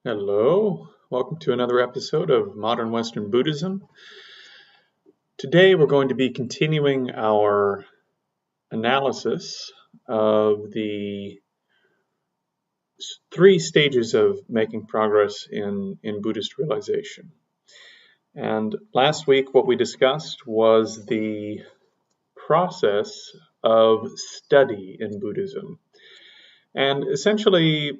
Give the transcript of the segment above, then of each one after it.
Hello, welcome to another episode of Modern Western Buddhism. Today we're going to be continuing our analysis of the three stages of making progress in Buddhist realization. And last week what we discussed was the process of study in Buddhism. And essentially,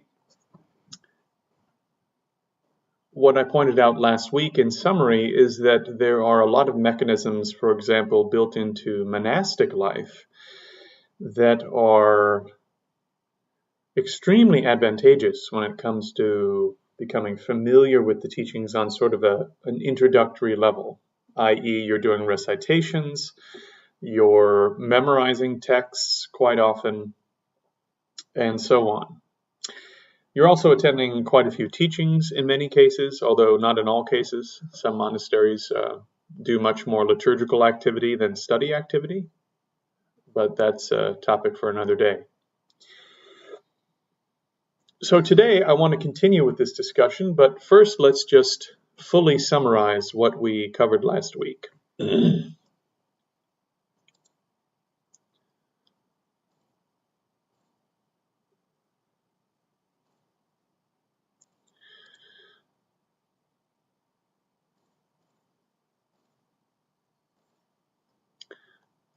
what I pointed out last week in summary is that there are a lot of mechanisms, for example, built into monastic life that are extremely advantageous when it comes to becoming familiar with the teachings on sort of an introductory level, i.e. you're doing recitations, you're memorizing texts quite often, and so on. You're also attending quite a few teachings in many cases, although not in all cases. Some monasteries do much more liturgical activity than study activity, but that's a topic for another day. So today I want to continue with this discussion, but first let's just fully summarize what we covered last week.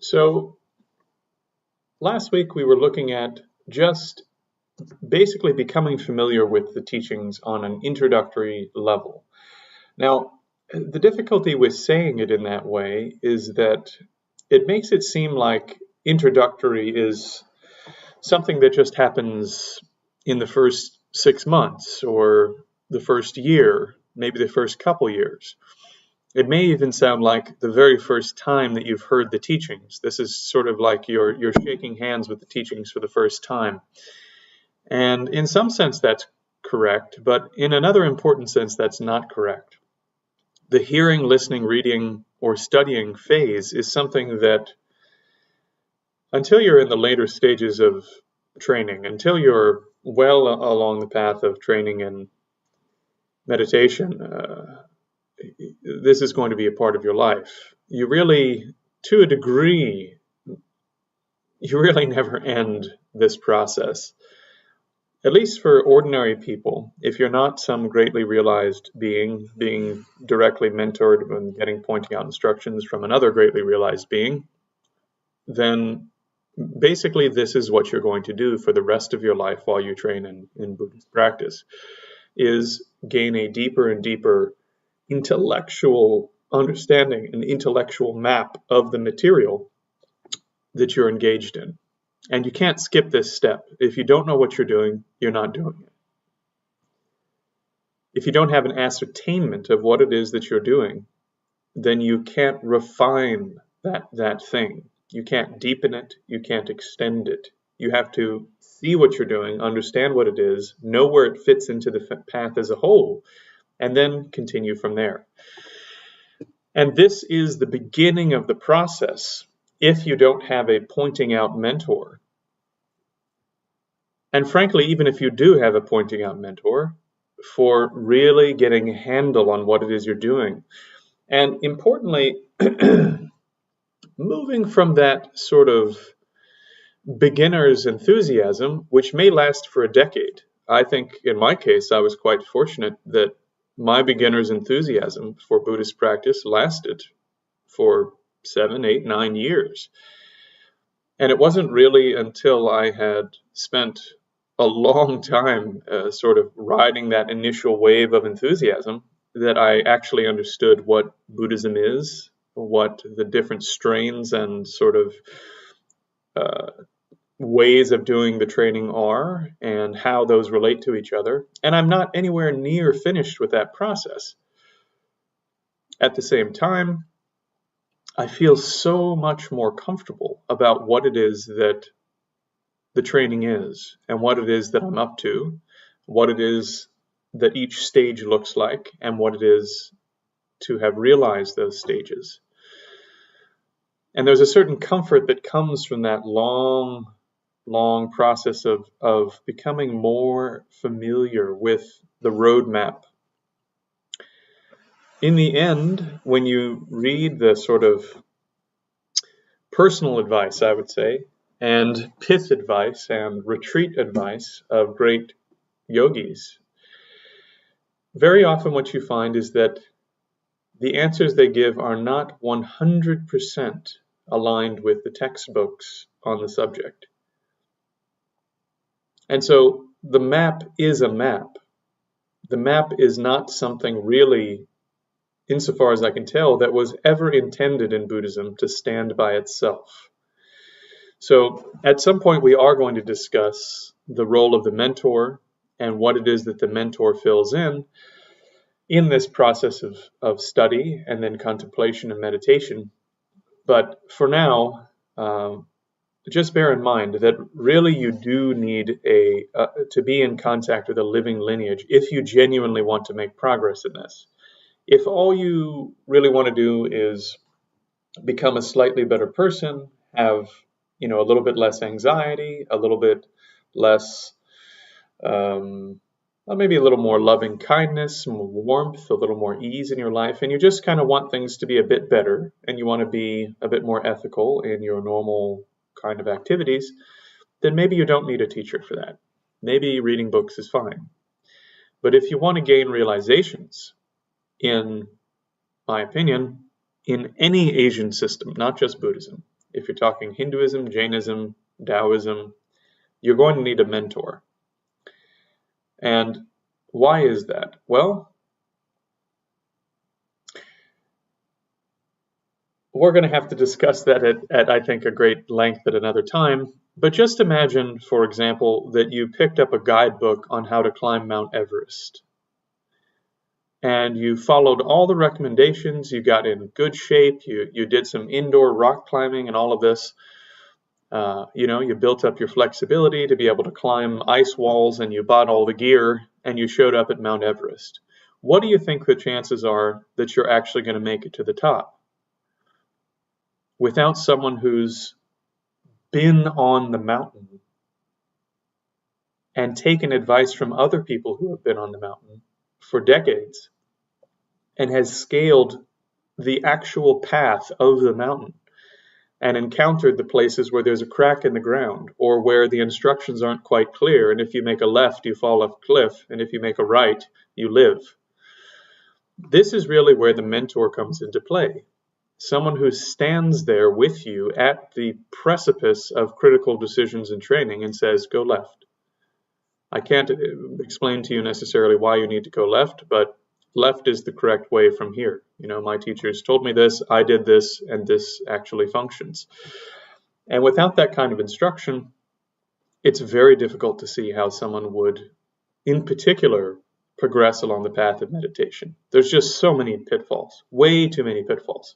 So last week we were looking at just basically becoming familiar with the teachings on an introductory level. Now, the difficulty with saying it in that way is that it makes it seem like introductory is something that just happens in the first 6 months or the first year, maybe the first couple years. It may even sound like the very first time that you've heard the teachings. This is sort of like you're shaking hands with the teachings for the first time. And in some sense that's correct, but in another important sense that's not correct. The hearing, listening, reading, or studying phase is something that until you're in the later stages of training, until you're well along the path of training and meditation, this is going to be a part of your life. You really, to a degree, you really never end this process. At least for ordinary people, if you're not some greatly realized being directly mentored and getting pointing out instructions from another greatly realized being, then basically this is what you're going to do for the rest of your life while you train in Buddhist practice, is gain a deeper and deeper intellectual understanding, an intellectual map of the material that you're engaged in. And you can't skip this step. If you don't know what you're doing, you're not doing it. If you don't have an ascertainment of what it is that you're doing, then you can't refine that thing. You can't deepen it. You can't extend it. You have to see what you're doing, understand what it is, know where it fits into the path as a whole, and then continue from there. And this is the beginning of the process if you don't have a pointing out mentor. And frankly, even if you do have a pointing out mentor, for really getting a handle on what it is you're doing. And importantly, moving from that sort of beginner's enthusiasm, which may last for a decade. I think in my case, I was quite fortunate that my beginner's enthusiasm for Buddhist practice lasted for 7, 8, 9 years. And it wasn't really until I had spent a long time sort of riding that initial wave of enthusiasm that I actually understood what Buddhism is, what the different strains and sort of ways of doing the training are, and how those relate to each other. And I'm not anywhere near finished with that process. At the same time, I feel so much more comfortable about what it is that the training is, and what it is that I'm up to, what it is that each stage looks like, and what it is to have realized those stages. And there's a certain comfort that comes from that long process of becoming more familiar with the roadmap. In the end, when you read the sort of personal advice, I would say, and pith advice and retreat advice of great yogis, very often what you find is that the answers they give are not 100% aligned with the textbooks on the subject. And so the map is a map. The map is not something really, insofar as I can tell, that was ever intended in Buddhism to stand by itself. So at some point we are going to discuss the role of the mentor and what it is that the mentor fills in this process of study and then contemplation and meditation. But for now, just bear in mind that really you do need to be in contact with a living lineage if you genuinely want to make progress in this. If all you really want to do is become a slightly better person, have a little bit less anxiety, a little bit less, maybe a little more loving kindness, more warmth, a little more ease in your life, and you just kind of want things to be a bit better, and you want to be a bit more ethical in your normal kind of activities, then maybe you don't need a teacher for that. Maybe reading books is fine. But if you want to gain realizations, in my opinion, in any Asian system, not just Buddhism, if you're talking Hinduism, Jainism, Taoism, you're going to need a mentor. And why is that? Well, we're going to have to discuss that at I think, a great length at another time. But just imagine, for example, that you picked up a guidebook on how to climb Mount Everest. And you followed all the recommendations, you got in good shape, you did some indoor rock climbing and all of this. You built up your flexibility to be able to climb ice walls, and you bought all the gear, and you showed up at Mount Everest. What do you think the chances are that you're actually going to make it to the top? Without someone who's been on the mountain and taken advice from other people who have been on the mountain for decades and has scaled the actual path of the mountain and encountered the places where there's a crack in the ground or where the instructions aren't quite clear, and if you make a left, you fall off a cliff, and if you make a right, you live. This is really where the mentor comes into play. Someone who stands there with you at the precipice of critical decisions and training and says, go left. I can't explain to you necessarily why you need to go left, but left is the correct way from here. My teachers told me this, I did this, and this actually functions. And without that kind of instruction, it's very difficult to see how someone would, in particular, progress along the path of meditation. There's just so many pitfalls, way too many pitfalls.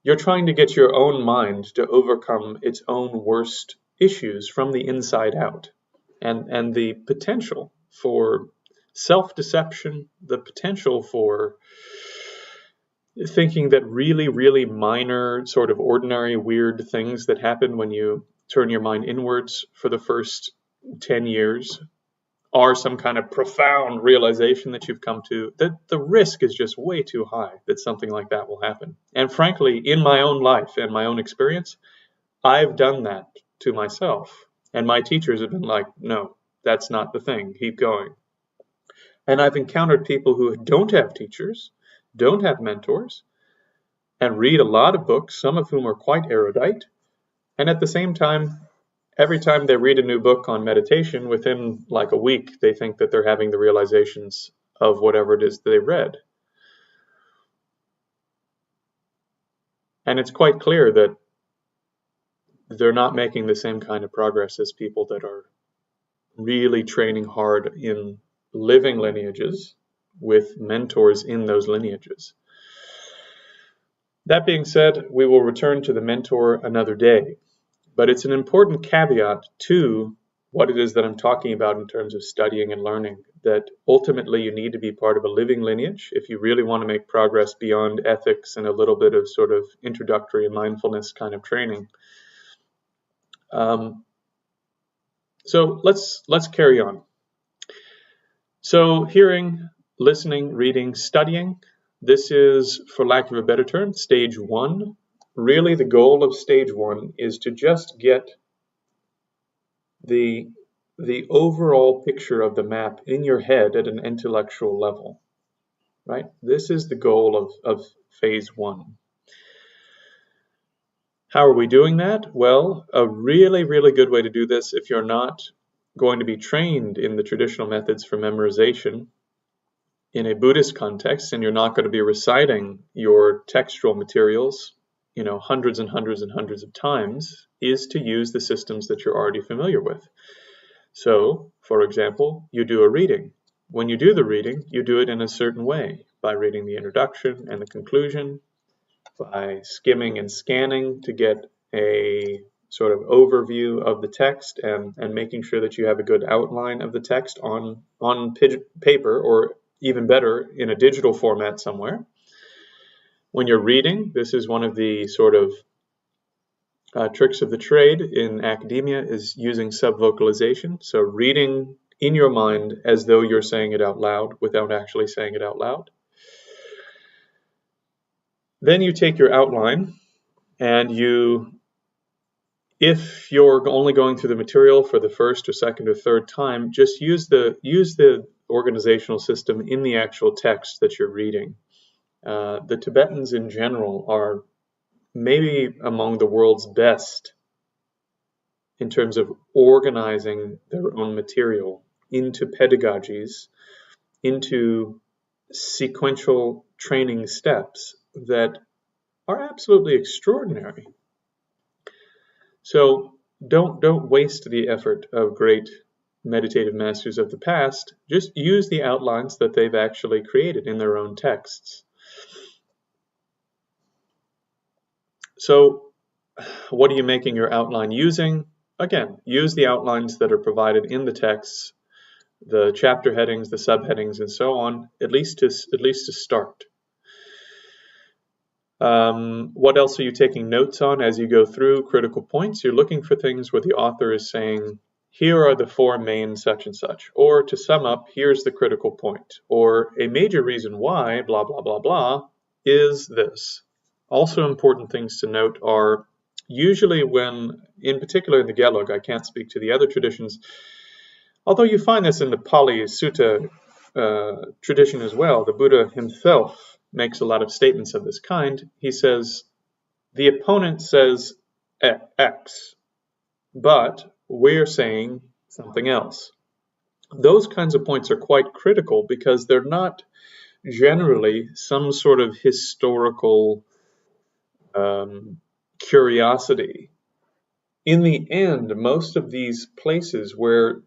You're trying to get your own mind to overcome its own worst issues from the inside out. And the potential for self-deception, the potential for thinking that really, really minor, sort of ordinary, weird things that happen when you turn your mind inwards for the first 10 years are some kind of profound realization that you've come to, that the risk is just way too high that something like that will happen. And frankly, in my own life and my own experience, I've done that to myself. And my teachers have been like, no, that's not the thing. Keep going. And I've encountered people who don't have teachers, don't have mentors, and read a lot of books, some of whom are quite erudite. And at the same time, every time they read a new book on meditation, within like a week, they think that they're having the realizations of whatever it is they read. And it's quite clear that they're not making the same kind of progress as people that are really training hard in living lineages with mentors in those lineages. That being said, we will return to the mentor another day, but it's an important caveat to what it is that I'm talking about in terms of studying and learning, that ultimately you need to be part of a living lineage if you really want to make progress beyond ethics and a little bit of sort of introductory mindfulness kind of training. So let's carry on. So hearing, listening, reading, studying, this is, for lack of a better term, stage one. Really, the goal of stage one is to just get the overall picture of the map in your head at an intellectual level, right? This is the goal of phase one. How are we doing that? Well, a really, really good way to do this, if you're not going to be trained in the traditional methods for memorization in a Buddhist context, and you're not going to be reciting your textual materials, hundreds and hundreds and hundreds of times, is to use the systems that you're already familiar with. So, for example, you do a reading. When you do the reading, you do it in a certain way, by reading the introduction and the conclusion, by skimming and scanning to get a sort of overview of the text and making sure that you have a good outline of the text on paper, or even better, in a digital format somewhere. When you're reading, this is one of the sort of tricks of the trade in academia, is using subvocalization. So reading in your mind as though you're saying it out loud without actually saying it out loud. Then you take your outline and if you're only going through the material for the first or second or third time, just use the organizational system in the actual text that you're reading. The Tibetans in general are maybe among the world's best in terms of organizing their own material into pedagogies, into sequential training steps that are absolutely extraordinary. So don't waste the effort of great meditative masters of the past. Just use the outlines that they've actually created in their own texts. So what are you making your outline using? Again, use the outlines that are provided in the texts, the chapter headings, the subheadings, and so on, at least to start. What else are you taking notes on as you go through critical points? You're looking for things where the author is saying, here are the four main such and such, or to sum up, here's the critical point, or a major reason why, blah, blah, blah, blah, is this. Also important things to note are usually when, in particular in the Gelug, I can't speak to the other traditions, although you find this in the Pali Sutta tradition as well. The Buddha himself makes a lot of statements of this kind. He says, the opponent says X, but we're saying something else. Those kinds of points are quite critical because they're not generally some sort of historical curiosity. In the end, most of these places where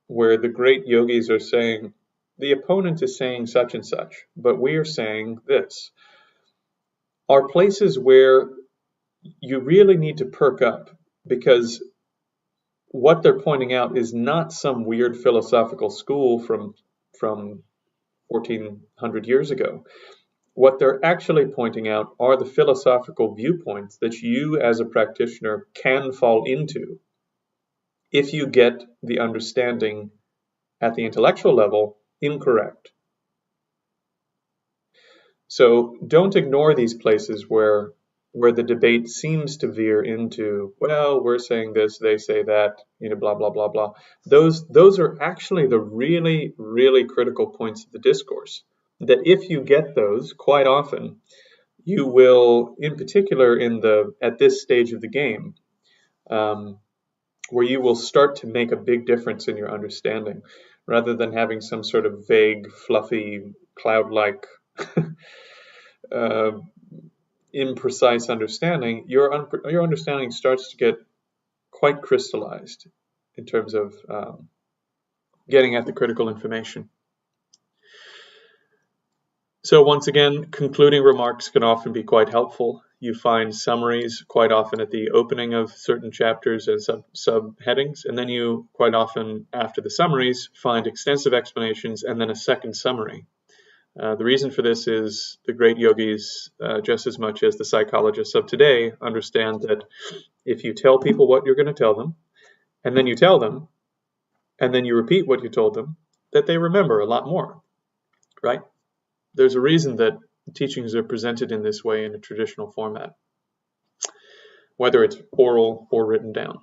the great yogis are saying, the opponent is saying such and such, but we are saying this, are places where you really need to perk up, because what they're pointing out is not some weird philosophical school from 1400 years ago. What they're actually pointing out are the philosophical viewpoints that you as a practitioner can fall into if you get the understanding at the intellectual level incorrect. So don't ignore these places where the debate seems to veer into, well, we're saying this, they say that, blah, blah, blah, blah. Those are actually the really, really critical points of the discourse, that if you get those, quite often, you will, in particular at this stage of the game, where you will start to make a big difference in your understanding, rather than having some sort of vague, fluffy, cloud-like imprecise understanding. Your understanding starts to get quite crystallized in terms of getting at the critical information. So once again, concluding remarks can often be quite helpful. You find summaries quite often at the opening of certain chapters and subheadings, and then you quite often, after the summaries, find extensive explanations and then a second summary. The reason for this is the great yogis, just as much as the psychologists of today, understand that if you tell people what you're going to tell them, and then you tell them, and then you repeat what you told them, that they remember a lot more, right? There's a reason that teachings are presented in this way in a traditional format, whether it's oral or written down.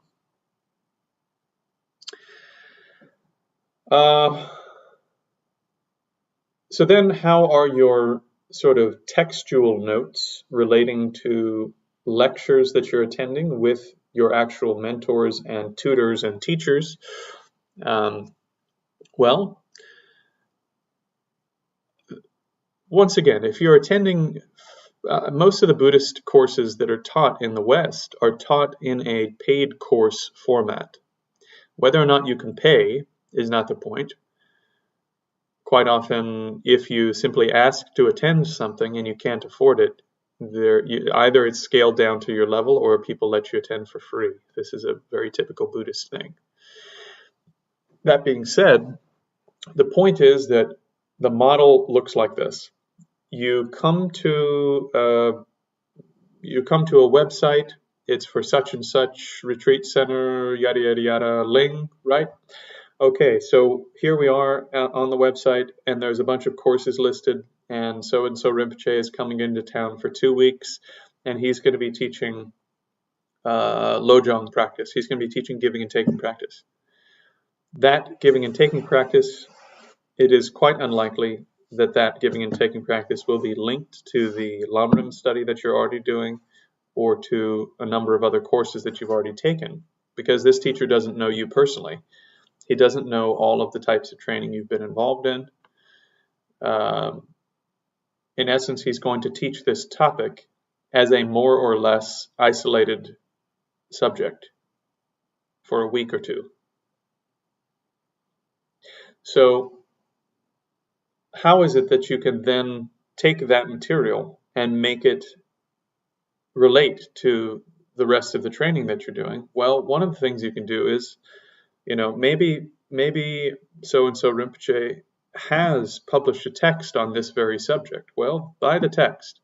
So then how are your sort of textual notes relating to lectures that you're attending with your actual mentors and tutors and teachers? Well, once again, if you're attending, most of the Buddhist courses that are taught in the West are taught in a paid course format. Whether or not you can pay is not the point. Quite often, if you simply ask to attend something and you can't afford it, either it's scaled down to your level or people let you attend for free. This is a very typical Buddhist thing. That being said, the point is that the model looks like this. You come to a website. It's for such and such retreat center, yada yada yada, Ling, right? Okay, so here we are on the website, and there's a bunch of courses listed, and so Rinpoche is coming into town for 2 weeks, and he's going to be teaching Lojong practice. He's going to be teaching giving and taking practice. That giving and taking practice, it is quite unlikely that giving and taking practice will be linked to the Lamrim study that you're already doing or to a number of other courses that you've already taken, because this teacher doesn't know you personally. He doesn't know all of the types of training you've been involved in. In essence, he's going to teach this topic as a more or less isolated subject for a week or two. So how is it that you can then take that material and make it relate to the rest of the training that you're doing? Well, one of the things you can do is, maybe so-and-so Rinpoche has published a text on this very subject. Well, buy the text,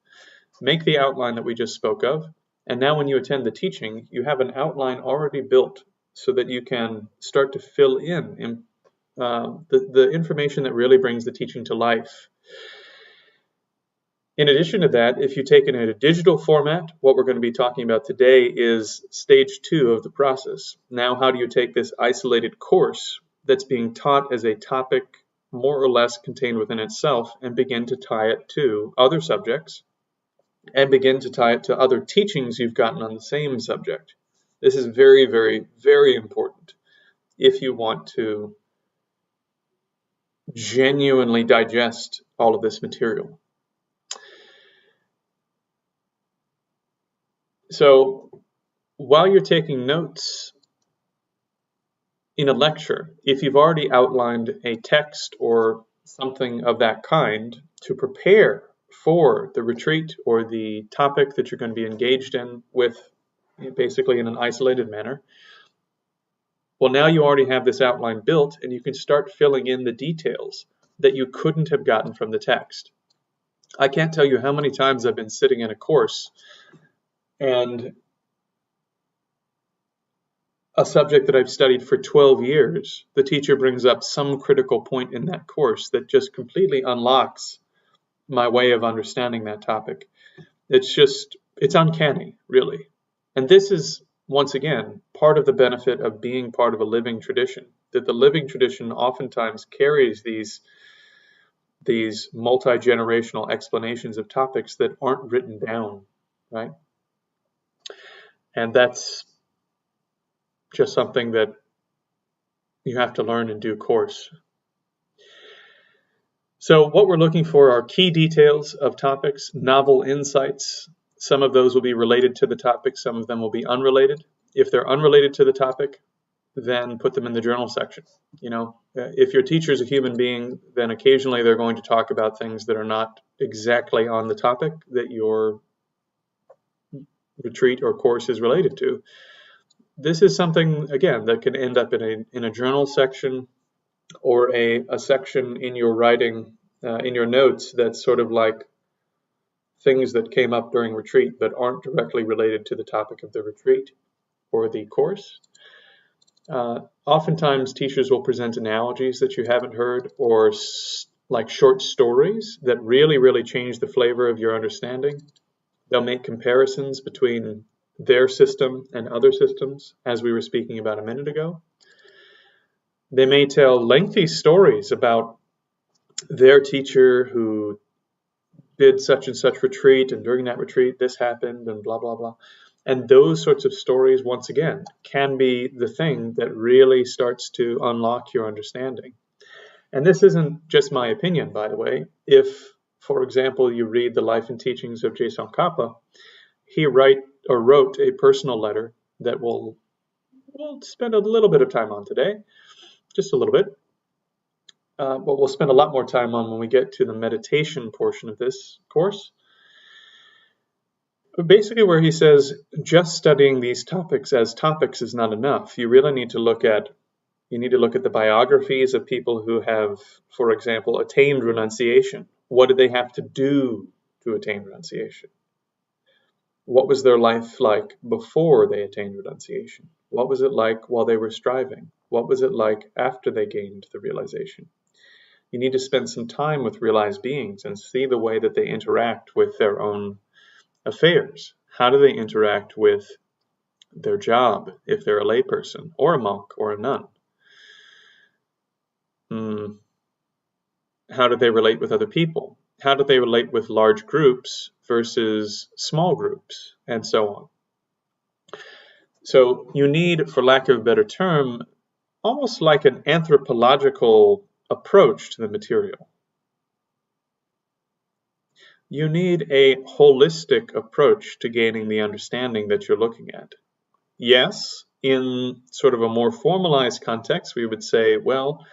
make the outline that we just spoke of, and now when you attend the teaching, you have an outline already built so that you can start to fill in the information that really brings the teaching to life. In addition to that, if you take it in a digital format, what we're going to be talking about today is stage 2 of the process. Now, how do you take this isolated course that's being taught as a topic more or less contained within itself and begin to tie it to other subjects and begin to tie it to other teachings you've gotten on the same subject? This is very, very, very important if you want to genuinely digest all of this material. So while you're taking notes in a lecture, if you've already outlined a text or something of that kind to prepare for the retreat or the topic that you're going to be engaged in with, basically in an isolated manner, well, now you already have this outline built and you can start filling in the details that you couldn't have gotten from the text. I can't tell you how many times I've been sitting in a course and a subject that I've studied for 12 years, the teacher brings up some critical point in that course that just completely unlocks my way of understanding that topic. It's uncanny, really. And this is, once again, part of the benefit of being part of a living tradition, that the living tradition oftentimes carries these multi-generational explanations of topics that aren't written down, right? And that's just something that you have to learn in due course. So what we're looking for are key details of topics, novel insights. Some of those will be related to the topic, some of them will be unrelated. If they're unrelated to the topic, then put them in the journal section. If your teacher is a human being, then occasionally they're going to talk about things that are not exactly on the topic that your retreat or course is related to. This is something, again, that can end up in a journal section or a section in your writing, in your notes, that's sort of like things that came up during retreat but aren't directly related to the topic of the retreat or the course. Oftentimes teachers will present analogies that you haven't heard, or like short stories that really change the flavor of your understanding. They'll make comparisons between their system and other systems, as we were speaking about a minute ago. They may tell lengthy stories about their teacher who did such and such retreat, and during that retreat this happened, and blah blah blah. And those sorts of stories, once again, can be the thing that really starts to unlock your understanding. And this isn't just my opinion, by the way. If, for example, you read the life and teachings of Je Tsongkhapa, he wrote a personal letter that we'll spend a little bit of time on today, just a little bit. But we'll spend a lot more time on when we get to the meditation portion of this course. Basically, where he says just studying these topics as topics is not enough. You really need to look at the biographies of people who have, for example, attained renunciation. What did they have to do to attain renunciation? What was their life like before they attained renunciation? What was it like while they were striving? What was it like after they gained the realization? You need to spend some time with realized beings and see the way that they interact with their own affairs. How do they interact with their job if they're a layperson or a monk or a nun? How do they relate with other people? How do they relate with large groups versus small groups, and so on? So you need, for lack of a better term, almost like an anthropological approach to the material. You need a holistic approach to gaining the understanding that you're looking at. Yes, in sort of a more formalized context, we would say, well,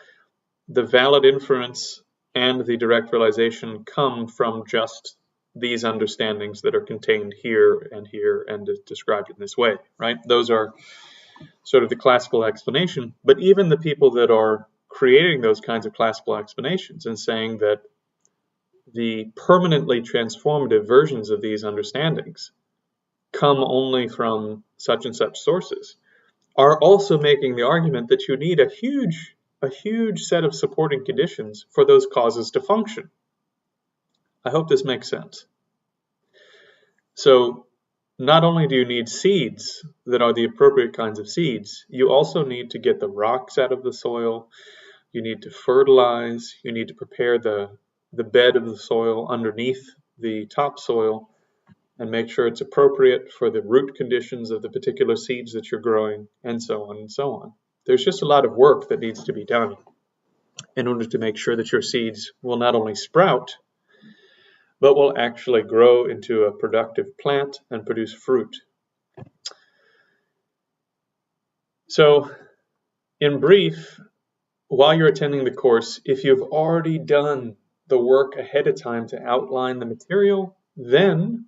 the valid inference and the direct realization come from just these understandings that are contained here and described in this way, right? Those are sort of the classical explanation. But even the people that are creating those kinds of classical explanations and saying that the permanently transformative versions of these understandings come only from such and such sources, are also making the argument that you need a huge set of supporting conditions for those causes to function. I hope this makes sense. So not only do you need seeds that are the appropriate kinds of seeds, you also need to get the rocks out of the soil, you need to fertilize, you need to prepare the bed of the soil underneath the topsoil and make sure it's appropriate for the root conditions of the particular seeds that you're growing, and so on and so on. There's just a lot of work that needs to be done in order to make sure that your seeds will not only sprout, but will actually grow into a productive plant and produce fruit. So, in brief, while you're attending the course, if you've already done the work ahead of time to outline the material, then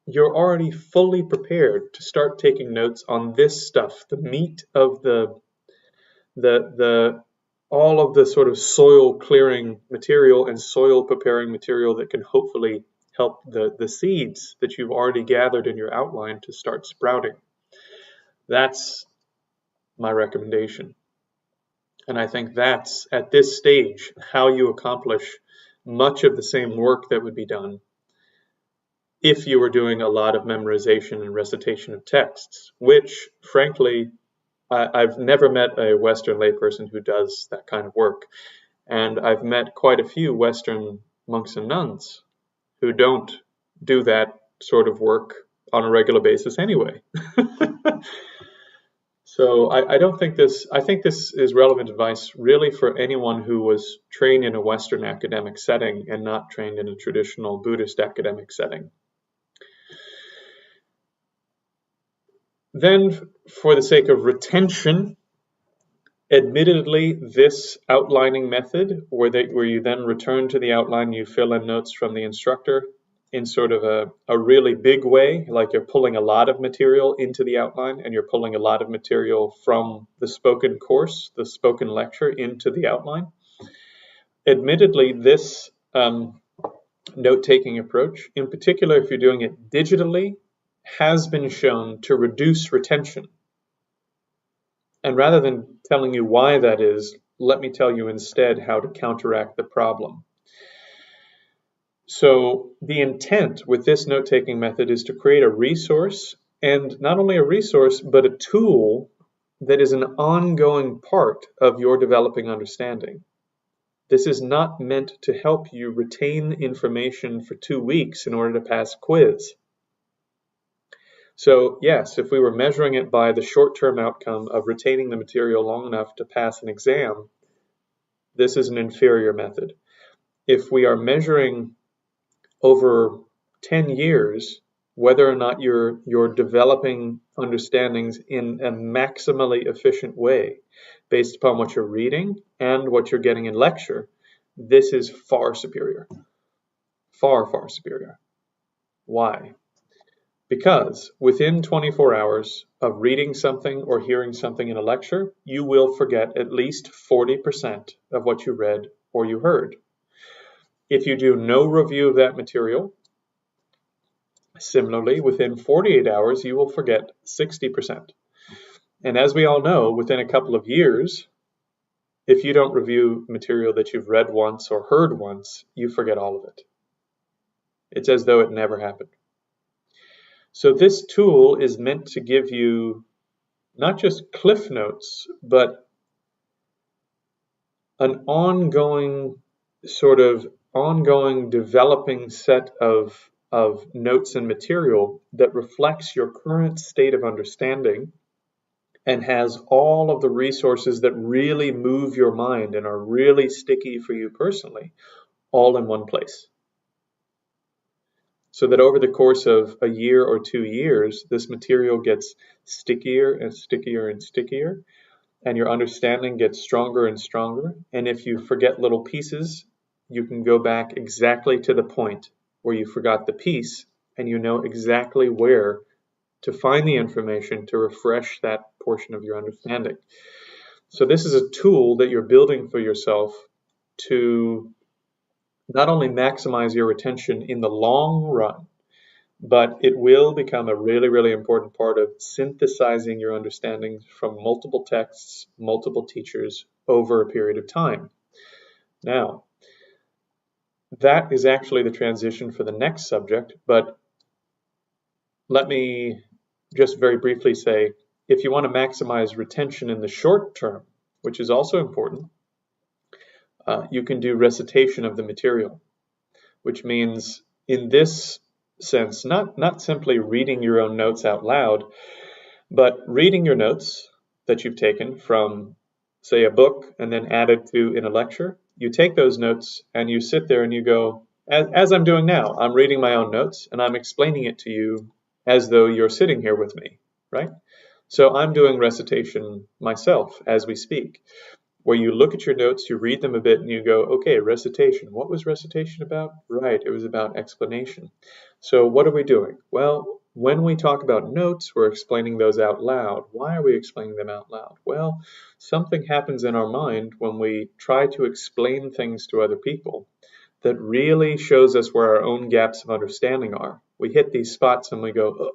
you're already fully prepared to start taking notes on this stuff, the meat of all of the sort of soil clearing material and soil preparing material that can hopefully help the seeds that you've already gathered in your outline to start sprouting. That's my recommendation. And I think that's, at this stage, how you accomplish much of the same work that would be done if you were doing a lot of memorization and recitation of texts, which, frankly, I've never met a Western layperson who does that kind of work. And I've met quite a few Western monks and nuns who don't do that sort of work on a regular basis anyway. So I think this is relevant advice really for anyone who was trained in a Western academic setting and not trained in a traditional Buddhist academic setting. Then, for the sake of retention, admittedly, this outlining method, where you then return to the outline, you fill in notes from the instructor in sort of a really big way, like you're pulling a lot of material into the outline and you're pulling a lot of material from the spoken course, the spoken lecture, into the outline. Admittedly, this note-taking approach, in particular if you're doing it digitally, has been shown to reduce retention. And rather than telling you why that is, let me tell you instead how to counteract the problem. So the intent with this note-taking method is to create a resource, and not only a resource, but a tool that is an ongoing part of your developing understanding. This is not meant to help you retain information for 2 weeks in order to pass a quiz. So yes, if we were measuring it by the short-term outcome of retaining the material long enough to pass an exam, this is an inferior method. If we are measuring over 10 years whether or not you're developing understandings in a maximally efficient way based upon what you're reading and what you're getting in lecture, this is far superior. Far, far superior. Why? Because within 24 hours of reading something or hearing something in a lecture, you will forget at least 40% of what you read or you heard. If you do no review of that material, similarly, within 48 hours, you will forget 60%. And as we all know, within a couple of years, if you don't review material that you've read once or heard once, you forget all of it. It's as though it never happened. So this tool is meant to give you not just cliff notes, but an ongoing developing set of notes and material that reflects your current state of understanding and has all of the resources that really move your mind and are really sticky for you personally, all in one place. So that over the course of a year or 2 years, this material gets stickier and stickier and stickier, and your understanding gets stronger and stronger. And if you forget little pieces, you can go back exactly to the point where you forgot the piece, and you know exactly where to find the information to refresh that portion of your understanding. So this is a tool that you're building for yourself to not only maximize your retention in the long run, but it will become a really, really important part of synthesizing your understanding from multiple texts, multiple teachers over a period of time. Now, that is actually the transition for the next subject, but let me just very briefly say, if you want to maximize retention in the short term, which is also important, you can do recitation of the material, which means in this sense, not simply reading your own notes out loud, but reading your notes that you've taken from, say, a book and then added to in a lecture. You take those notes and you sit there and you go, as I'm doing now, I'm reading my own notes and I'm explaining it to you as though you're sitting here with me, right? So I'm doing recitation myself as we speak, where you look at your notes, you read them a bit, and you go, okay, recitation. What was recitation about? Right, it was about explanation. So what are we doing? Well, when we talk about notes, we're explaining those out loud. Why are we explaining them out loud? Well, something happens in our mind when we try to explain things to other people that really shows us where our own gaps of understanding are. We hit these spots and we go,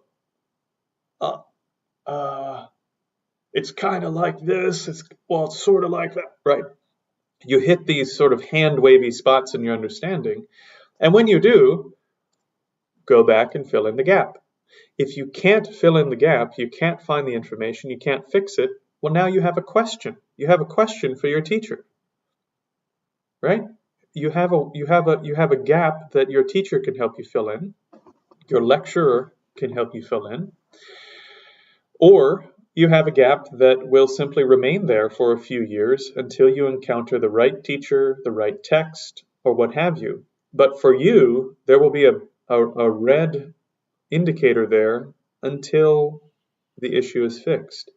it's kind of like this, it's sort of like that, right? You hit these sort of hand-wavy spots in your understanding, and when you do, go back and fill in the gap. If you can't fill in the gap, you can't find the information, you can't fix it, well, now you have a question. You have a question for your teacher, right? You have a gap that your teacher can help you fill in, your lecturer can help you fill in, or you have a gap that will simply remain there for a few years until you encounter the right teacher, the right text, or what have you. But for you, there will be a red indicator there until the issue is fixed.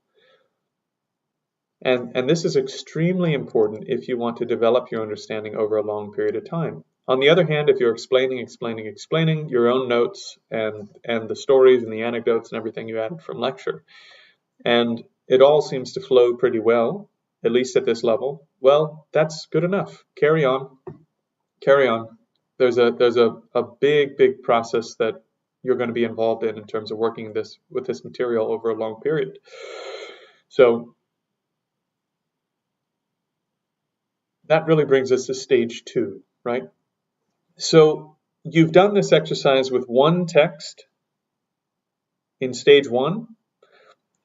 And this is extremely important if you want to develop your understanding over a long period of time. On the other hand, if you're explaining your own notes and the stories and the anecdotes and everything you added from lecture, and it all seems to flow pretty well, at least at this level, well, that's good enough. Carry on. There's a big process that you're going to be involved in terms of working with this material over a long period. So that really brings us to stage 2, right? So you've done this exercise with one text in stage 1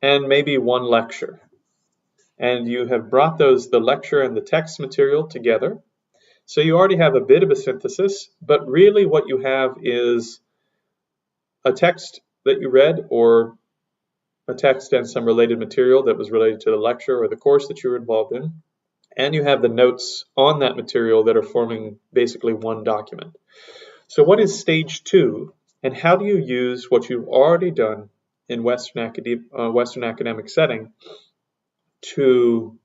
and maybe one lecture. And you have brought the lecture and the text material together. So you already have a bit of a synthesis, but really what you have is a text that you read, or a text and some related material that was related to the lecture or the course that you were involved in. And you have the notes on that material that are forming basically one document. So what is stage 2, and how do you use what you've already done in Western academic setting to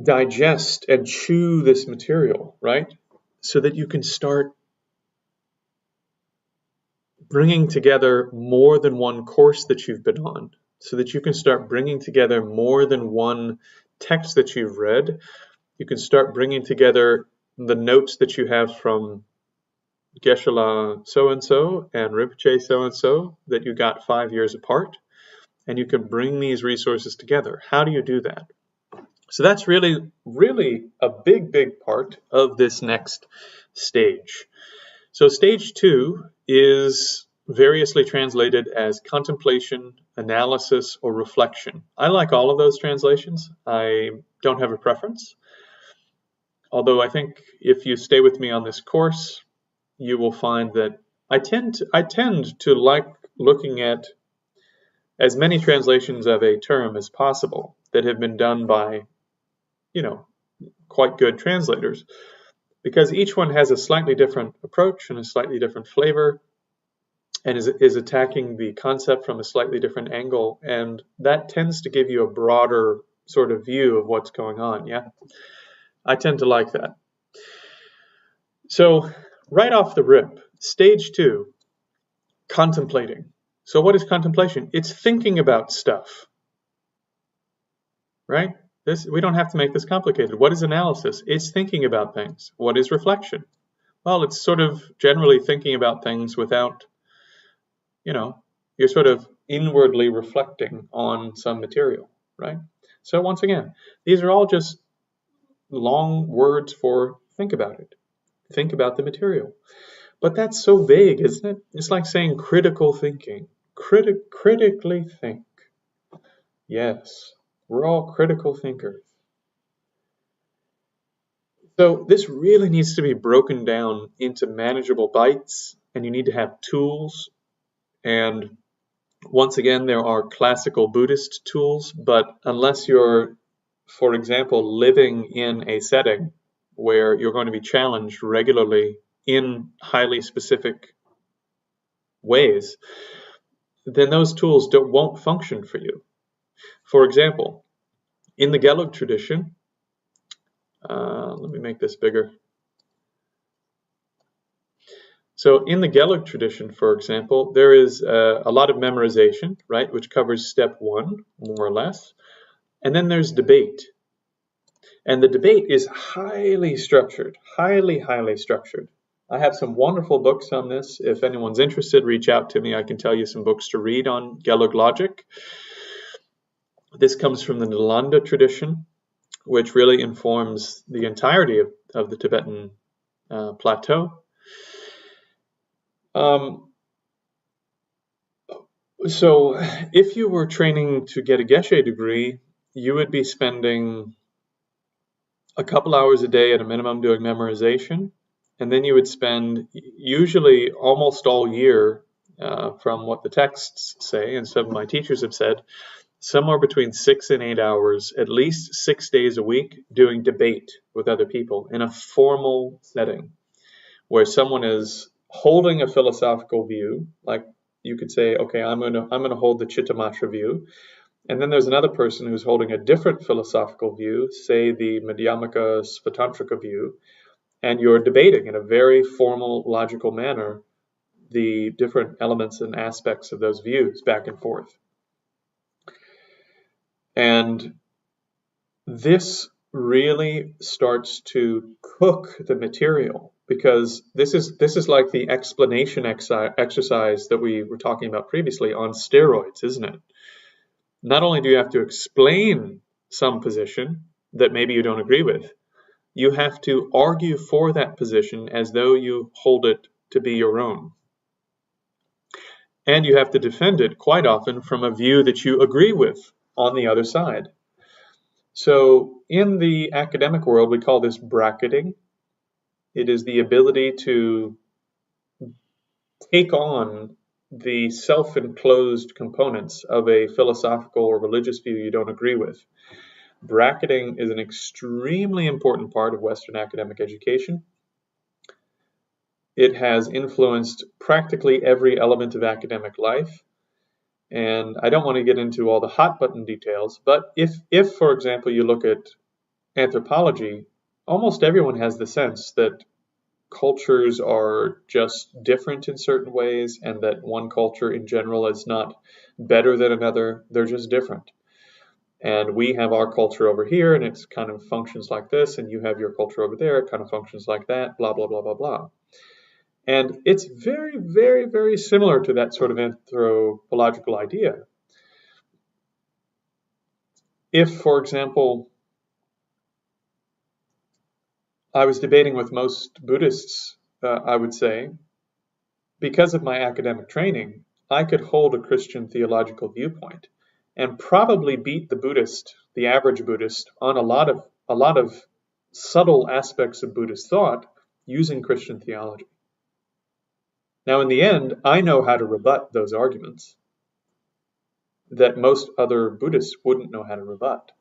digest and chew this material, right? So that you can start bringing together more than one course that you've been on, so that you can start bringing together more than one text that you've read. You can start bringing together the notes that you have from Geshe-la so-and-so and Rinpoche so-and-so that you got 5 years apart, and you can bring these resources together. How do you do that? So that's really, really a big, big part of this next stage. So stage 2 is variously translated as contemplation, analysis, or reflection. I like all of those translations. I don't have a preference. Although I think if you stay with me on this course, you will find that I tend to like looking at as many translations of a term as possible that have been done by, quite good translators, because each one has a slightly different approach and a slightly different flavor, and is attacking the concept from a slightly different angle, and that tends to give you a broader sort of view of what's going on. Yeah, I tend to like that. So right off the rip, stage 2, contemplating. So what is contemplation? It's thinking about stuff, right? We don't have to make this complicated. What is analysis? It's thinking about things. What is reflection? Well, it's sort of generally thinking about things without, you're sort of inwardly reflecting on some material, right? So once again, these are all just long words for think about it. Think about the material. But that's so vague, isn't it? It's like saying critical thinking. Critically think. Yes, we're all critical thinkers. So this really needs to be broken down into manageable bites, and you need to have tools. And once again, there are classical Buddhist tools, but unless you're, for example, living in a setting where you're going to be challenged regularly in highly specific ways, then those tools won't function for you. For example, in the Gelug tradition, let me make this bigger. So in the Gelug tradition, for example, there is a lot of memorization, right, which covers step 1, more or less. And then there's debate. And the debate is highly structured, highly structured. I have some wonderful books on this. If anyone's interested, reach out to me. I can tell you some books to read on Gelug logic. This comes from the Nalanda tradition, which really informs the entirety of the Tibetan plateau. So if you were training to get a Geshe degree, you would be spending a couple hours a day at a minimum doing memorization, and then you would spend usually almost all year, from what the texts say, and some of my teachers have said, somewhere between 6 and 8 hours, at least 6 days a week, doing debate with other people in a formal setting where someone is holding a philosophical view. Like you could say, okay, I'm going to hold the Chittamatra view, and then there's another person who's holding a different philosophical view, say the Madhyamaka Svatantrika view, and you're debating in a very formal, logical manner the different elements and aspects of those views back and forth. And this really starts to cook the material, because this is like the explanation exercise that we were talking about previously on steroids, isn't it? Not only do you have to explain some position, that maybe you don't agree with, you have to argue for that position as though you hold it to be your own. And you have to defend it quite often from a view that you agree with on the other side. So in the academic world, we call this bracketing. It is the ability to take on the self-enclosed components of a philosophical or religious view you don't agree with. Bracketing is an extremely important part of Western academic education. It has influenced practically every element of academic life. And I don't want to get into all the hot button details, but if for example, you look at anthropology, almost everyone has the sense that cultures are just different in certain ways, and that one culture in general is not better than another. They're just different. And we have our culture over here, and it kind of functions like this, and you have your culture over there, it kind of functions like that, blah, blah, blah, blah, blah. And it's very, very, very similar to that sort of anthropological idea. If, for example, I was debating with most Buddhists, I would say, because of my academic training, I could hold a Christian theological viewpoint and probably beat the average Buddhist, on a lot of subtle aspects of Buddhist thought using Christian theology. Now, in the end, I know how to rebut those arguments that most other Buddhists wouldn't know how to rebut.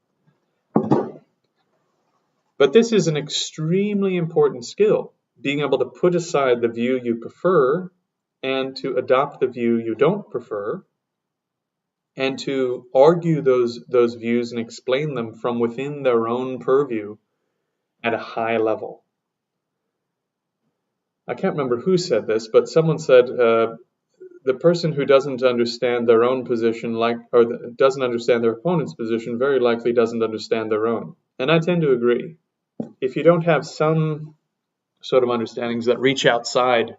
But this is an extremely important skill, being able to put aside the view you prefer and to adopt the view you don't prefer, and to argue those views and explain them from within their own purview at a high level. I can't remember who said this, but someone said the person who doesn't understand their own position, doesn't understand their opponent's position, very likely doesn't understand their own. And I tend to agree. If you don't have some sort of understandings that reach outside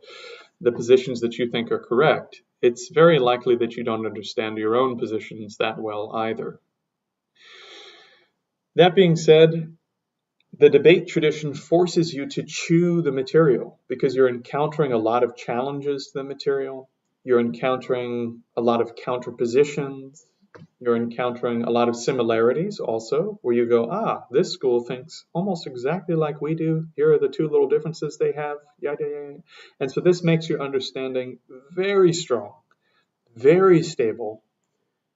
the positions that you think are correct, it's very likely that you don't understand your own positions that well either. That being said, the debate tradition forces you to chew the material because you're encountering a lot of challenges to the material. You're encountering a lot of counterpositions. You're encountering a lot of similarities also, where you go, this school thinks almost exactly like we do. Here are the two little differences they have, yada, yada. And so this makes your understanding very strong, very stable,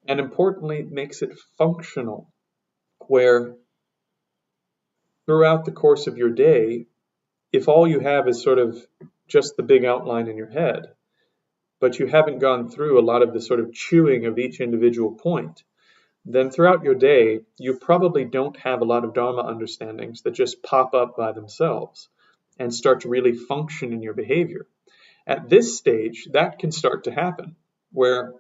and importantly, makes it functional, where throughout the course of your day, if all you have is sort of just the big outline in your head, but you haven't gone through a lot of the sort of chewing of each individual point, then throughout your day, you probably don't have a lot of Dharma understandings that just pop up by themselves and start to really function in your behavior. At this stage, that can start to happen, where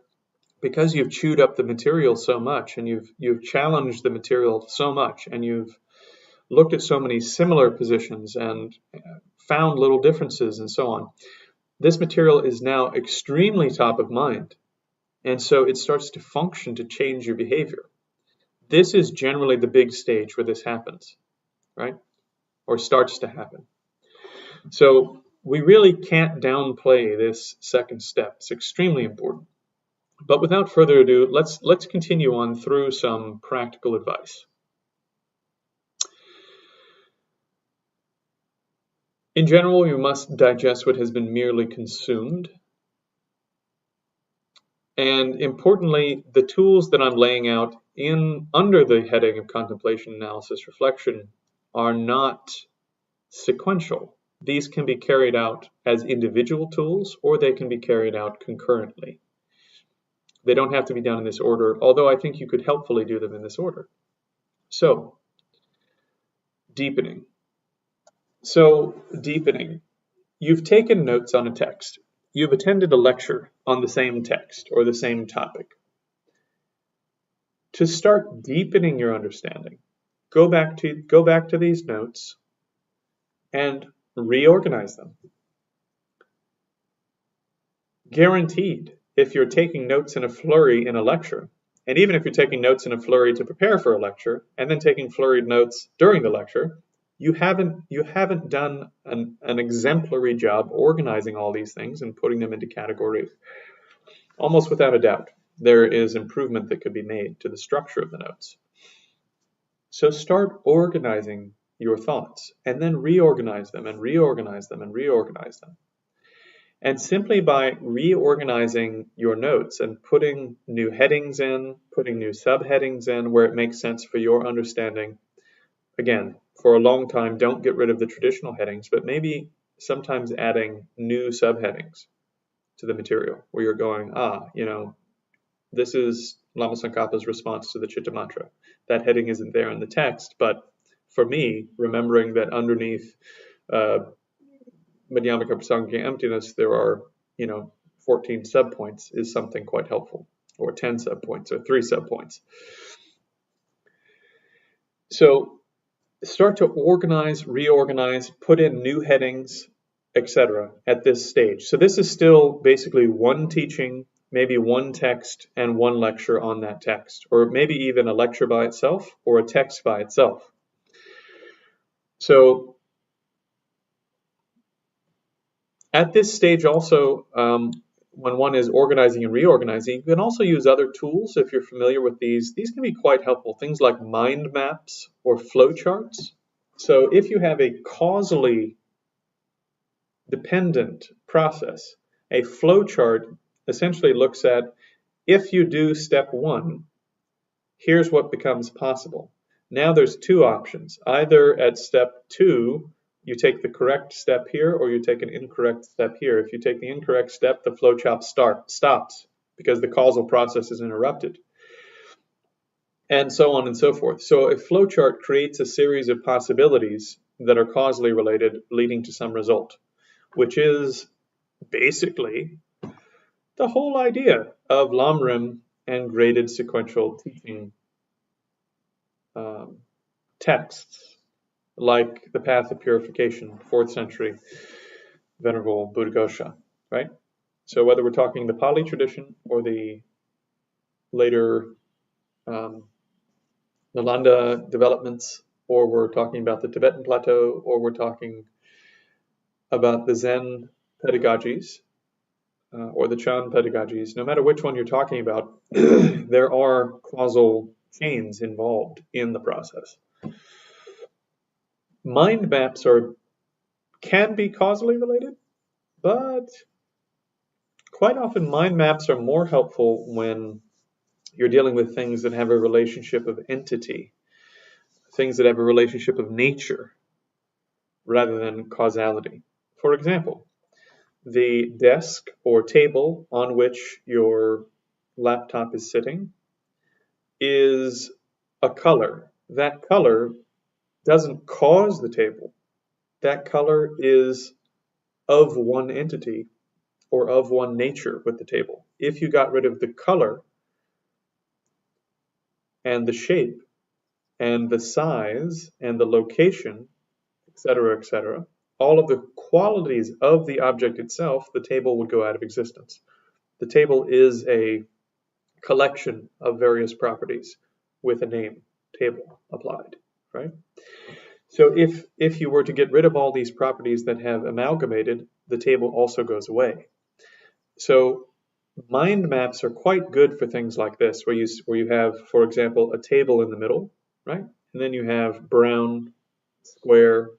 because you've chewed up the material so much, and you've challenged the material so much, and you've looked at so many similar positions and found little differences and so on, this material is now extremely top of mind. And so it starts to function to change your behavior. This is generally the big stage where this happens, right? Or starts to happen. So we really can't downplay this second step. It's extremely important. But without further ado, let's continue on through some practical advice. In general, you must digest what has been merely consumed. And importantly, the tools that I'm laying out under the heading of contemplation, analysis, reflection are not sequential. These can be carried out as individual tools, or they can be carried out concurrently. They don't have to be done in this order, although I think you could helpfully do them in this order. So, deepening. You've taken notes on a text. You've attended a lecture on the same text or the same topic. To start deepening your understanding, go back to these notes and reorganize them. Guaranteed, if you're taking notes in a flurry in a lecture, And even if you're taking notes in a flurry to prepare for a lecture, and then taking flurried notes during the lecture, you haven't done an exemplary job organizing all these things and putting them into categories. Almost without a doubt, there is improvement that could be made to the structure of the notes. So start organizing your thoughts, and then reorganize them, and reorganize them, and reorganize them. And simply by reorganizing your notes and putting new headings in, putting new subheadings in where it makes sense for your understanding, again, for a long time, don't get rid of the traditional headings, but maybe sometimes adding new subheadings to the material where you're going, this is Lama Tsongkhapa's response to the Chitta Mantra. That heading isn't there in the text, but for me, remembering that underneath Madhyamaka Prasangika emptiness, there are, 14 subpoints is something quite helpful, or 10 subpoints, or 3 subpoints. So start to organize, reorganize, put in new headings, etc. at this stage. So this is still basically one teaching, maybe one text and one lecture on that text, or maybe even a lecture by itself or a text by itself. So at this stage also, when one is organizing and reorganizing, you can also use other tools if you're familiar with these. These can be quite helpful, things like mind maps or flowcharts. So if you have a causally dependent process, a flowchart essentially looks at, if you do step 1, here's what becomes possible. Now there's 2 options. Either at step 2, you take the correct step here, or you take an incorrect step here. If you take the incorrect step, the flowchart stops because the causal process is interrupted, and so on and so forth. So a flowchart creates a series of possibilities that are causally related, leading to some result, which is basically the whole idea of Lamrim and graded sequential teaching texts, like the Path of Purification, 4th century Venerable Buddhaghosa, right? So whether we're talking the Pali tradition or the later Nalanda developments, or we're talking about the Tibetan plateau, or we're talking about the Zen pedagogies, or the Chan pedagogies, no matter which one you're talking about, there are causal chains involved in the process. Mind maps can be causally related, but quite often mind maps are more helpful when you're dealing with things that have a relationship of entity, things that have a relationship of nature, rather than causality. For example, the desk or table on which your laptop is sitting is a color. That color doesn't cause the table. That color is of one entity or of one nature with the table. If you got rid of the color and the shape and the size and the location, etc., all of the qualities of the object itself, the table would go out of existence. The table is a collection of various properties with a name, table, applied, right? So if you were to get rid of all these properties that have amalgamated, the table also goes away. So mind maps are quite good for things like this, where you have, for example, a table in the middle, right? And then you have brown, square,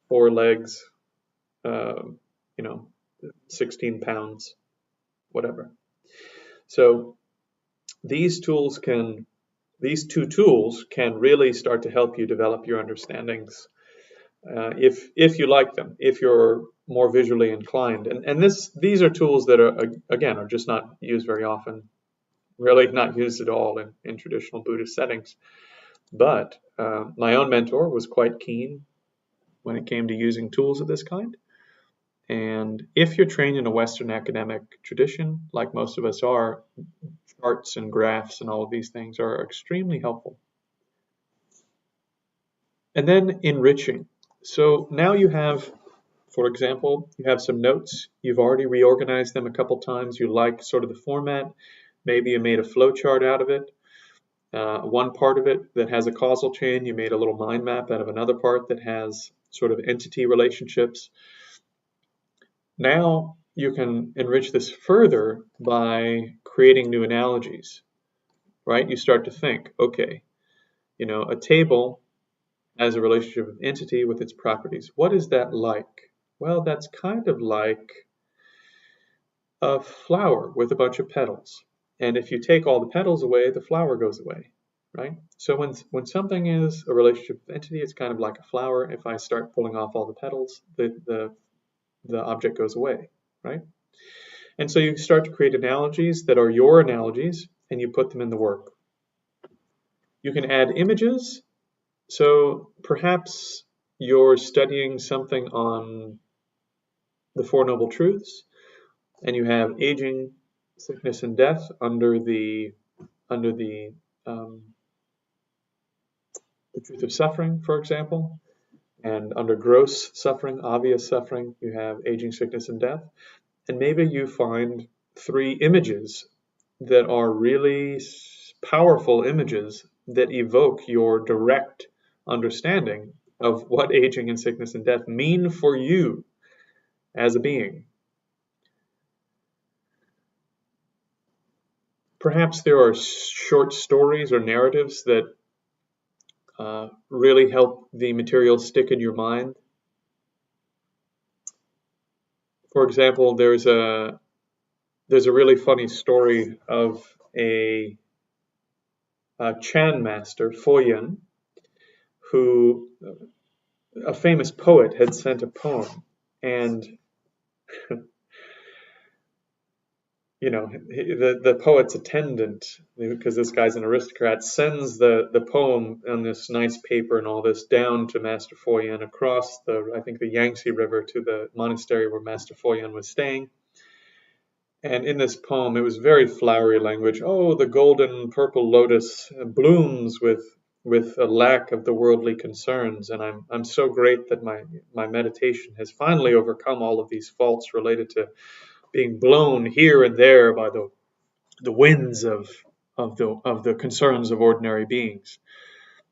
4 legs, 16 pounds, whatever. So these two tools can really start to help you develop your understandings, if you like them, if you're more visually inclined. And these are tools that are just not used very often, really not used at all in traditional Buddhist settings. But my own mentor was quite keen when it came to using tools of this kind. And if you're trained in a Western academic tradition, like most of us are, charts and graphs and all of these things are extremely helpful. And then enriching. So now you have, for example, you have some notes. You've already reorganized them a couple times. You like sort of the format. Maybe you made a flowchart out of it. one part of it that has a causal chain. You made a little mind map out of another part that has sort of entity relationships. Now you can enrich this further by creating new analogies, right? You start to think, okay, a table has a relationship of entity with its properties. What is that like? Well, that's kind of like a flower with a bunch of petals. And if you take all the petals away, the flower goes away, right? So when something is a relationship of entity, it's kind of like a flower. If I start pulling off all the petals, the object goes away, right? And so you start to create analogies that are your analogies, and you put them in the work. You can add images. So perhaps you're studying something on the Four Noble Truths, and you have aging, sickness, and death under the truth of suffering, for example, and under gross suffering, obvious suffering, you have aging, sickness, and death. And maybe you find 3 images that are really powerful images that evoke your direct understanding of what aging and sickness and death mean for you as a being. Perhaps there are short stories or narratives that really help the material stick in your mind. For example, there's a really funny story of a Chan master, Foyan, who, a famous poet, had sent a poem, and the poet's attendant, because this guy's an aristocrat, sends the poem on this nice paper and all this down to Master Foyan across I think the Yangtze River to the monastery where Master Foyan was staying. And in this poem, it was very flowery language. Oh, the golden purple lotus blooms with a lack of the worldly concerns, and I'm so great that my meditation has finally overcome all of these faults related to being blown here and there by the winds of the concerns of ordinary beings.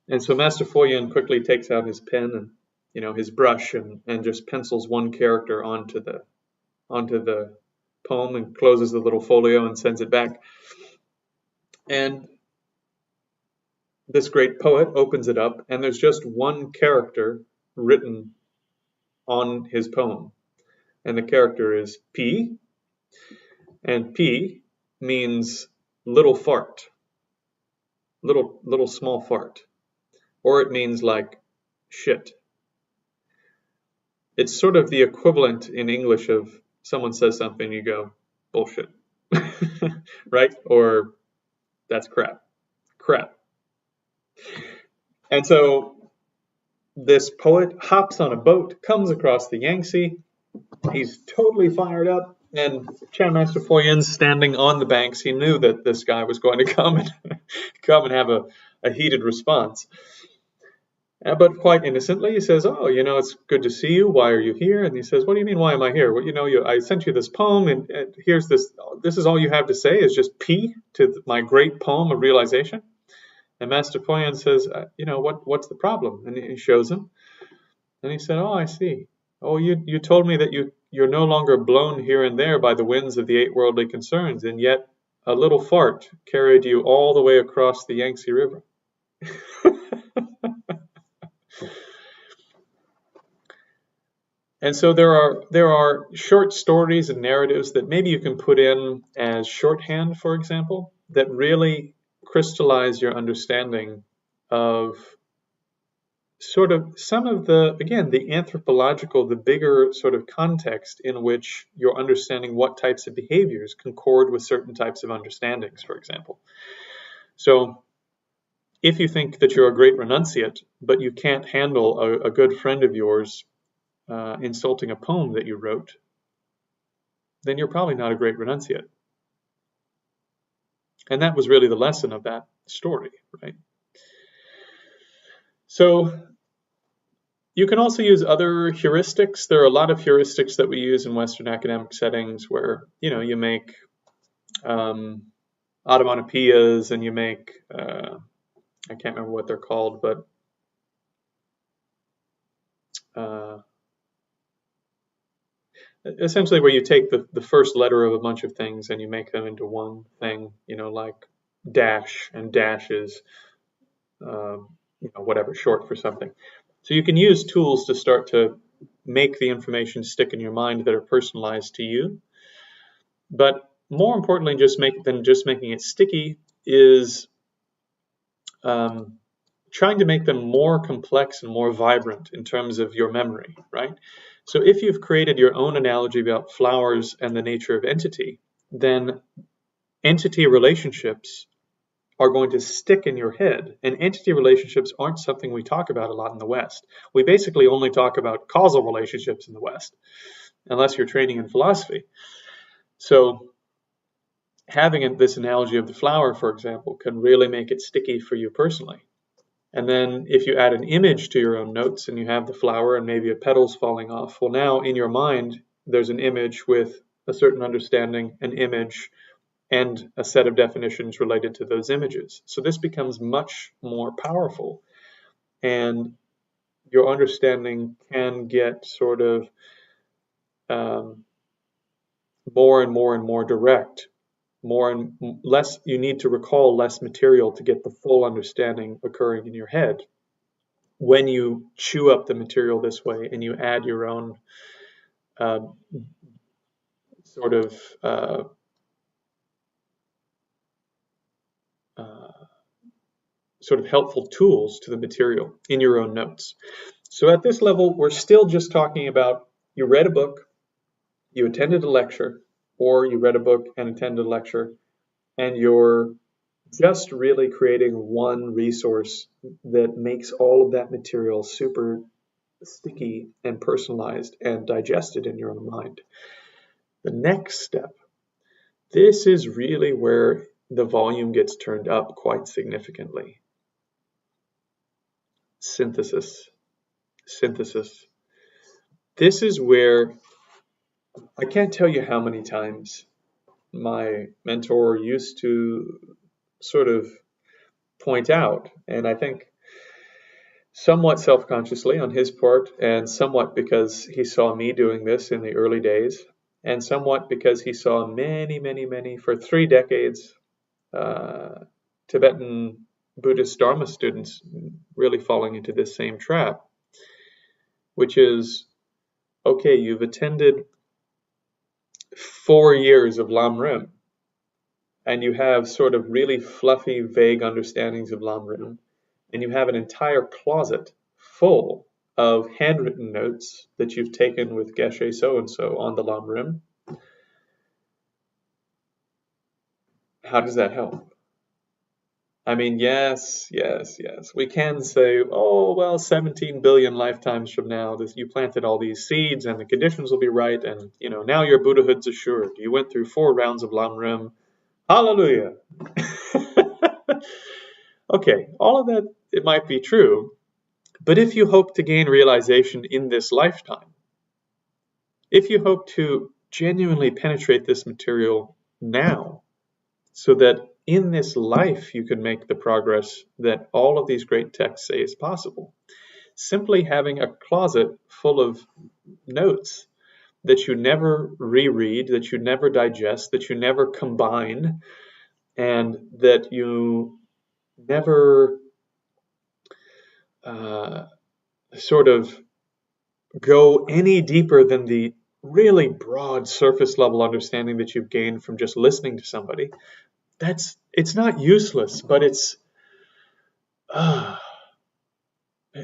And so Master Foyan quickly takes out his pen and his brush and just pencils one character onto the poem and closes the little folio and sends it back. And this great poet opens it up, and there's just one character written on his poem, and the character is P. And P means little fart, little small fart, or it means like shit. It's sort of the equivalent in English of someone says something, you go, bullshit, right? Or that's crap. And so this poet hops on a boat, comes across the Yangtze. He's totally fired up. And Chan Master Foyan's standing on the banks. He knew that this guy was going to come and have a heated response. But quite innocently, he says, "Oh, it's good to see you. Why are you here?" And he says, "What do you mean, why am I here? Well, I sent you this poem, and here's this. This is all you have to say is just P to my great poem of realization." And Master Foyan says, "What's the problem?" And he shows him. And he said, "Oh, I see. Oh, you told me that you're no longer blown here and there by the winds of the 8 worldly concerns, and yet a little fart carried you all the way across the Yangtze River." And so there are short stories and narratives that maybe you can put in as shorthand, for example, that really crystallize your understanding of sort of some of the anthropological, the bigger sort of context in which you're understanding what types of behaviors concord with certain types of understandings, for example. So if you think that you're a great renunciate, but you can't handle a good friend of yours insulting a poem that you wrote, then you're probably not a great renunciate. And that was really the lesson of that story, right? So you can also use other heuristics. There are a lot of heuristics that we use in Western academic settings where, you make onomatopoeias and you make I can't remember what they're called, but essentially where you take the first letter of a bunch of things and you make them into one thing, like dash, and dash is, whatever, short for something. So you can use tools to start to make the information stick in your mind that are personalized to you. But more importantly, than just making it sticky is trying to make them more complex and more vibrant in terms of your memory, right? So if you've created your own analogy about flowers and the nature of entity, then entity relationships are going to stick in your head. And entity relationships aren't something we talk about a lot in the West. We basically only talk about causal relationships in the West, unless you're training in philosophy. So having this analogy of the flower, for example, can really make it sticky for you personally. And then if you add an image to your own notes and you have the flower and maybe a petal's falling off, well, now in your mind, there's an image with a certain understanding, an image, and a set of definitions related to those images. So this becomes much more powerful. And your understanding can get sort of more and more and more direct. More and less, you need to recall less material to get the full understanding occurring in your head. When you chew up the material this way and you add your own sort of helpful tools to the material in your own notes. So at this level, we're still just talking about you read a book, you attended a lecture, or you read a book and attended a lecture, and you're just really creating one resource that makes all of that material super sticky and personalized and digested in your own mind. The next step, this is really where the volume gets turned up quite significantly. Synthesis. This is where I can't tell you how many times my mentor used to sort of point out, and I think somewhat self-consciously on his part, and somewhat because he saw me doing this in the early days, and somewhat because he saw many, for 3 decades, Tibetan Buddhist Dharma students really falling into this same trap, which is, okay, you've attended 4 years of Lam Rim, and you have sort of really fluffy, vague understandings of Lam Rim, and you have an entire closet full of handwritten notes that you've taken with Geshe so-and-so on the Lam Rim. How does that help? I mean, yes. We can say, oh, well, 17 billion lifetimes from now, you planted all these seeds and the conditions will be right, and, now your Buddhahood's assured. You went through 4 rounds of Lam Rim. Hallelujah! Okay, all of that, it might be true, but if you hope to gain realization in this lifetime, if you hope to genuinely penetrate this material now, so that in this life you can make the progress that all of these great texts say is possible, simply having a closet full of notes that you never reread, that you never digest, that you never combine, and that you never sort of go any deeper than the really broad surface level understanding that you've gained from just listening to somebody. It's not useless, but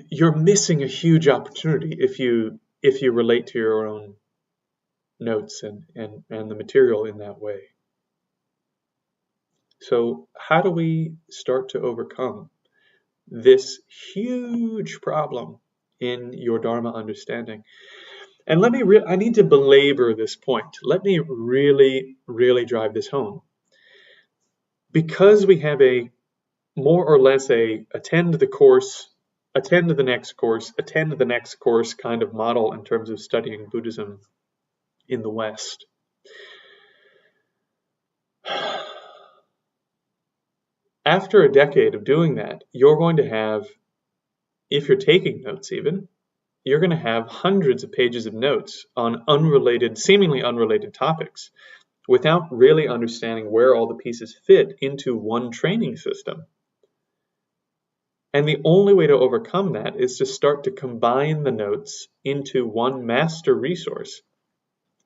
you're missing a huge opportunity if you relate to your own notes and the material in that way. So how do we start to overcome this huge problem in your Dharma understanding? And I need to belabor this point. Let me really, really drive this home. Because we have more or less attend the course, attend to the next course, attend to the next course kind of model in terms of studying Buddhism in the West. after a decade of doing that, you're going to have, if you're taking notes even, you're going to have hundreds of pages of notes on unrelated, seemingly unrelated topics without really understanding where all the pieces fit into one training system. And the only way to overcome that is to start to combine the notes into one master resource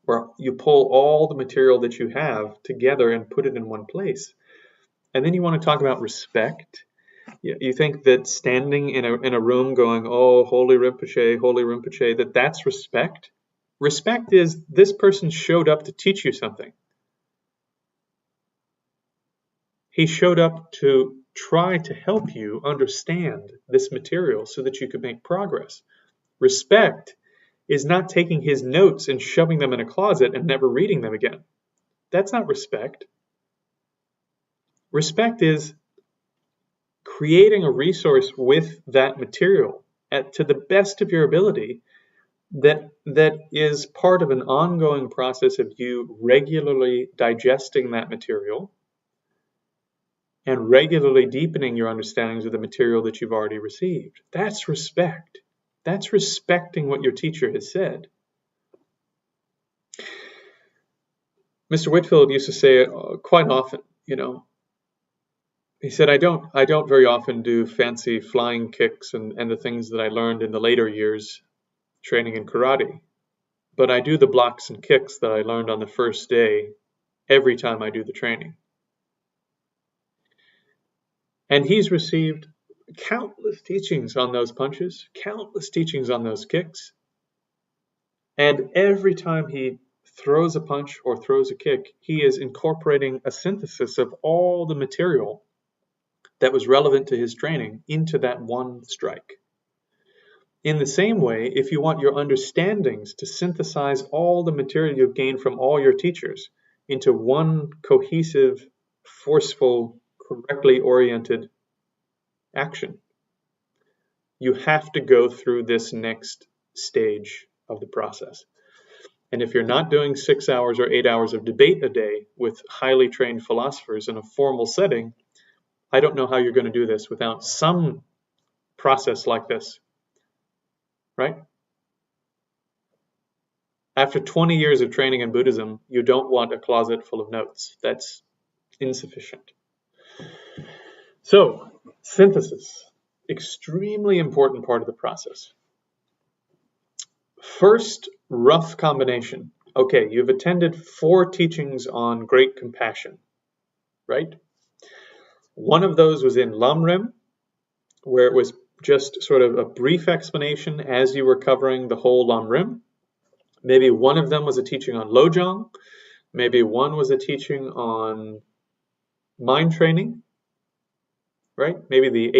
where you pull all the material that you have together and put it in one place. And then you want to talk about respect. You think that standing in a room going, oh, holy Rinpoche, that's respect? Respect is this person showed up to teach you something. He showed up to try to help you understand this material so that you could make progress. Respect is not taking his notes and shoving them in a closet and never reading them again. That's not respect. Respect is creating a resource with that material to the best of your ability that is part of an ongoing process of you regularly digesting that material and regularly deepening your understandings of the material that you've already received. That's respect. That's respecting what your teacher has said. Mr. Whitfield used to say quite often, he said, I don't very often do fancy flying kicks and the things that I learned in the later years training in karate, but I do the blocks and kicks that I learned on the first day every time I do the training. And he's received countless teachings on those punches, countless teachings on those kicks. And every time he throws a punch or throws a kick, he is incorporating a synthesis of all the material that was relevant to his training into that one strike. In the same way, if you want your understandings to synthesize all the material you've gained from all your teachers into one cohesive, forceful, correctly oriented action, you have to go through this next stage of the process. And if you're not doing 6 hours or 8 hours of debate a day with highly trained philosophers in a formal setting, I don't know how you're going to do this without some process like this, right? After 20 years of training in Buddhism, you don't want a closet full of notes. That's insufficient. So, synthesis, extremely important part of the process. First, rough combination. Okay, you've attended 4 teachings on great compassion, right? One of those was in Lamrim, where it was just sort of a brief explanation as you were covering the whole Lamrim. Maybe one of them was a teaching on Lojong. Maybe one was a teaching on mind training, right? Maybe the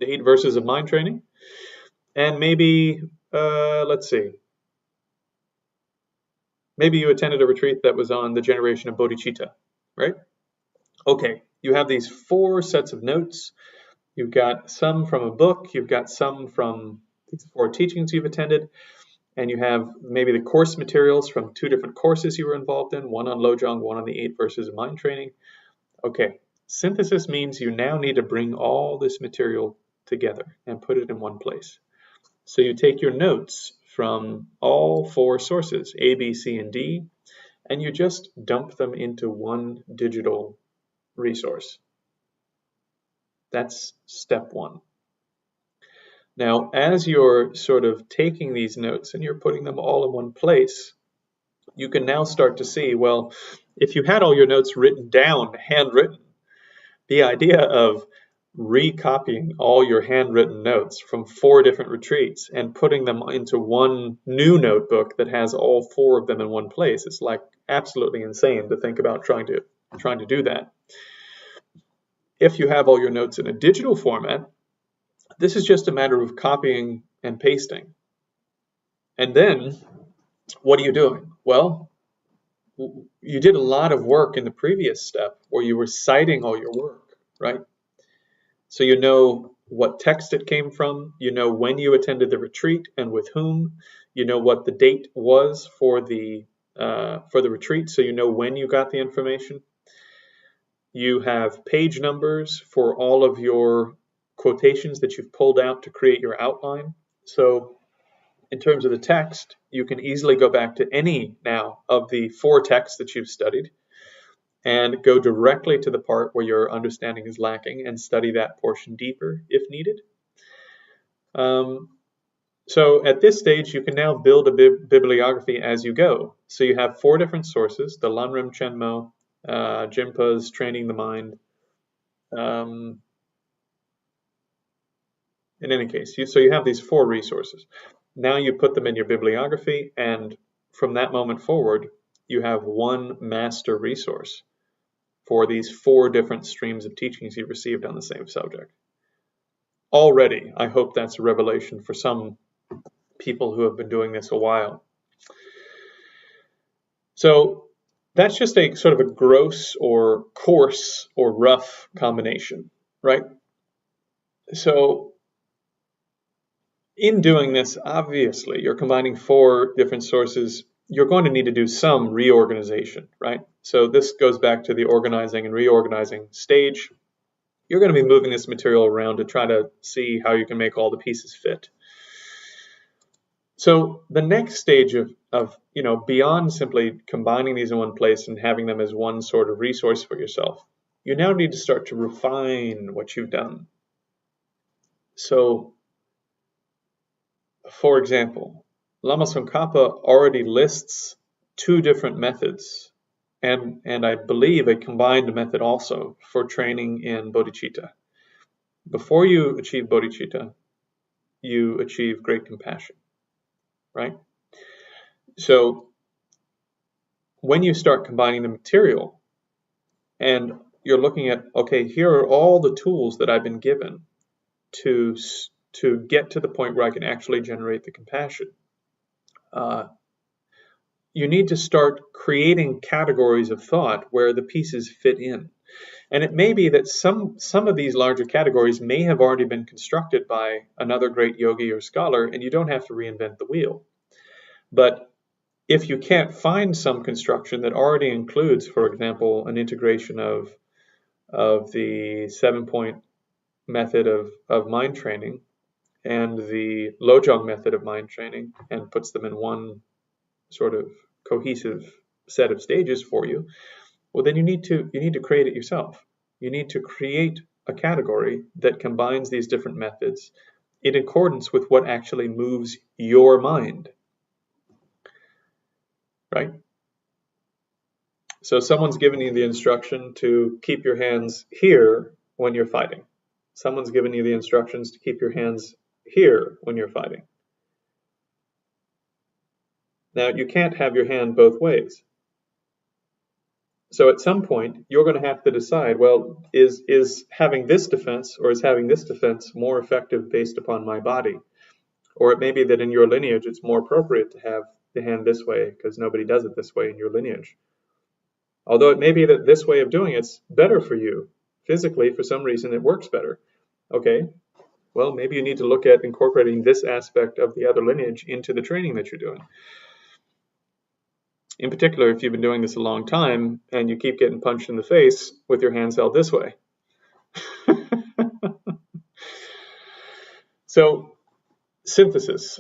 8 verses of mind training. And maybe, let's see. Maybe you attended a retreat that was on the generation of bodhicitta, right? Okay, you have these 4 sets of notes. You've got some from a book. You've got some from these 4 teachings you've attended. And you have maybe the course materials from 2 different courses you were involved in, one on Lojong, one on the 8 verses of mind training. Okay, synthesis means you now need to bring all this material together and put it in one place. So you take your notes from all 4 sources, A, B, C, and D, and you just dump them into one digital resource. That's step 1. Now, as you're sort of taking these notes and you're putting them all in one place, you can now start to see, well, if you had all your notes written down, handwritten, the idea of recopying all your handwritten notes from 4 different retreats and putting them into one new notebook that has all 4 of them in one place, it's like absolutely insane to think about trying to do that. If you have all your notes in a digital format, this is just a matter of copying and pasting. And then, what are you doing? Well, you did a lot of work in the previous step where you were citing all your work, right? So you know what text it came from, you know when you attended the retreat and with whom, you know what the date was for the for the retreat, so you know when you got the information. You have page numbers for all of your quotations that you've pulled out to create your outline. So in terms of the text, you can easily go back to any now of the 4 texts that you've studied and go directly to the part where your understanding is lacking and study that portion deeper if needed. So at this stage, you can now build a bibliography as you go. So you have 4 different sources: the Lanrim Chenmo, Jinpa's Training the Mind. In any case, so you have these 4 resources. Now you put them in your bibliography, and from that moment forward, you have one master resource for these 4 different streams of teachings you received on the same subject. Already, I hope that's a revelation for some people who have been doing this a while. So that's just a sort of a gross or coarse or rough combination, right? So in doing this, obviously, you're combining 4 different sources. You're going to need to do some reorganization, right? So this goes back to the organizing and reorganizing stage. You're going to be moving this material around to try to see how you can make all the pieces fit. So the next stage of beyond simply combining these in one place and having them as one sort of resource for yourself, you now need to start to refine what you've done. So, for example, Lama Tsongkhapa already lists 2 different methods, and I believe a combined method also for training in bodhicitta. Before you achieve bodhicitta, you achieve great compassion, right? So when you start combining the material and you're looking at, okay, here are all the tools that I've been given to get to the point where I can actually generate the compassion, you need to start creating categories of thought where the pieces fit in. And it may be that some of these larger categories may have already been constructed by another great yogi or scholar, and you don't have to reinvent the wheel. But if you can't find some construction that already includes, for example, an integration of the 7-point method of mind training and the Lojong method of mind training, and puts them in one sort of cohesive set of stages for you, well, then you need to create it yourself. You need to create a category that combines these different methods in accordance with what actually moves your mind, right? So someone's given you the instruction to keep your hands here when you're fighting. Someone's given you the instructions to keep your hands here when you're fighting. Now, you can't have your hand both ways. So at some point, you're going to have to decide, well, is having this defense or is having this defense more effective based upon my body? Or it may be that in your lineage, it's more appropriate to have the hand this way because nobody does it this way in your lineage. Although it may be that this way of doing it's better for you. Physically, for some reason, it works better. Okay, well, maybe you need to look at incorporating this aspect of the other lineage into the training that you're doing. In particular, if you've been doing this a long time and you keep getting punched in the face with your hands held this way. So, synthesis.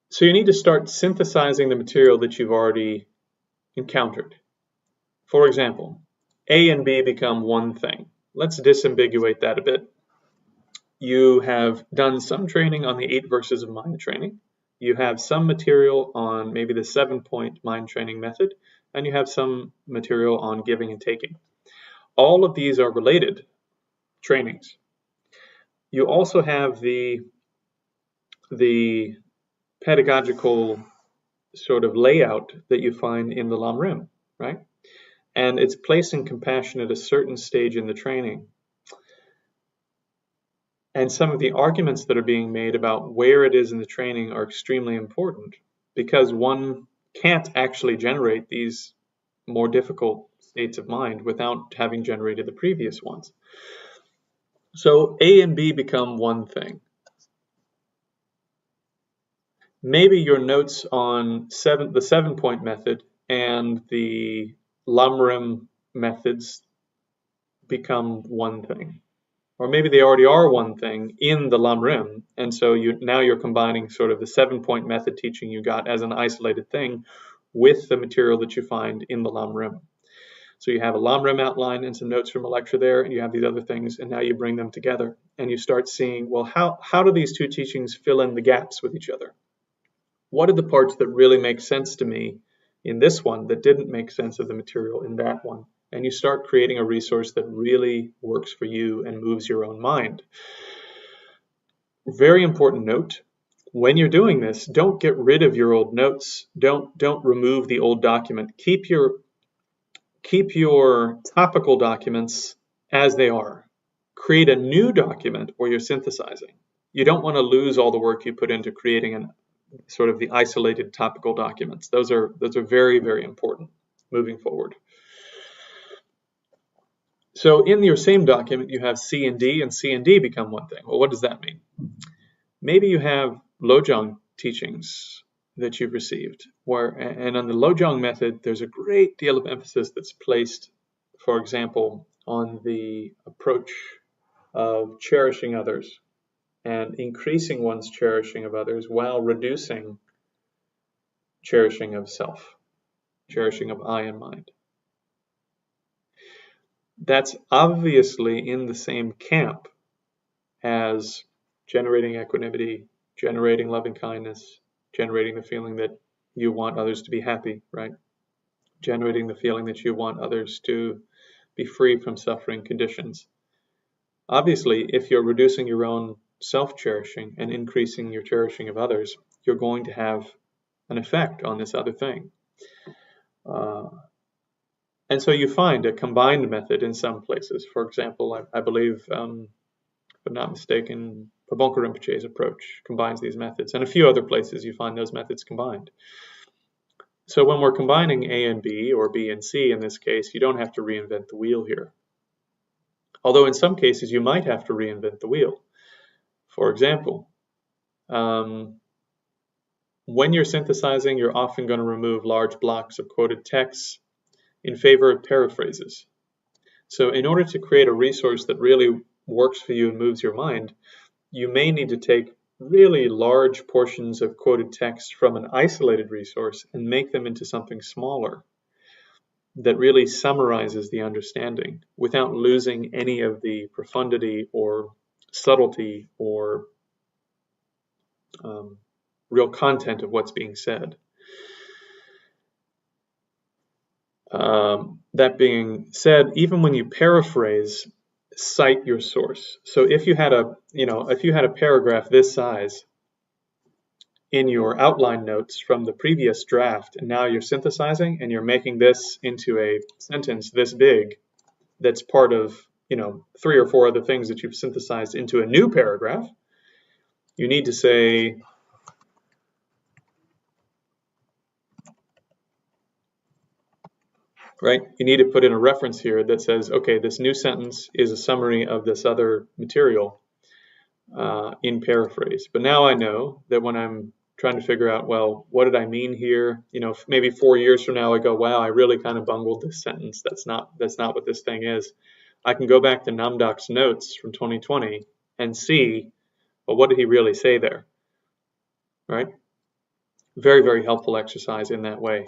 So you need to start synthesizing the material that you've already encountered. For example, A and B become one thing. Let's disambiguate that a bit. You have done some training on the 8 verses of mind training. You have some material on maybe the 7-point mind training method, and you have some material on giving and taking. All of these are related trainings. You also have the pedagogical sort of layout that you find in the Lamrim, right? And it's placing compassion at a certain stage in the training. And some of the arguments that are being made about where it is in the training are extremely important because one can't actually generate these more difficult states of mind without having generated the previous ones. So A and B become one thing. maybe your notes on the 7-point method and the Lamrim methods become one thing. Or maybe they already are one thing in the Lamrim, and so now you're combining sort of the 7-point method teaching you got as an isolated thing with the material that you find in the Lamrim. So you have a Lamrim outline and some notes from a lecture there, and you have these other things, and now you bring them together, and you start seeing, well, how do these two teachings fill in the gaps with each other? What are the parts that really make sense to me in this one that didn't make sense of the material in that one? And you start creating a resource that really works for you and moves your own mind. Very important note, when you're doing this, don't get rid of your old notes. Don't remove the old document. Keep your topical documents as they are. Create a new document where you're synthesizing. You don't want to lose all the work you put into creating sort of the isolated topical documents. Those are very, very important moving forward. So in your same document, you have C and D, and C and D become one thing. Well, what does that mean? Maybe you have Lojong teachings that you've received, and on the Lojong method, there's a great deal of emphasis that's placed, for example, on the approach of cherishing others and increasing one's cherishing of others while reducing cherishing of self, cherishing of I and mind. That's obviously in the same camp as generating equanimity, generating loving kindness, generating the feeling that you want others to be happy, right? Generating the feeling that you want others to be free from suffering conditions. Obviously, if you're reducing your own self-cherishing and increasing your cherishing of others, you're going to have an effect on this other thing. And so you find a combined method in some places. For example, I believe, if I'm not mistaken, Pabonka Rinpoche's approach combines these methods. And a few other places you find those methods combined. So when we're combining A and B, or B and C in this case, you don't have to reinvent the wheel here. Although in some cases you might have to reinvent the wheel. For example, when you're synthesizing, you're often going to remove large blocks of quoted texts in favor of paraphrases. So in order to create a resource that really works for you and moves your mind, you may need to take really large portions of quoted text from an isolated resource and make them into something smaller that really summarizes the understanding without losing any of the profundity or subtlety or real content of what's being said. That being said, even when you paraphrase, cite your source. So if you had a paragraph this size in your outline notes from the previous draft, and now you're synthesizing and you're making this into a sentence this big, that's part of 3 or 4 other things that you've synthesized into a new paragraph, you need to say, right? You need to put in a reference here that says, okay, this new sentence is a summary of this other material in paraphrase. But now I know that when I'm trying to figure out, well, what did I mean here? Maybe 4 years from now I go, wow, I really kind of bungled this sentence. That's not what this thing is. I can go back to Namdak's notes from 2020 and see, well, what did he really say there? Right? Very, very helpful exercise in that way.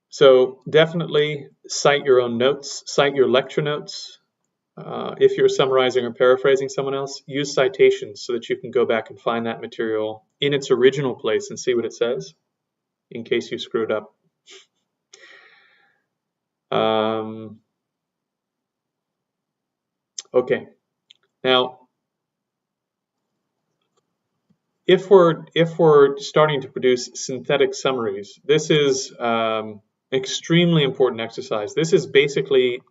So definitely cite your own notes, cite your lecture notes. If you're summarizing or paraphrasing someone else, use citations so that you can go back and find that material in its original place and see what it says in case you screwed up. Okay, now if we're starting to produce synthetic summaries, this is extremely important exercise. This is basically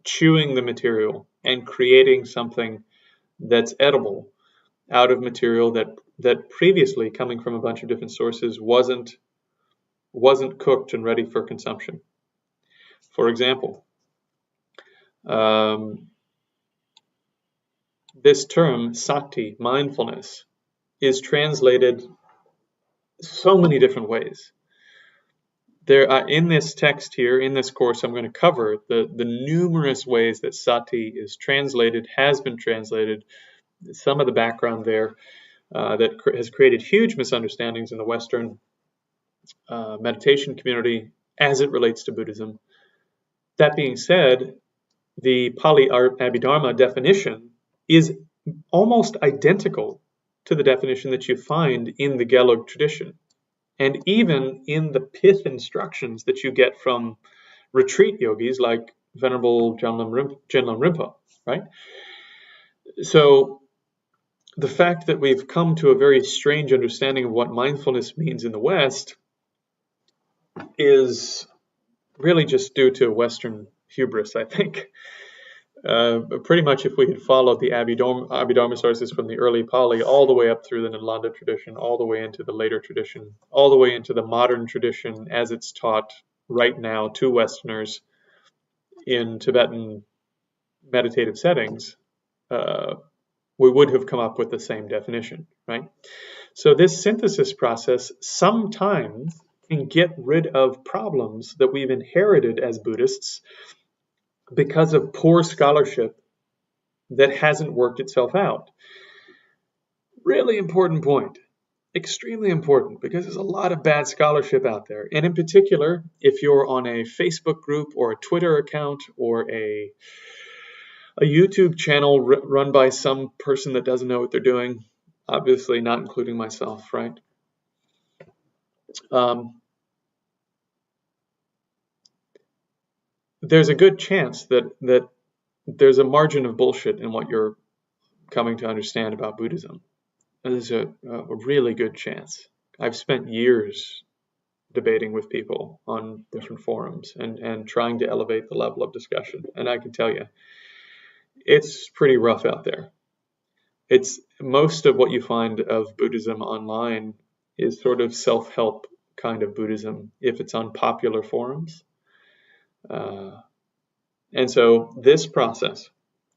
chewing the material and creating something that's edible out of material that previously, coming from a bunch of different sources, wasn't cooked and ready for consumption. For example, this term, sati, mindfulness, is translated so many different ways. There, in this text here, in this course, I'm going to cover the numerous ways that sati is translated, has been translated, some of the background there that has created huge misunderstandings in the Western meditation community as it relates to Buddhism. That being said, the Pali Abhidharma definition is almost identical to the definition that you find in the Gelug tradition, and even in the pith instructions that you get from retreat yogis like Venerable Jenlam Rinpa, right? So the fact that we've come to a very strange understanding of what mindfulness means in the West is really just due to Western hubris, I think. Pretty much if we had followed the Abhidharma sources from the early Pali all the way up through the Nalanda tradition, all the way into the later tradition, all the way into the modern tradition as it's taught right now to Westerners in Tibetan meditative settings, we would have come up with the same definition, right? So this synthesis process sometimes can get rid of problems that we've inherited as Buddhists because of poor scholarship that hasn't worked itself out. Really important point. Extremely important, because there's a lot of bad scholarship out there. And in particular, if you're on a Facebook group or a Twitter account or a YouTube channel run by some person that doesn't know what they're doing, obviously not including myself, right? There's a good chance that there's a margin of bullshit in what you're coming to understand about Buddhism. There's a really good chance. I've spent years debating with people on different forums and trying to elevate the level of discussion. And I can tell you, it's pretty rough out there. It's most of what you find of Buddhism online is sort of self-help kind of Buddhism if it's on popular forums. And so this process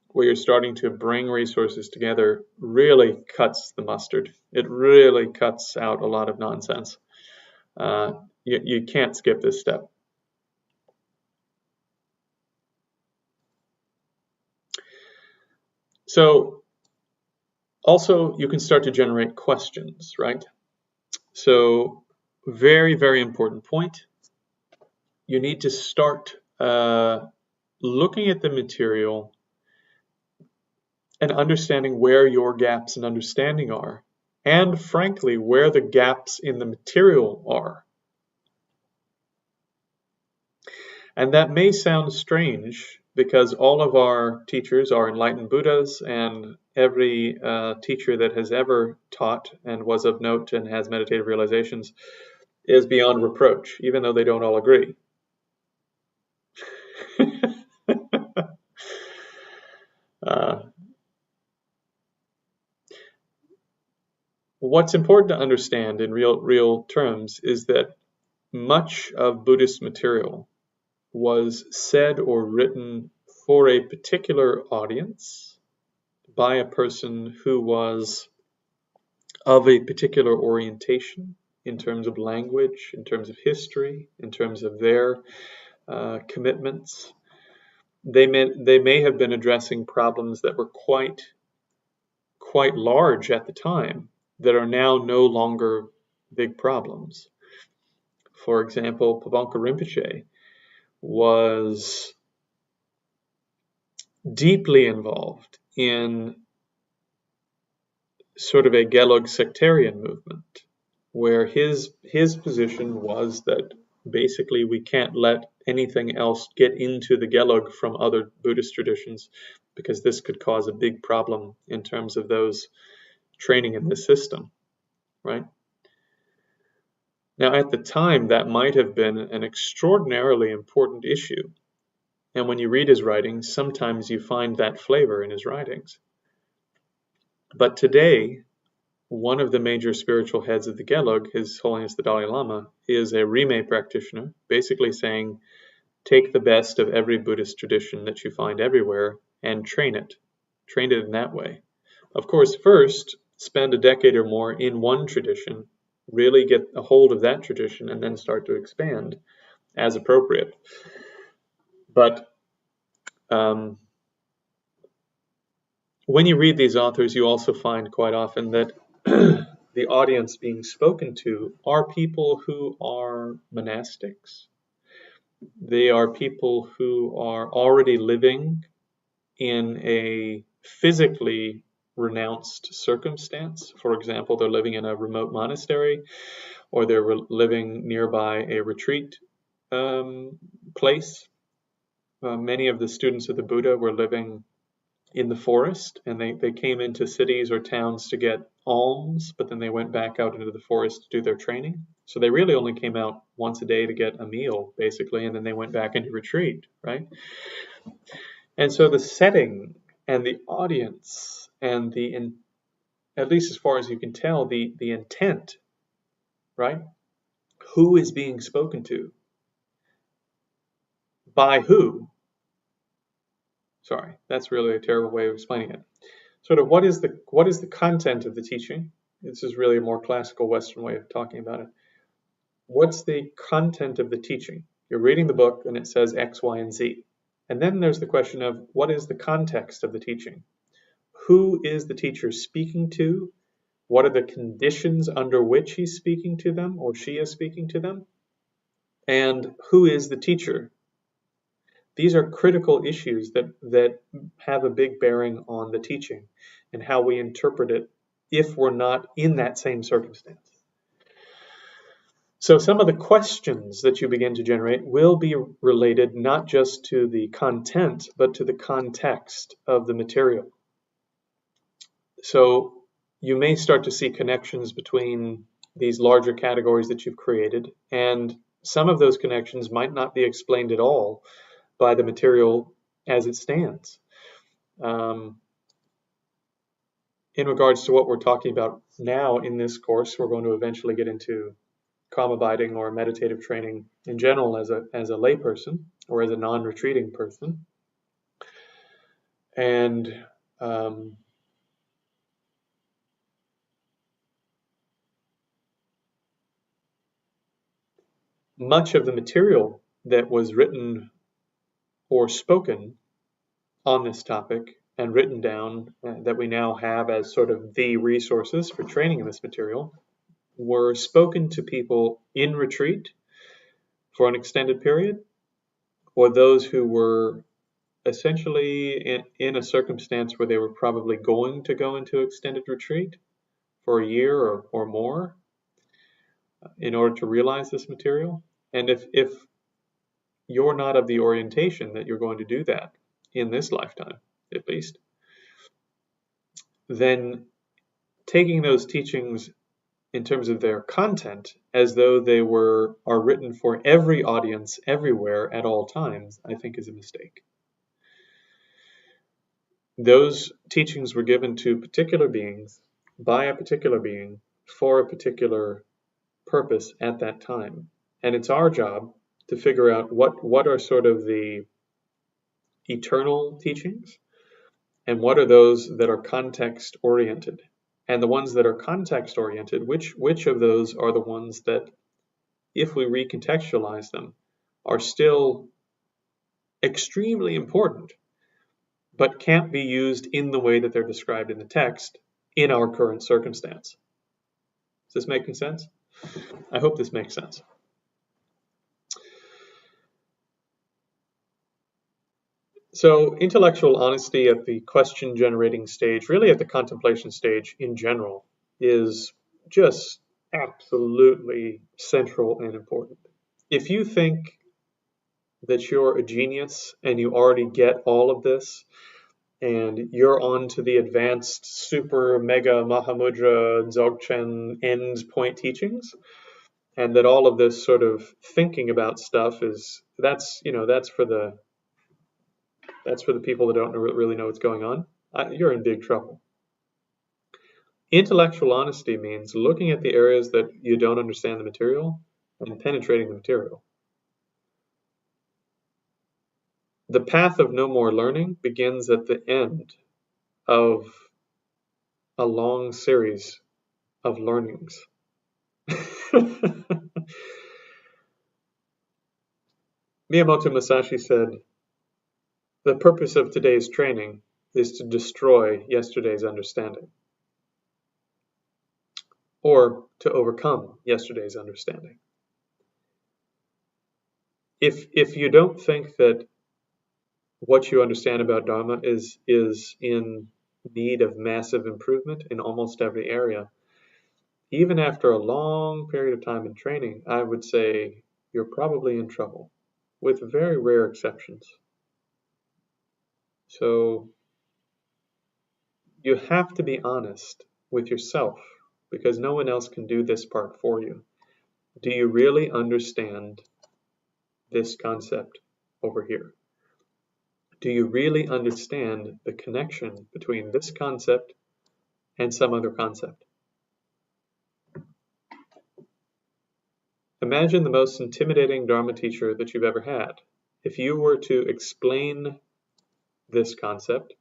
where you're starting to bring resources together really cuts the mustard. It really cuts out a lot of nonsense. You can't skip this step. So also you can start to generate questions, right? So very, very important point. You need to start looking at the material and understanding where your gaps in understanding are, and frankly, where the gaps in the material are. And that may sound strange because all of our teachers are enlightened Buddhas, and every teacher that has ever taught and was of note and has meditative realizations is beyond reproach, even though they don't all agree. What's important to understand in real terms is that much of Buddhist material was said or written for a particular audience by a person who was of a particular orientation in terms of language, in terms of history, in terms of their commitments. They may have been addressing problems that were quite large at the time that are now no longer big problems. For example, Pavanka Rinpoche was deeply involved in sort of a Gelug sectarian movement, where his position was that basically we can't let anything else get into the Gelug from other Buddhist traditions, because this could cause a big problem in terms of those training in this system, right? Now, at the time, that might have been an extraordinarily important issue. And when you read his writings, sometimes you find that flavor in his writings. But today, one of the major spiritual heads of the Gelug, His Holiness the Dalai Lama, is a Rime practitioner, basically saying, take the best of every Buddhist tradition that you find everywhere and train it in that way. Of course, first, spend a decade or more in one tradition, really get a hold of that tradition, and then start to expand as appropriate. But when you read these authors, you also find quite often that the audience being spoken to are people who are monastics. They are people who are already living in a physically renounced circumstance. For example, they're living in a remote monastery, or they're living nearby a retreat place. Many of the students of the Buddha were living in the forest, and they came into cities or towns to get alms, but then they went back out into the forest to do their training. So they really only came out once a day to get a meal, basically, and then they went back into retreat, right? And so the setting and the audience and at least as far as you can tell, the intent, right? Who is being spoken to? By who? Sorry, that's really a terrible way of explaining it. Sort of what is the content of the teaching? This is really a more classical Western way of talking about it. What's the content of the teaching? You're reading the book and it says X, Y, and Z. And then there's the question of what is the context of the teaching? Who is the teacher speaking to? What are the conditions under which he's speaking to them or she is speaking to them? And who is the teacher? These are critical issues that have a big bearing on the teaching and how we interpret it if we're not in that same circumstance. So some of the questions that you begin to generate will be related not just to the content, but to the context of the material. So you may start to see connections between these larger categories that you've created, and some of those connections might not be explained at all by the material as it stands. In regards to what we're talking about now in this course, we're going to eventually get into calm abiding or meditative training in general as a layperson or as a non-retreating person. And much of the material that was written or spoken on this topic and written down that we now have as sort of the resources for training in this material were spoken to people in retreat for an extended period, or those who were essentially in a circumstance where they were probably going to go into extended retreat for a year or more in order to realize this material. And if you're not of the orientation that you're going to do that in this lifetime, at least, then taking those teachings in terms of their content as though they are written for every audience everywhere at all times, I think is a mistake. Those teachings were given to particular beings by a particular being for a particular purpose at that time. And it's our job to figure out what are sort of the eternal teachings and what are those that are context oriented. And the ones that are context oriented, which of those are the ones that, if we recontextualize them, are still extremely important, but can't be used in the way that they're described in the text in our current circumstance. Is this making sense? I hope this makes sense. So intellectual honesty at the question generating stage, really at the contemplation stage in general, is just absolutely central and important. If you think that you're a genius and you already get all of this, and you're on to the advanced super mega Mahamudra Dzogchen end point teachings, and that all of this sort of thinking about stuff that's for the people that don't really know what's going on. You're in big trouble. Intellectual honesty means looking at the areas that you don't understand the material and penetrating the material. The path of no more learning begins at the end of a long series of learnings. Miyamoto Musashi said, "The purpose of today's training is to destroy yesterday's understanding, or to overcome yesterday's understanding." If you don't think that what you understand about Dharma is in need of massive improvement in almost every area, even after a long period of time in training, I would say you're probably in trouble, with very rare exceptions. So you have to be honest with yourself, because no one else can do this part for you. Do you really understand this concept over here? Do you really understand the connection between this concept and some other concept? Imagine the most intimidating Dharma teacher that you've ever had. If you were to explain this concept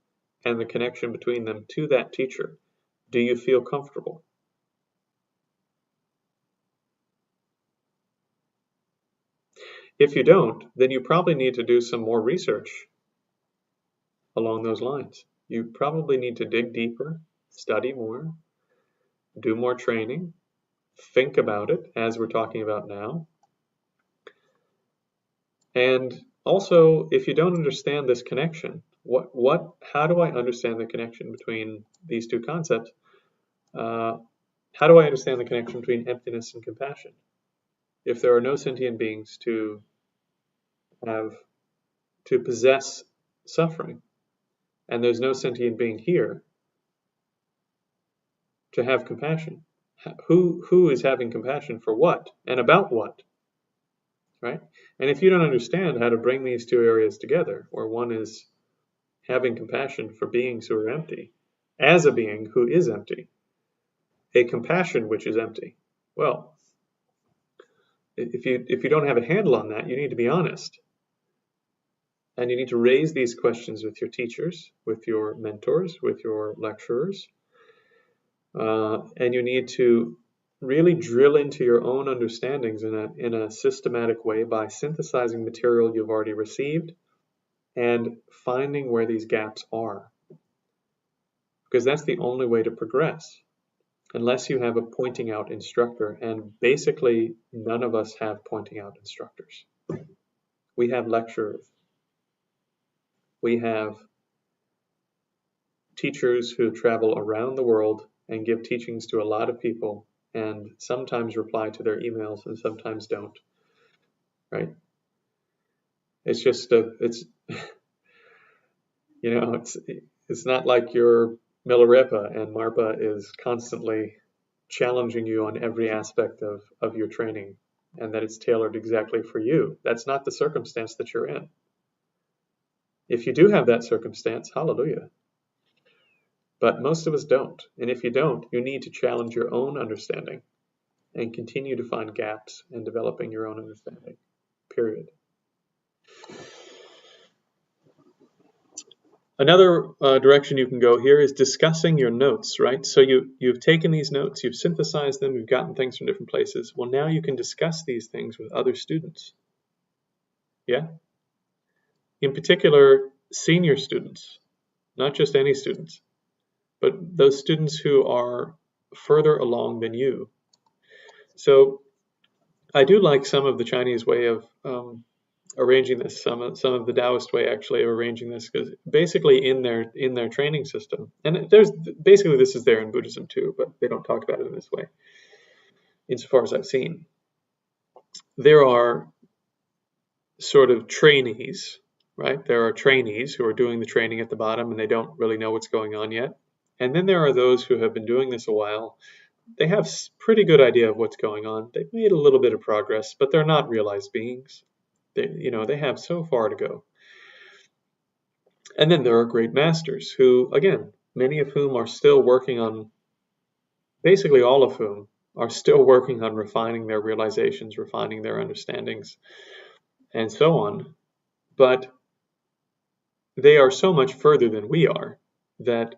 and the connection between them to that teacher, do you feel comfortable? If you don't, then you probably need to do some more research along those lines. You probably need to dig deeper, study more, do more training, think about it as we're talking about now. And also, if you don't understand this connection, how do I understand the connection between these two concepts? How do I understand the connection between emptiness and compassion? If there are no sentient beings to possess suffering, and there's no sentient being here to have compassion, who is having compassion for what and about what, right? And if you don't understand how to bring these two areas together, where one is having compassion for beings who are empty, as a being who is empty, a compassion which is empty, well, if you don't have a handle on that, you need to be honest. And you need to raise these questions with your teachers, with your mentors, with your lecturers. And you need to really drill into your own understandings in a systematic way by synthesizing material you've already received and finding where these gaps are. Because that's the only way to progress, unless you have a pointing out instructor. And basically, none of us have pointing out instructors. We have lecturers. We have teachers who travel around the world and give teachings to a lot of people, and sometimes reply to their emails and sometimes don't, right? It's just it's not like you're Milarepa and Marpa is constantly challenging you on every aspect of your training, and that it's tailored exactly for you. That's not the circumstance that you're in. If you do have that circumstance, hallelujah. But most of us don't. And if you don't, you need to challenge your own understanding and continue to find gaps in developing your own understanding, period. Another direction you can go here is discussing your notes, right? So you've taken these notes, you've synthesized them, you've gotten things from different places. Well, now you can discuss these things with other students. Yeah? In particular, senior students, not just any students, but those students who are further along than you. So I do like some of the Chinese way of arranging this, some of the Taoist way actually of arranging this, because basically in their training system, and basically this is there in Buddhism too, but they don't talk about it in this way, insofar as I've seen. There are sort of trainees, right? There are trainees who are doing the training at the bottom and they don't really know what's going on yet. And then there are those who have been doing this a while. They have a pretty good idea of what's going on. They've made a little bit of progress, but they're not realized beings. They have so far to go. And then there are great masters who, again, many of whom are still working on, basically all of whom are still working on refining their realizations, refining their understandings, and so on. But they are so much further than we are that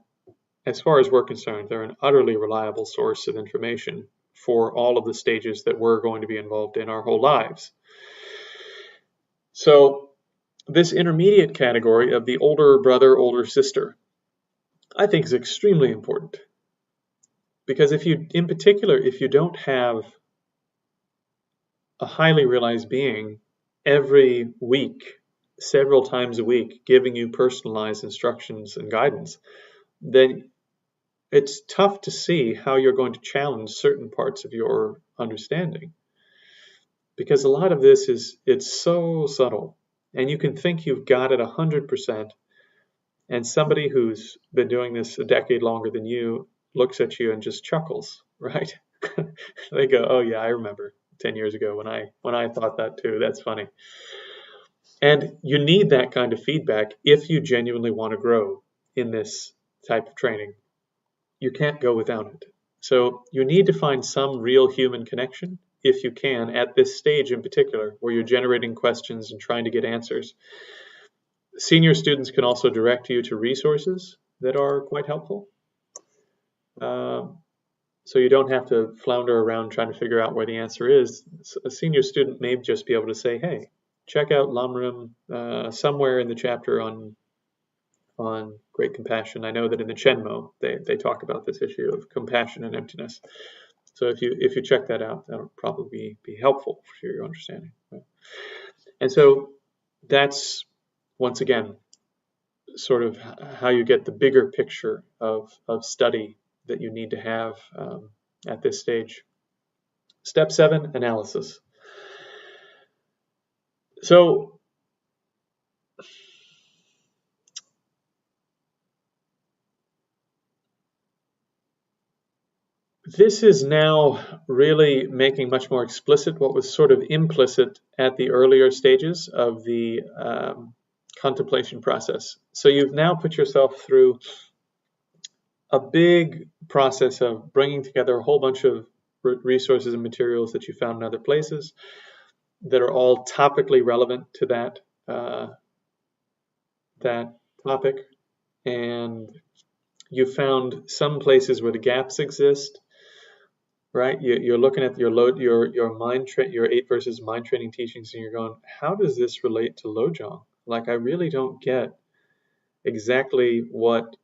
as far as we're concerned, they're an utterly reliable source of information for all of the stages that we're going to be involved in our whole lives. So this intermediate category of the older brother, older sister, I think is extremely important. Because if you don't have a highly realized being every week, several times a week, giving you personalized instructions and guidance, then it's tough to see how you're going to challenge certain parts of your understanding. Because a lot of this it's so subtle, and you can think you've got it 100%, and somebody who's been doing this a decade longer than you looks at you and just chuckles, right? They go, "Oh yeah, I remember 10 years ago when I thought that too. That's funny." And you need that kind of feedback if you genuinely want to grow in this type of training. You can't go without it. So you need to find some real human connection, if you can, at this stage in particular, where you're generating questions and trying to get answers. Senior students can also direct you to resources that are quite helpful. So you don't have to flounder around trying to figure out where the answer is. A senior student may just be able to say, "Hey, check out Lamrim somewhere in the chapter on great compassion. I know that in the Chenmo they talk about this issue of compassion and emptiness. So if you check that out, that'll probably be helpful for your understanding." Right? And so that's, once again, sort of how you get the bigger picture of study that you need to have at this stage. Step 7, analysis. So this is now really making much more explicit what was sort of implicit at the earlier stages of the contemplation process. So you've now put yourself through a big process of bringing together a whole bunch of resources and materials that you found in other places that are all topically relevant to that topic, and you found some places where the gaps exist. Right, you're looking at your 8 verses mind training teachings, and you're going, how does this relate to Lojong? Like, I really don't get exactly what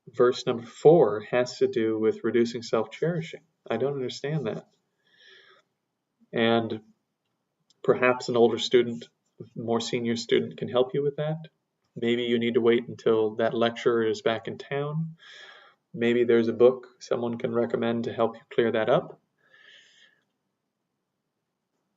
verse number 4 has to do with reducing self-cherishing. I don't understand that. And perhaps an older student, more senior student, can help you with that. Maybe you need to wait until that lecturer is back in town. Maybe there's a book someone can recommend to help you clear that up.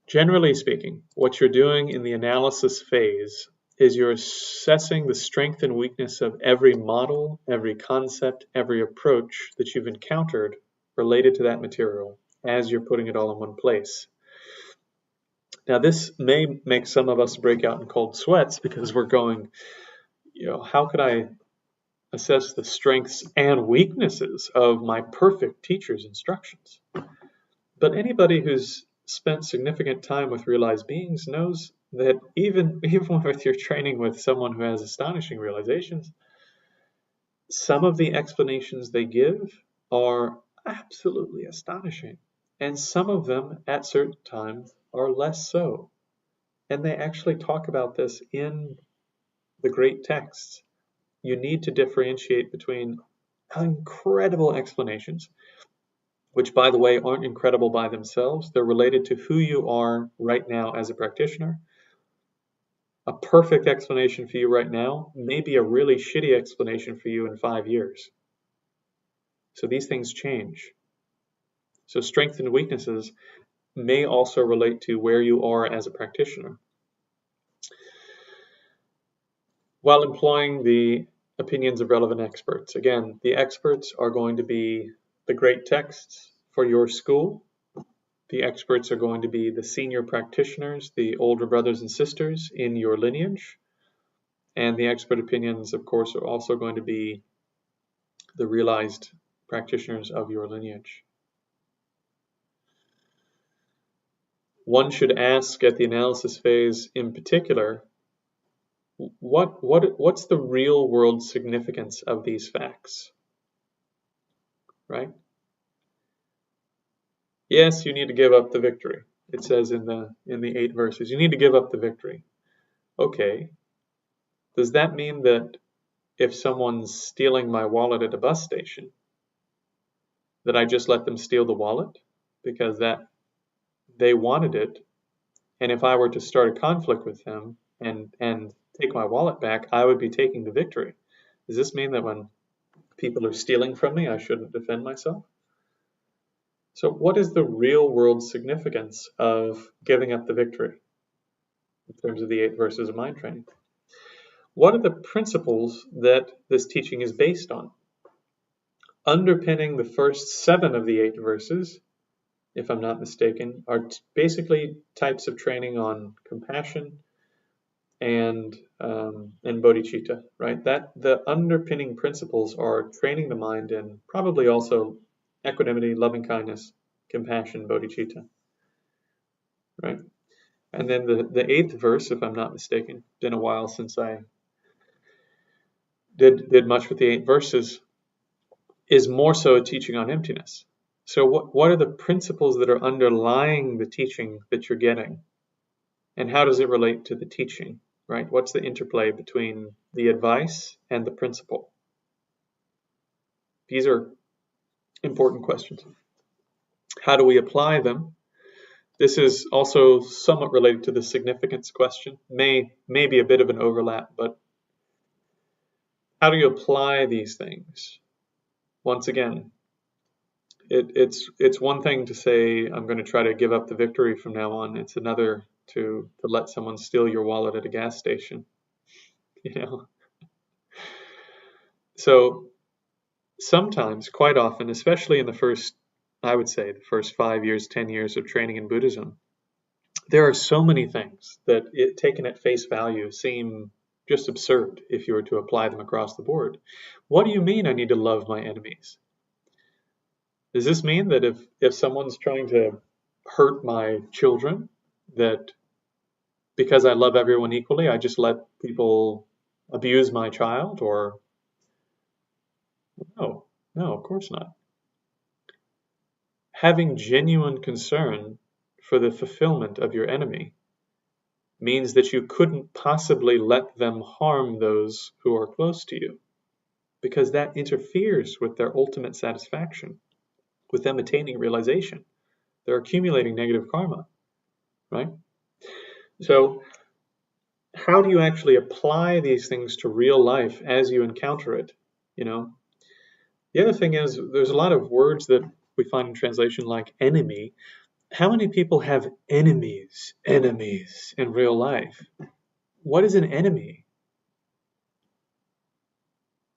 Generally speaking, what you're doing in the analysis phase is you're assessing the strength and weakness of every model, every concept, every approach that you've encountered related to that material as you're putting it all in one place. Now, this may make some of us break out in cold sweats because we're going, how could I assess the strengths and weaknesses of my perfect teacher's instructions? But anybody who's spent significant time with realized beings knows that even with your training with someone who has astonishing realizations, some of the explanations they give are absolutely astonishing, and some of them at certain times are less so. And they actually talk about this in the great texts. You need to differentiate between incredible explanations, which, by the way, aren't incredible by themselves. They're related to who you are right now as a practitioner. A perfect explanation for you right now may be a really shitty explanation for you in 5 years. So these things change. So strengths and weaknesses may also relate to where you are as a practitioner. While employing the opinions of relevant experts. Again, the experts are going to be the great texts for your school. The experts are going to be the senior practitioners, the older brothers and sisters in your lineage. And the expert opinions, of course, are also going to be the realized practitioners of your lineage. One should ask at the analysis phase in particular, what's the real world significance of these facts? right? Yes, you need to give up the victory. It says in the 8 verses, you need to give up the victory. Okay. Does that mean that if someone's stealing my wallet at a bus station, that I just let them steal the wallet because that they wanted it, and if I were to start a conflict with them and take my wallet back, I would be taking the victory? Does this mean that when people are stealing from me, I shouldn't defend myself? So what is the real world significance of giving up the victory in terms of the 8 verses of mind training? What are the principles that this teaching is based on? Underpinning the first 7 of the 8 verses, if I'm not mistaken, are basically types of training on compassion and bodhicitta, right? That the underpinning principles are training the mind in probably also equanimity, loving kindness, compassion, bodhicitta, right? And then the 8th verse, if I'm not mistaken, it's been a while since I did much with the 8 verses, is more so a teaching on emptiness. So what are the principles that are underlying the teaching that you're getting? And how does it relate to the teaching, right? What's the interplay between the advice and the principle? These are important questions. How do we apply them? This is also somewhat related to the significance question. May be a bit of an overlap, but how do you apply these things? Once again, it's one thing to say, I'm going to try to give up the victory from now on. It's another to let someone steal your wallet at a gas station, you know. So sometimes, quite often, especially in the first, I would say, the first 5 years, 10 years of training in Buddhism, there are so many things that, taken at face value, seem just absurd if you were to apply them across the board. What do you mean I need to love my enemies? Does this mean that if someone's trying to hurt my children, that because I love everyone equally, I just let people abuse my child? Or no, of course not. Having genuine concern for the fulfillment of your enemy means that you couldn't possibly let them harm those who are close to you, because that interferes with their ultimate satisfaction, with them attaining realization. They're accumulating negative karma, right? So how do you actually apply these things to real life as you encounter it? You know, the other thing is there's a lot of words that we find in translation like enemy. How many people have enemies in real life? What is an enemy?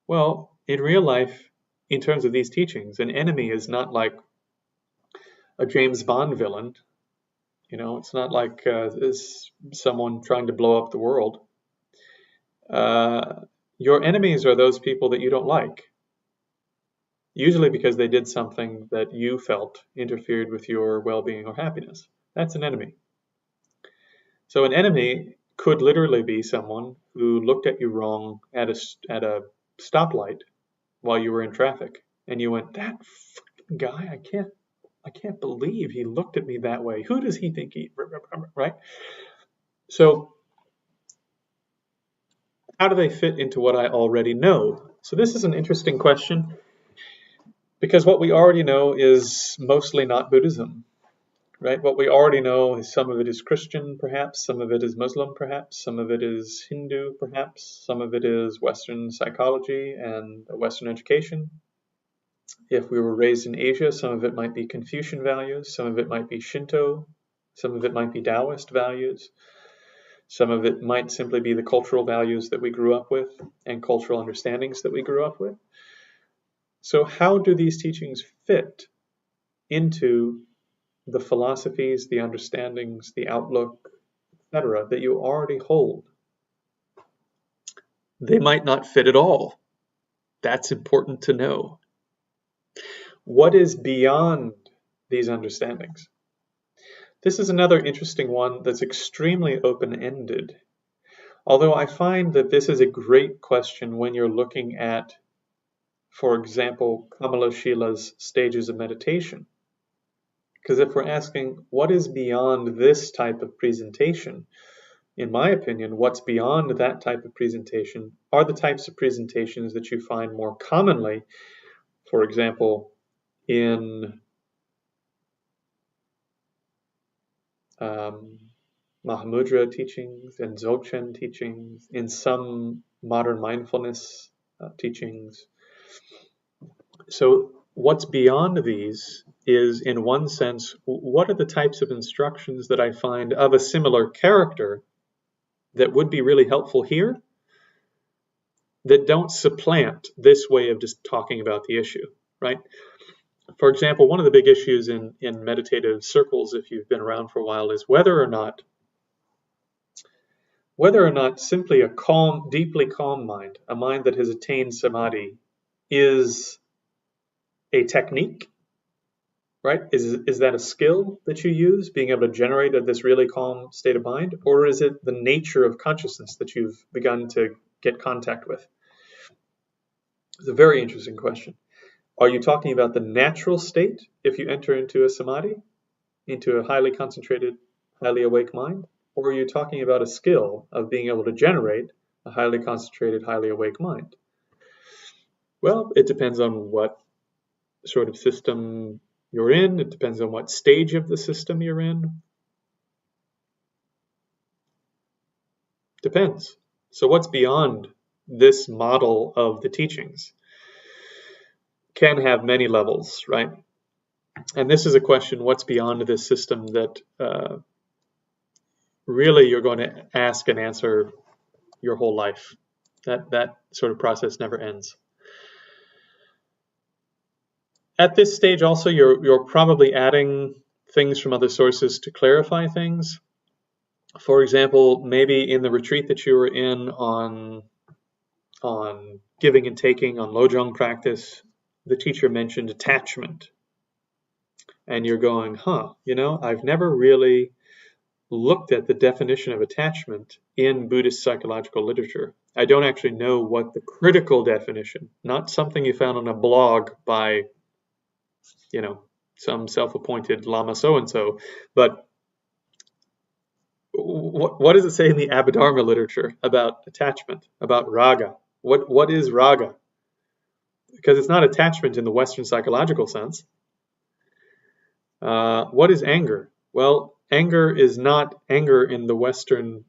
Well, in real life, in terms of these teachings, an enemy is not like a James Bond villain. You know, it's not like someone trying to blow up the world. Your enemies are those people that you don't like, usually because they did something that you felt interfered with your well-being or happiness. That's an enemy. So an enemy could literally be someone who looked at you wrong at a stoplight while you were in traffic, and you went, "That fucking guy, I can't believe he looked at me that way. Who does he think he..." Right? So how do they fit into what I already know? So this is an interesting question, because what we already know is mostly not Buddhism, right? What we already know is some of it is Christian, perhaps, some of it is Muslim, perhaps, some of it is Hindu, perhaps, some of it is Western psychology and Western education. If we were raised in Asia, some of it might be Confucian values, some of it might be Shinto, some of it might be Taoist values, some of it might simply be the cultural values that we grew up with and cultural understandings that we grew up with. So how do these teachings fit into the philosophies, the understandings, the outlook, etc., that you already hold? They might not fit at all. That's important to know. What is beyond these understandings? This is another interesting one that's extremely open-ended. Although I find that this is a great question when you're looking at for example, Kamala Shila's stages of meditation. Because if we're asking what is beyond this type of presentation, in my opinion, what's beyond that type of presentation are the types of presentations that you find more commonly, for example, in Mahamudra teachings and Dzogchen teachings, in some modern mindfulness teachings. So what's beyond these is, in one sense, what are the types of instructions that I find of a similar character that would be really helpful here, that don't supplant this way of just talking about the issue, right? For example, one of the big issues in meditative circles, if you've been around for a while, is whether or not simply a calm, deeply calm mind, a mind that has attained samadhi, is a technique, right? Is that a skill that you use, being able to generate this really calm state of mind? Or is it the nature of consciousness that you've begun to get contact with? It's a very interesting question. Are you talking about the natural state if you enter into a samadhi, into a highly concentrated, highly awake mind? Or are you talking about a skill of being able to generate a highly concentrated, highly awake mind? Well, it depends on what sort of system you're in. It depends on what stage of the system you're in. Depends. So what's beyond this model of the teachings can have many levels, right? And this is a question, what's beyond this system, that really you're going to ask and answer your whole life. That sort of process never ends. At this stage also, you're probably adding things from other sources to clarify things. For example, maybe in the retreat that you were in on giving and taking, on Lojong practice, the teacher mentioned attachment. And you're going, I've never really looked at the definition of attachment in Buddhist psychological literature. I don't actually know what the critical definition, not something you found on a blog by, some self-appointed Lama so-and-so, but what does it say in the Abhidharma literature about attachment, about raga? What is raga? Because it's not attachment in the Western psychological sense. What is anger? Well, anger is not anger in the Western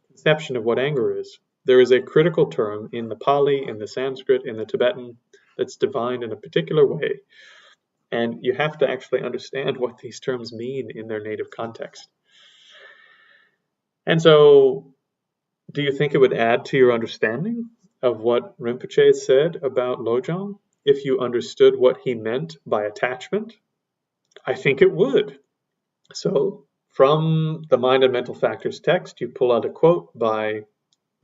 conception of what anger is. There is a critical term in the Pali, in the Sanskrit, in the Tibetan that's defined in a particular way. And you have to actually understand what these terms mean in their native context. And so, do you think it would add to your understanding of what Rinpoche said about Lojong if you understood what he meant by attachment? I think it would. So, from the Mind and Mental Factors text, you pull out a quote by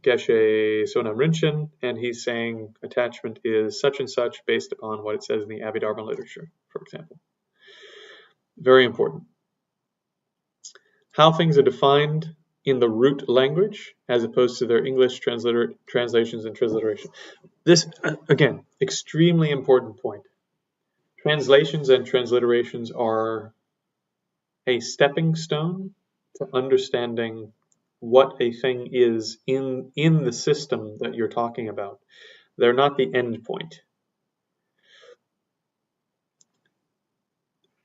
Geshe Sonam Rinchen, and he's saying attachment is such and such based upon what it says in the Abhidharma literature, for example. Very important. How things are defined in the root language as opposed to their English translations and transliteration. This, again, extremely important point. Translations and transliterations are a stepping stone to understanding what a thing is in the system that you're talking about. They're not the end point.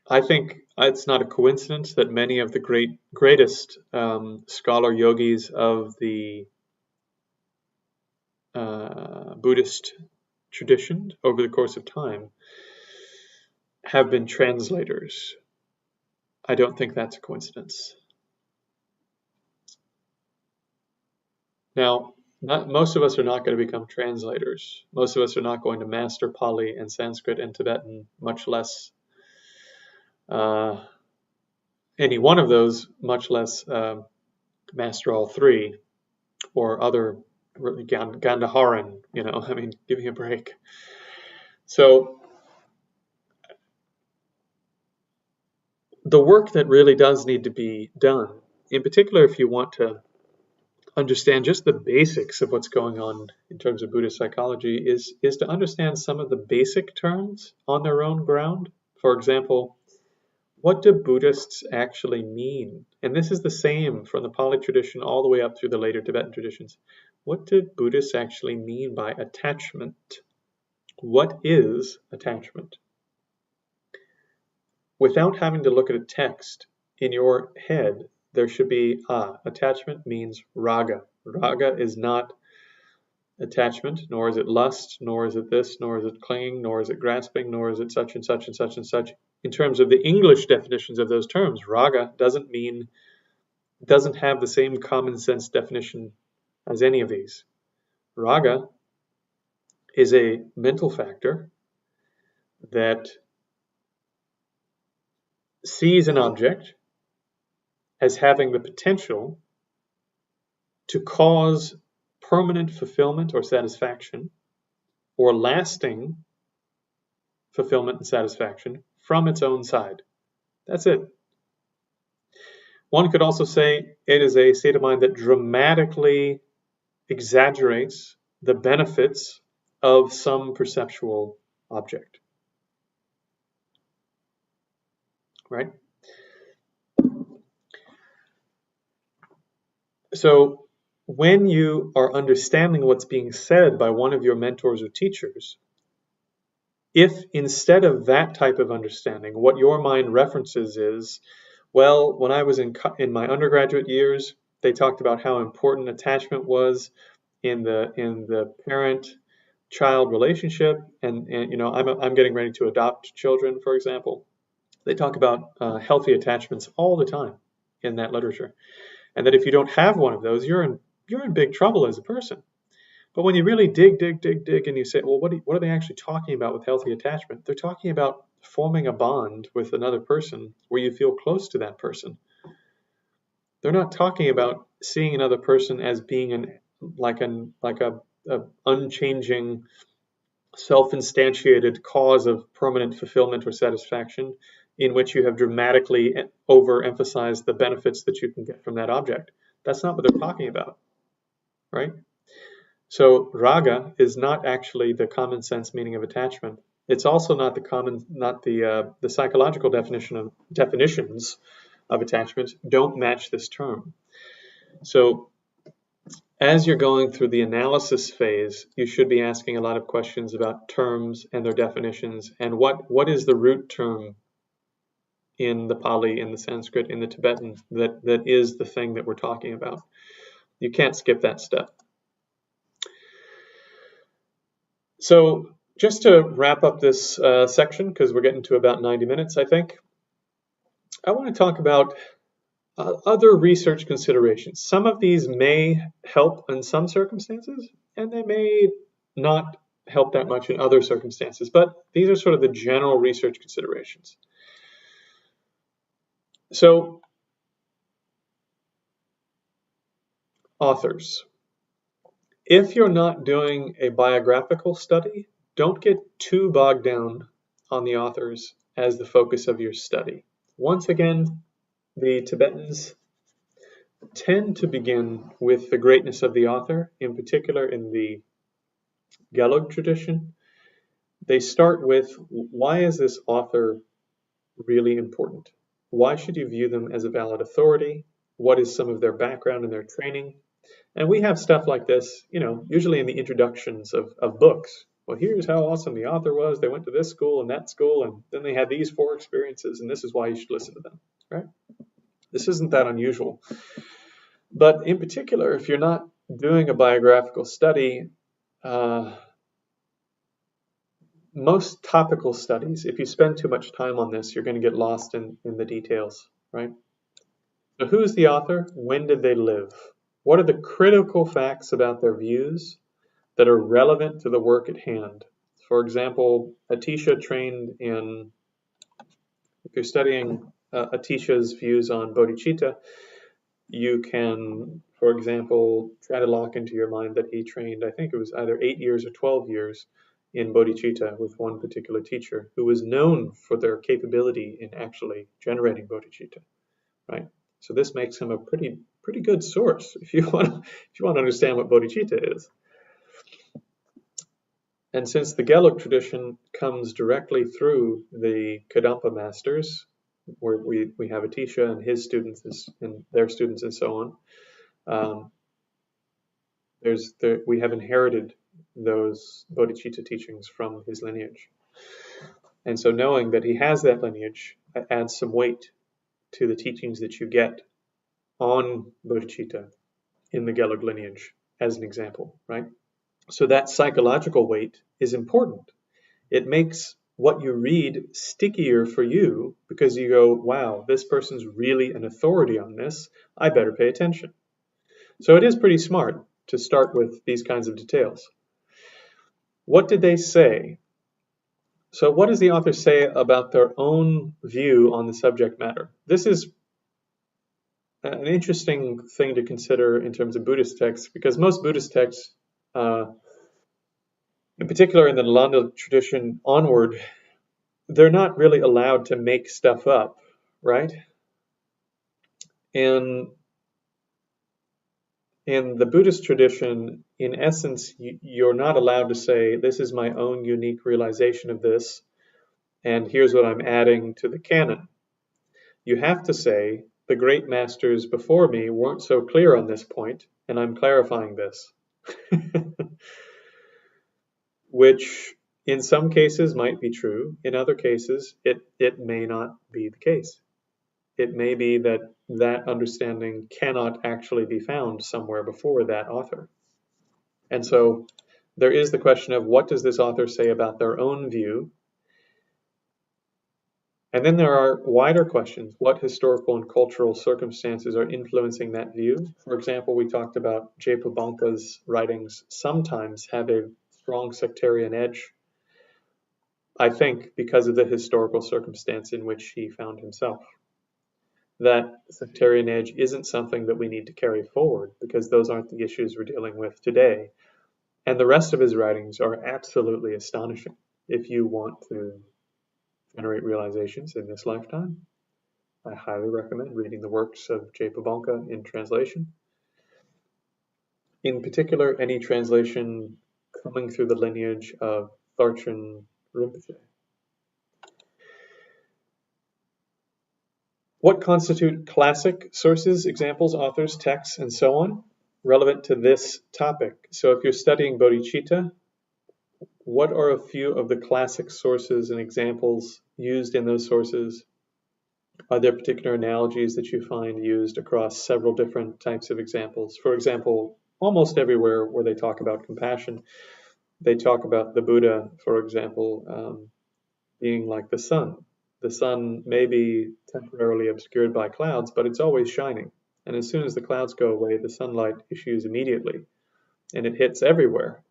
I think it's not a coincidence that many of the greatest scholar yogis of the Buddhist tradition over the course of time have been translators. I don't think that's a coincidence. Now, most of us are not going to become translators. Most of us are not going to master Pali and Sanskrit and Tibetan, much less any one of those, much less master all three or other Gandharan, give me a break. So the work that really does need to be done, in particular if you want to understand just the basics of what's going on in terms of Buddhist psychology is to understand some of the basic terms on their own ground. For example, what do Buddhists actually mean? And this is the same from the Pali tradition all the way up through the later Tibetan traditions. What do Buddhists actually mean by attachment? What is attachment? Without having to look at a text in your head, there should be, attachment means raga. Raga is not attachment, nor is it lust, nor is it this, nor is it clinging, nor is it grasping, nor is it such and such and such and such. In terms of the English definitions of those terms, raga doesn't have the same common sense definition as any of these. Raga is a mental factor that sees an object as having the potential to cause permanent fulfillment or satisfaction, or lasting fulfillment and satisfaction from its own side. That's it. One could also say it is a state of mind that dramatically exaggerates the benefits of some perceptual object. Right? So when you are understanding what's being said by one of your mentors or teachers, if instead of that type of understanding, what your mind references is, well, when I was in my undergraduate years, they talked about how important attachment was in the parent-child relationship, and I'm getting ready to adopt children, for example. They talk about healthy attachments all the time in that literature, and that if you don't have one of those, you're in big trouble as a person. But when you really dig, and you say, well, what are they actually talking about with healthy attachment? They're talking about forming a bond with another person where you feel close to that person. They're not talking about seeing another person as being like a unchanging, self-instantiated cause of permanent fulfillment or satisfaction, in which you have dramatically overemphasized the benefits that you can get from that object. That's not what they're talking about, right? So raga is not actually the common sense meaning of attachment. It's also not the psychological definitions of attachment don't match this term. So as you're going through the analysis phase, you should be asking a lot of questions about terms and their definitions, and what is the root term in the Pali, in the Sanskrit, in the Tibetan that is the thing that we're talking about. You can't skip that step. So just to wrap up this section, because we're getting to about 90 minutes, I think, I want to talk about other research considerations. Some of these may help in some circumstances, and they may not help that much in other circumstances, but these are sort of the general research considerations. So, authors. If you're not doing a biographical study, don't get too bogged down on the authors as the focus of your study. Once again, the Tibetans tend to begin with the greatness of the author, in particular in the Gelug tradition. They start with, why is this author really important? Why should you view them as a valid authority? What is some of their background and their training? And we have stuff like this, usually in the introductions of books. Well, here's how awesome the author was. They went to this school and that school, and then they had these 4 experiences, and this is why you should listen to them, right? This isn't that unusual. But in particular, if you're not doing a biographical study, most topical studies, if you spend too much time on this, you're going to get lost in the details, right? So who's the author? When did they live? What are the critical facts about their views that are relevant to the work at hand? For example, Atisha trained in, if you're studying Atisha's views on bodhicitta, you can, for example, try to lock into your mind that he trained, I think it was either 8 years or 12 years in bodhicitta with one particular teacher who was known for their capability in actually generating bodhicitta, right? So this makes him a pretty pretty good source if you want to understand what bodhicitta is. And since the Gelug tradition comes directly through the Kadampa masters, where we have Atisha and his students and their students and so on, we have inherited those bodhicitta teachings from his lineage. And so knowing that he has that lineage adds some weight to the teachings that you get on bodhicitta in the Gelug lineage, as an example, right? So that psychological weight is important. It makes what you read stickier for you because you go, wow, this person's really an authority on this. I better pay attention. So it is pretty smart to start with these kinds of details. What did they say? So what does the author say about their own view on the subject matter? This is an interesting thing to consider in terms of Buddhist texts, because most Buddhist texts, in particular in the Nalanda tradition onward, they're not really allowed to make stuff up, right? In the Buddhist tradition, in essence, you're not allowed to say, this is my own unique realization of this, and here's what I'm adding to the canon. You have to say, the great masters before me weren't so clear on this point, and I'm clarifying this. Which in some cases might be true. In other cases, it may not be the case. It may be that that understanding cannot actually be found somewhere before that author. And so there is the question of, what does this author say about their own view? And then there are wider questions. What historical and cultural circumstances are influencing that view? For example, we talked about Jepabanka's writings sometimes have a strong sectarian edge, I think because of the historical circumstance in which he found himself. That sectarian edge isn't something that we need to carry forward, because those aren't the issues we're dealing with today. And the rest of his writings are absolutely astonishing. If you want to generate realizations in this lifetime, I highly recommend reading the works of Jepabanka in translation. In particular, any translation coming through the lineage of Tharchen Rinpoche. What constitute classic sources, examples, authors, texts, and so on, relevant to this topic? So if you're studying bodhicitta, what are a few of the classic sources and examples used in those sources? Are there particular analogies that you find used across several different types of examples? For example, almost everywhere where they talk about compassion, they talk about the Buddha, for example, being like the sun. The sun may be temporarily obscured by clouds, but it's always shining. And as soon as the clouds go away, the sunlight issues immediately, and it hits everywhere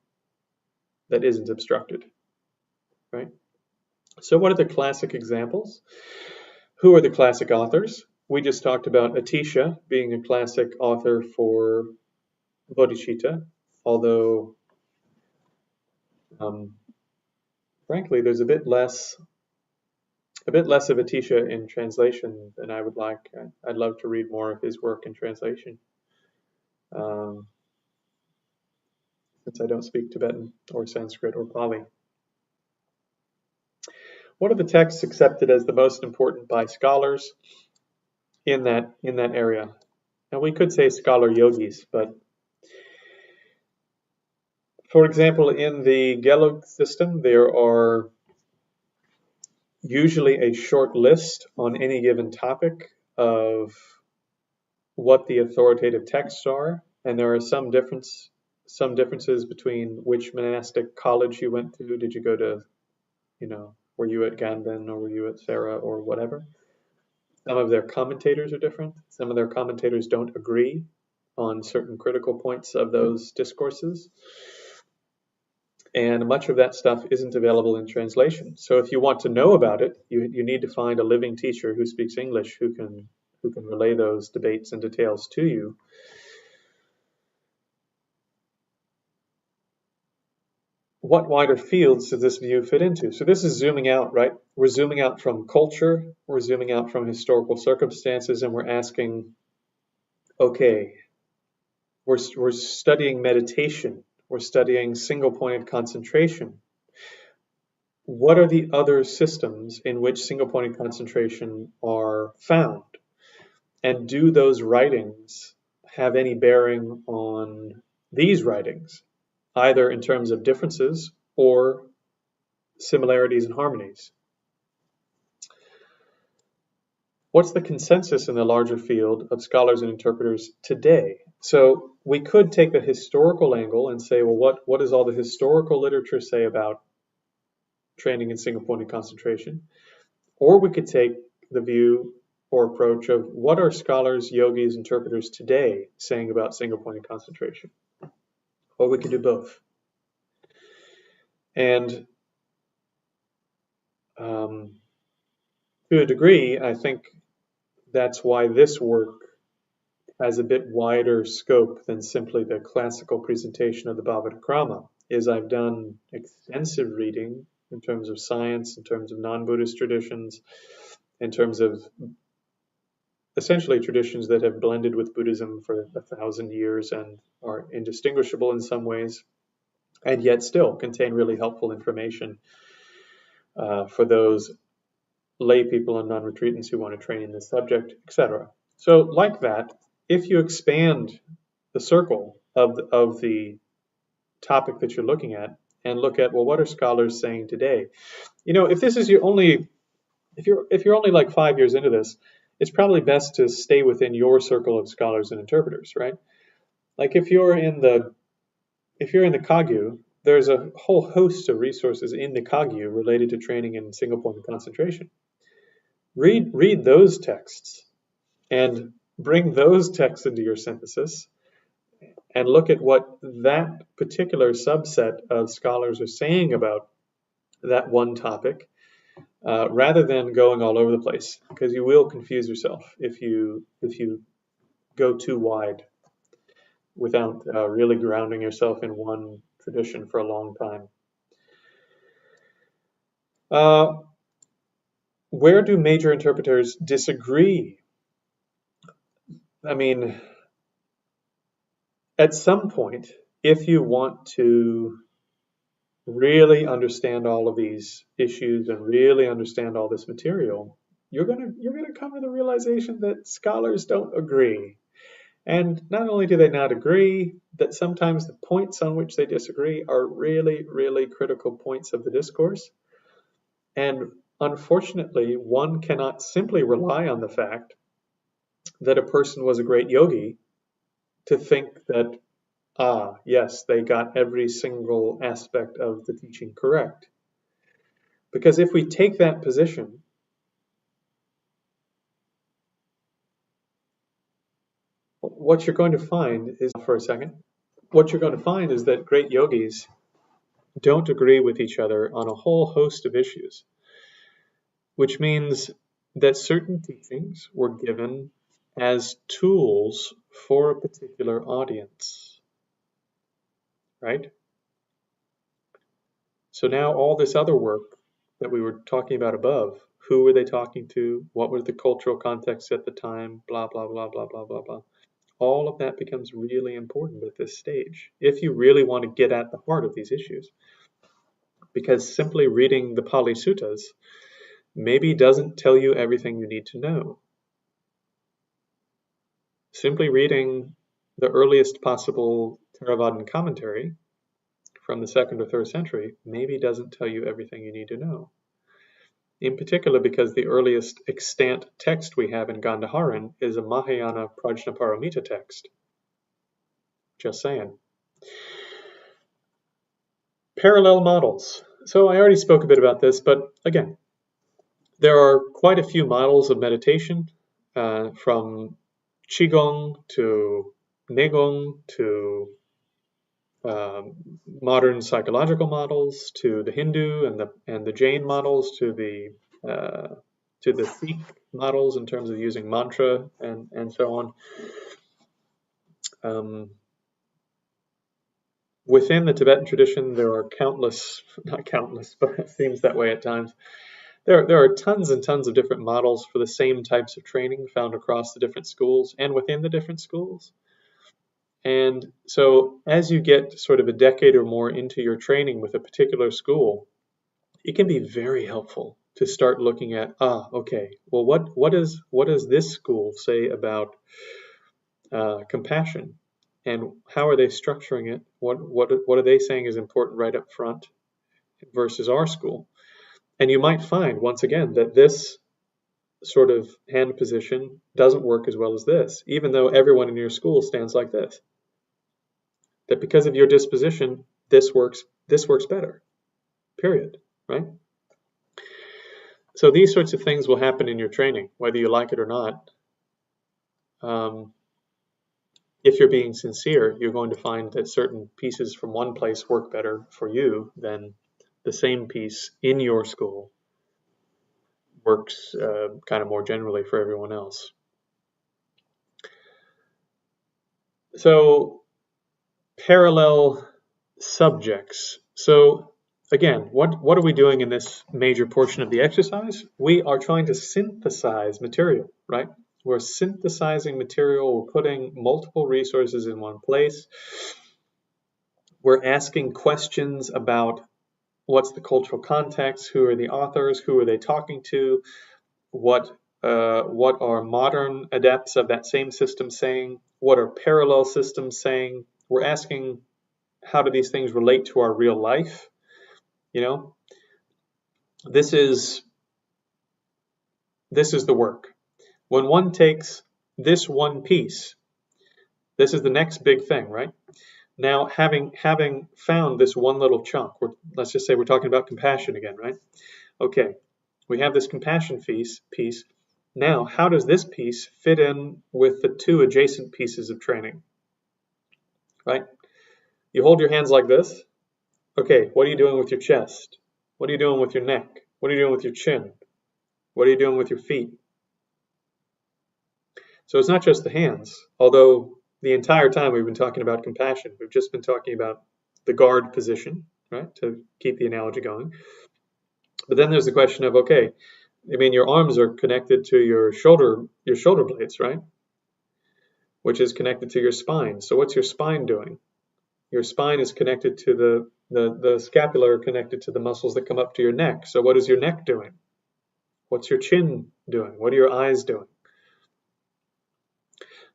that isn't obstructed, right? So what are the classic examples? Who are the classic authors? We just talked about Atisha being a classic author for bodhicitta, although frankly, there's a bit less of Atisha in translation than I would like. I'd love to read more of his work in translation, since I don't speak Tibetan or Sanskrit or Pali. What are the texts accepted as the most important by scholars in that area? And we could say scholar yogis, but for example, in the Gelug system, there are usually a short list on any given topic of what the authoritative texts are, and there are some differences between which monastic college you went to. Did you go to, were you at Ganben or were you at Sarah or whatever? Some of their commentators are different. Some of their commentators don't agree on certain critical points of those discourses. And much of that stuff isn't available in translation. So if you want to know about it, you need to find a living teacher who speaks English who can relay those debates and details to you. What wider fields does this view fit into? So this is zooming out, right? We're zooming out from culture, we're zooming out from historical circumstances, and we're asking, okay, we're studying meditation, we're studying single-pointed concentration. What are the other systems in which single-pointed concentration are found? And do those writings have any bearing on these writings, either in terms of differences or similarities and harmonies? What's the consensus in the larger field of scholars and interpreters today? So we could take the historical angle and say, well, what does all the historical literature say about training in single-pointed concentration? Or we could take the view or approach of what are scholars, yogis, interpreters today saying about single-pointed concentration? Or we could do both. And to a degree, I think that's why this work has a bit wider scope than simply the classical presentation of the Bhavadakrama, is I've done extensive reading in terms of science, in terms of non-Buddhist traditions, in terms of essentially traditions that have blended with Buddhism for 1,000 years and are indistinguishable in some ways, and yet still contain really helpful information for those lay people and non-retreatants who want to train in this subject, etc. So like that, if you expand the circle of the topic that you're looking at and look at, well, what are scholars saying today? If this is your only, if you're only like 5 years into this, it's probably best to stay within your circle of scholars and interpreters, right? Like if you're in the Kagyu, there's a whole host of resources in the Kagyu related to training in single-pointed concentration. Read those texts and bring those texts into your synthesis and look at what that particular subset of scholars are saying about that one topic, rather than going all over the place, because you will confuse yourself if you go too wide without really grounding yourself in one tradition for a long time. Where do major interpreters disagree? I mean, at some point, if you want to really understand all of these issues and really understand all this material, you're gonna come to the realization that scholars don't agree. And not only do they not agree, that sometimes the points on which they disagree are really, really critical points of the discourse. And unfortunately, one cannot simply rely on the fact that a person was a great yogi to think that, yes, they got every single aspect of the teaching correct. Because if we take that position, what you're going to find is, for a second, what you're going to find is that great yogis don't agree with each other on a whole host of issues, which means that certain teachings were given as tools for a particular audience, right? So now all this other work that we were talking about above, who were they talking to? What was the cultural context at the time? Blah, blah, blah, blah, blah, blah, blah. All of that becomes really important at this stage, if you really want to get at the heart of these issues. Because simply reading the Pali Suttas maybe doesn't tell you everything you need to know. Simply reading the earliest possible Theravadan commentary from the 2nd or 3rd century maybe doesn't tell you everything you need to know. In particular, because the earliest extant text we have in Gandharan is a Mahayana Prajnaparamita text. Just saying. Parallel models. So I already spoke a bit about this, but again, there are quite a few models of meditation, from Qigong to Neigong to modern psychological models, to the Hindu and the Jain models, to the Sikh models in terms of using mantra and so on. Within the Tibetan tradition, there are countless, not countless, but it seems that way at times, There are tons and tons of different models for the same types of training found across the different schools and within the different schools. And so as you get sort of a decade or more into your training with a particular school, it can be very helpful to start looking at, okay, well, what does this school say about compassion, and how are they structuring it? What are they saying is important right up front versus our school? And you might find once again that this sort of hand position doesn't work as well as this, even though everyone in your school stands like this. That because of your disposition, this works better. Period. Right? So these sorts of things will happen in your training, whether you like it or not. If you're being sincere, you're going to find that certain pieces from one place work better for you than the same piece in your school works kind of more generally for everyone else. So parallel subjects. So again, what are we doing in this major portion of the exercise? We are trying to synthesize material, right? We're synthesizing material. We're putting multiple resources in one place. We're asking questions about what's the cultural context, who are the authors, who are they talking to, what are modern adepts of that same system saying, what are parallel systems saying. We're asking, how do these things relate to our real life? You know, this is the work. When one takes this one piece, this is the next big thing, right? Now, having found this one little chunk, let's just say we're talking about compassion again, right? Okay, we have this compassion piece. Now, how does this piece fit in with the two adjacent pieces of training, right? You hold your hands like this. Okay, what are you doing with your chest? What are you doing with your neck? What are you doing with your chin? What are you doing with your feet? So it's not just the hands, although the entire time we've been talking about compassion. We've just been talking about the guard position, right, to keep the analogy going. But then there's the question of, okay, I mean, your arms are connected to your shoulder blades, right? Which is connected to your spine. So what's your spine doing? Your spine is connected to the scapula, connected to the muscles that come up to your neck. So what is your neck doing? What's your chin doing? What are your eyes doing?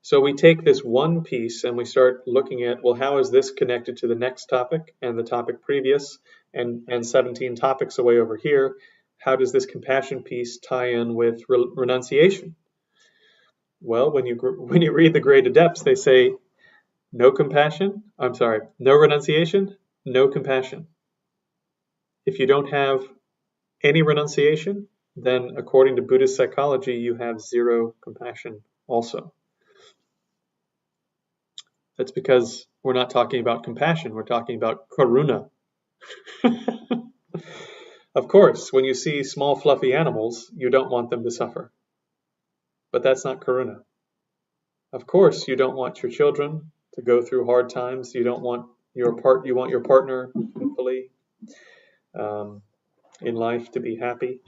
So we take this one piece and we start looking at, well, how is this connected to the next topic and the topic previous and 17 topics away over here? How does this compassion piece tie in with renunciation? Well, when you read the Great Adepts, they say, no renunciation, no compassion. If you don't have any renunciation, then according to Buddhist psychology, you have zero compassion also. That's because we're not talking about compassion, we're talking about karuna. Of course, when you see small fluffy animals, you don't want them to suffer. But that's not karuna. Of course, you don't want your children to go through hard times. You want your partner, hopefully, in life to be happy.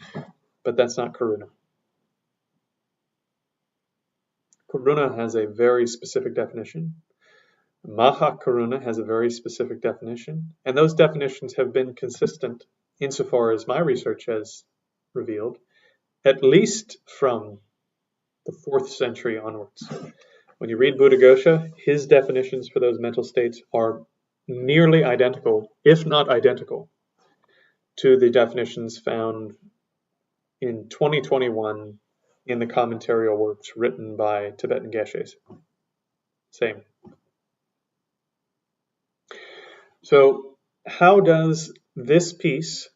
But that's not karuna. Karuna has a very specific definition. Maha Karuna has a very specific definition. And those definitions have been consistent insofar as my research has revealed, at least from the 4th century onwards. When you read Buddhaghosa, his definitions for those mental states are nearly identical, if not identical, to the definitions found in 2021 in the commentarial works written by Tibetan Geshes. Same. So how does this piece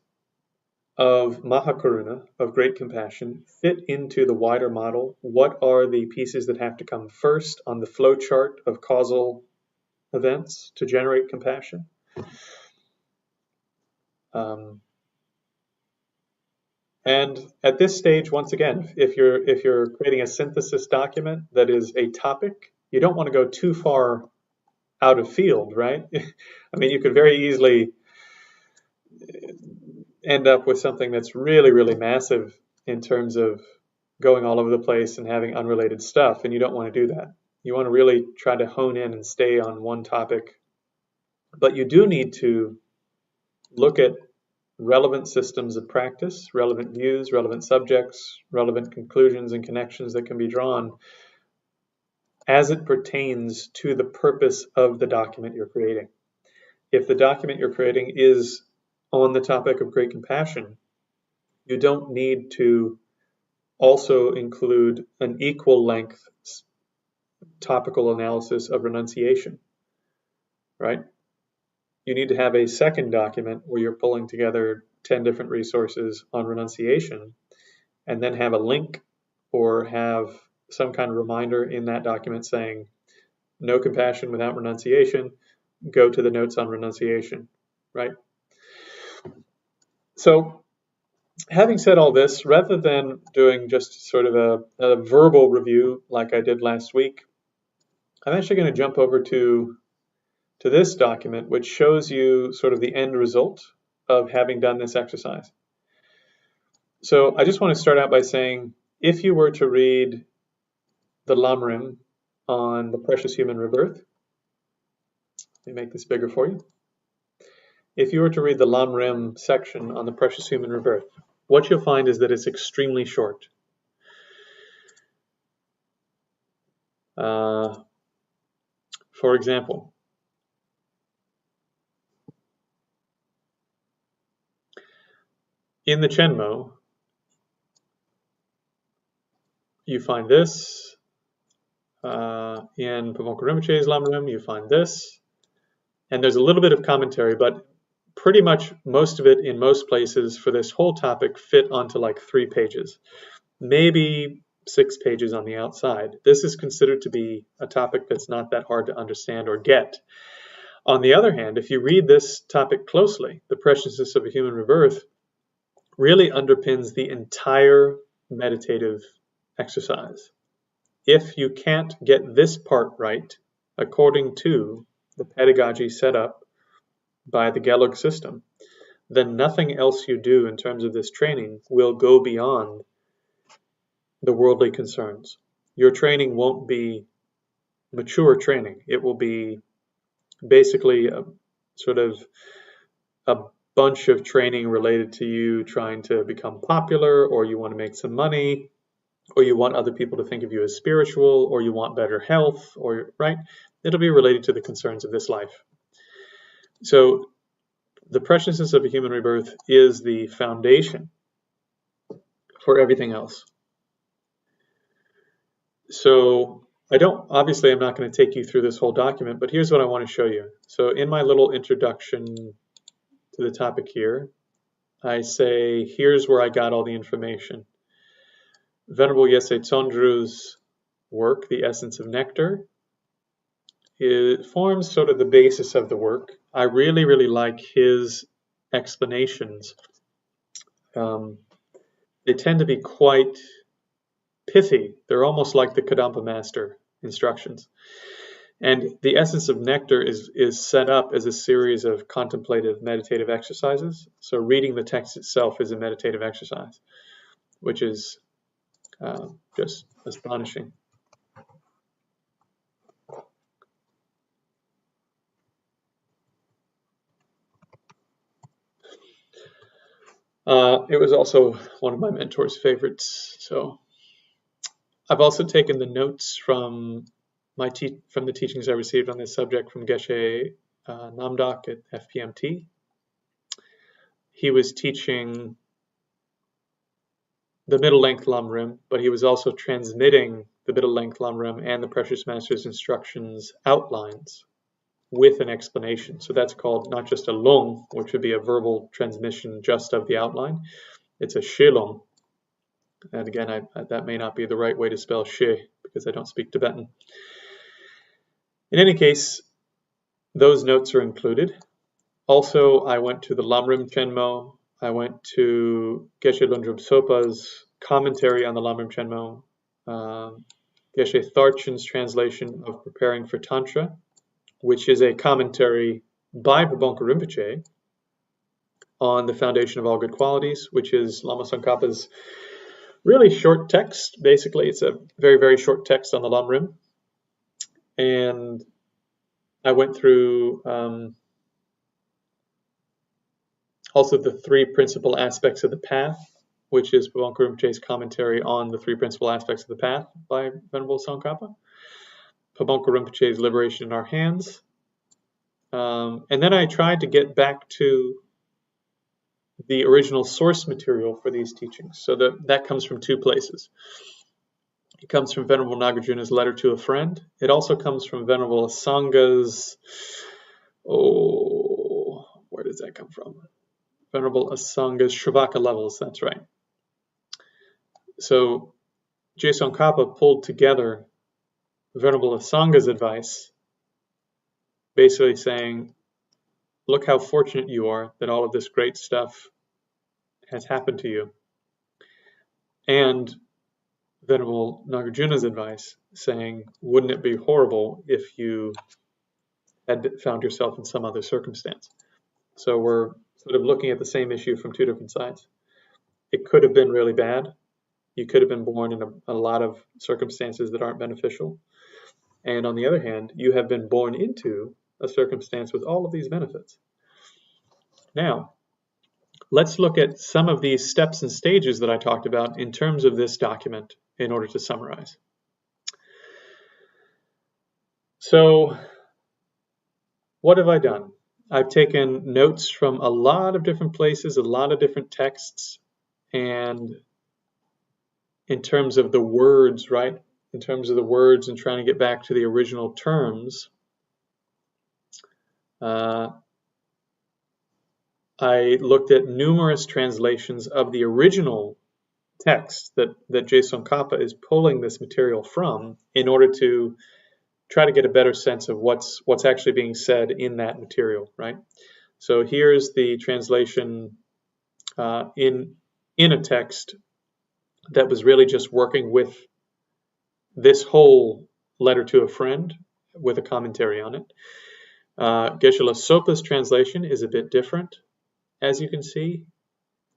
of Mahakaruna, of great compassion, fit into the wider model? What are the pieces that have to come first on the flow chart of causal events to generate compassion? And at this stage, once again, if you're creating a synthesis document that is a topic, you don't want to go too far out of field, right? I mean, you could very easily end up with something that's really, really massive in terms of going all over the place and having unrelated stuff, and you don't want to do that. You want to really try to hone in and stay on one topic, but you do need to look at relevant systems of practice, relevant views, relevant subjects, relevant conclusions and connections that can be drawn as it pertains to the purpose of the document you're creating. If the document you're creating is on the topic of great compassion, you don't need to also include an equal length topical analysis of renunciation, right? You need to have a second document where you're pulling together 10 different resources on renunciation, and then have a link or have some kind of reminder in that document saying, no compassion without renunciation, go to the notes on renunciation, right? So having said all this, rather than doing just sort of a verbal review like I did last week, I'm actually going to jump over to this document, which shows you sort of the end result of having done this exercise. So I just want to start out by saying, if you were to read the Lamrim on the precious human rebirth, let me make this bigger for you. If you were to read the Lamrim section on the precious human rebirth, what you'll find is that it's extremely short. For example, in the Chenmo, you find this. In Pabonka Rinpoche's Lamrim, you find this. And there's a little bit of commentary, but pretty much most of it in most places for this whole topic fit onto like 3 pages, maybe 6 pages on the outside. This is considered to be a topic that's not that hard to understand or get. On the other hand, if you read this topic closely, the preciousness of a human rebirth really underpins the entire meditative exercise. If you can't get this part right, according to the pedagogy set up by the Gelug system, then nothing else you do in terms of this training will go beyond the worldly concerns. Your training won't be mature training. It will be basically a sort of a bunch of training related to you trying to become popular, or you want to make some money, or you want other people to think of you as spiritual, or you want better health, or right? It'll be related to the concerns of this life. So the preciousness of a human rebirth is the foundation for everything else. So I'm not going to take you through this whole document, but here's what I want to show you. So in my little introduction to the topic here, I say, here's where I got all the information. Venerable Yeshe Tsondru's work, The Essence of Nectar, it forms sort of the basis of the work. I really, really like his explanations. They tend to be quite pithy. They're almost like the Kadampa Master instructions. And the Essence of Nectar is set up as a series of contemplative meditative exercises. So reading the text itself is a meditative exercise, which is just astonishing. It was also one of my mentor's favorites. So I've also taken the notes from the teachings I received on this subject from Geshe Namdak at FPMT. He was teaching the middle-length Lamrim, but he was also transmitting the middle-length Lamrim and the Precious Master's instructions outlines with an explanation. So that's called not just a long, which would be a verbal transmission just of the outline. It's a shelong. And again, that may not be the right way to spell she because I don't speak Tibetan. In any case, those notes are included. Also, I went to the Lamrim Chenmo. I went to Geshe Lundrup Sopa's commentary on the Lamrim Chenmo. Geshe Tharchen's translation of Preparing for Tantra, which is a commentary by Pabonka Rinpoche on the foundation of all good qualities, which is Lama Tsongkhapa's really short text. Basically, it's a very, very short text on the Lamrim. And I went through also the three principal aspects of the path, which is Pabongka Rinpoche's commentary on the three principal aspects of the path by Venerable Tsongkhapa. Pabongka Rinpoche's Liberation in Our Hands. And then I tried to get back to the original source material for these teachings. So that comes from two places. It comes from Venerable Nagarjuna's Letter to a Friend. It also comes from Venerable Asanga's, where does that come from? Venerable Asanga's Shravaka Levels, that's right. So Je Tsongkhapa pulled together Venerable Asanga's advice, basically saying, look how fortunate you are that all of this great stuff has happened to you. And Venerable Nagarjuna's advice, saying, wouldn't it be horrible if you had found yourself in some other circumstance? So we're sort of looking at the same issue from two different sides. It could have been really bad. You could have been born in a lot of circumstances that aren't beneficial. And on the other hand, you have been born into a circumstance with all of these benefits. Now, let's look at some of these steps and stages that I talked about in terms of this document in order to summarize. So, what have I done? I've taken notes from a lot of different places, a lot of different texts, and in terms of the words, right? In terms of the words and trying to get back to the original terms, I looked at numerous translations of the original text that Je Tsongkhapa is pulling this material from in order to try to get a better sense of what's actually being said in that material, right? So here's the translation in a text that was really just working with this whole letter to a friend with a commentary on it. Geshe-la Sopa's translation is a bit different, as you can see,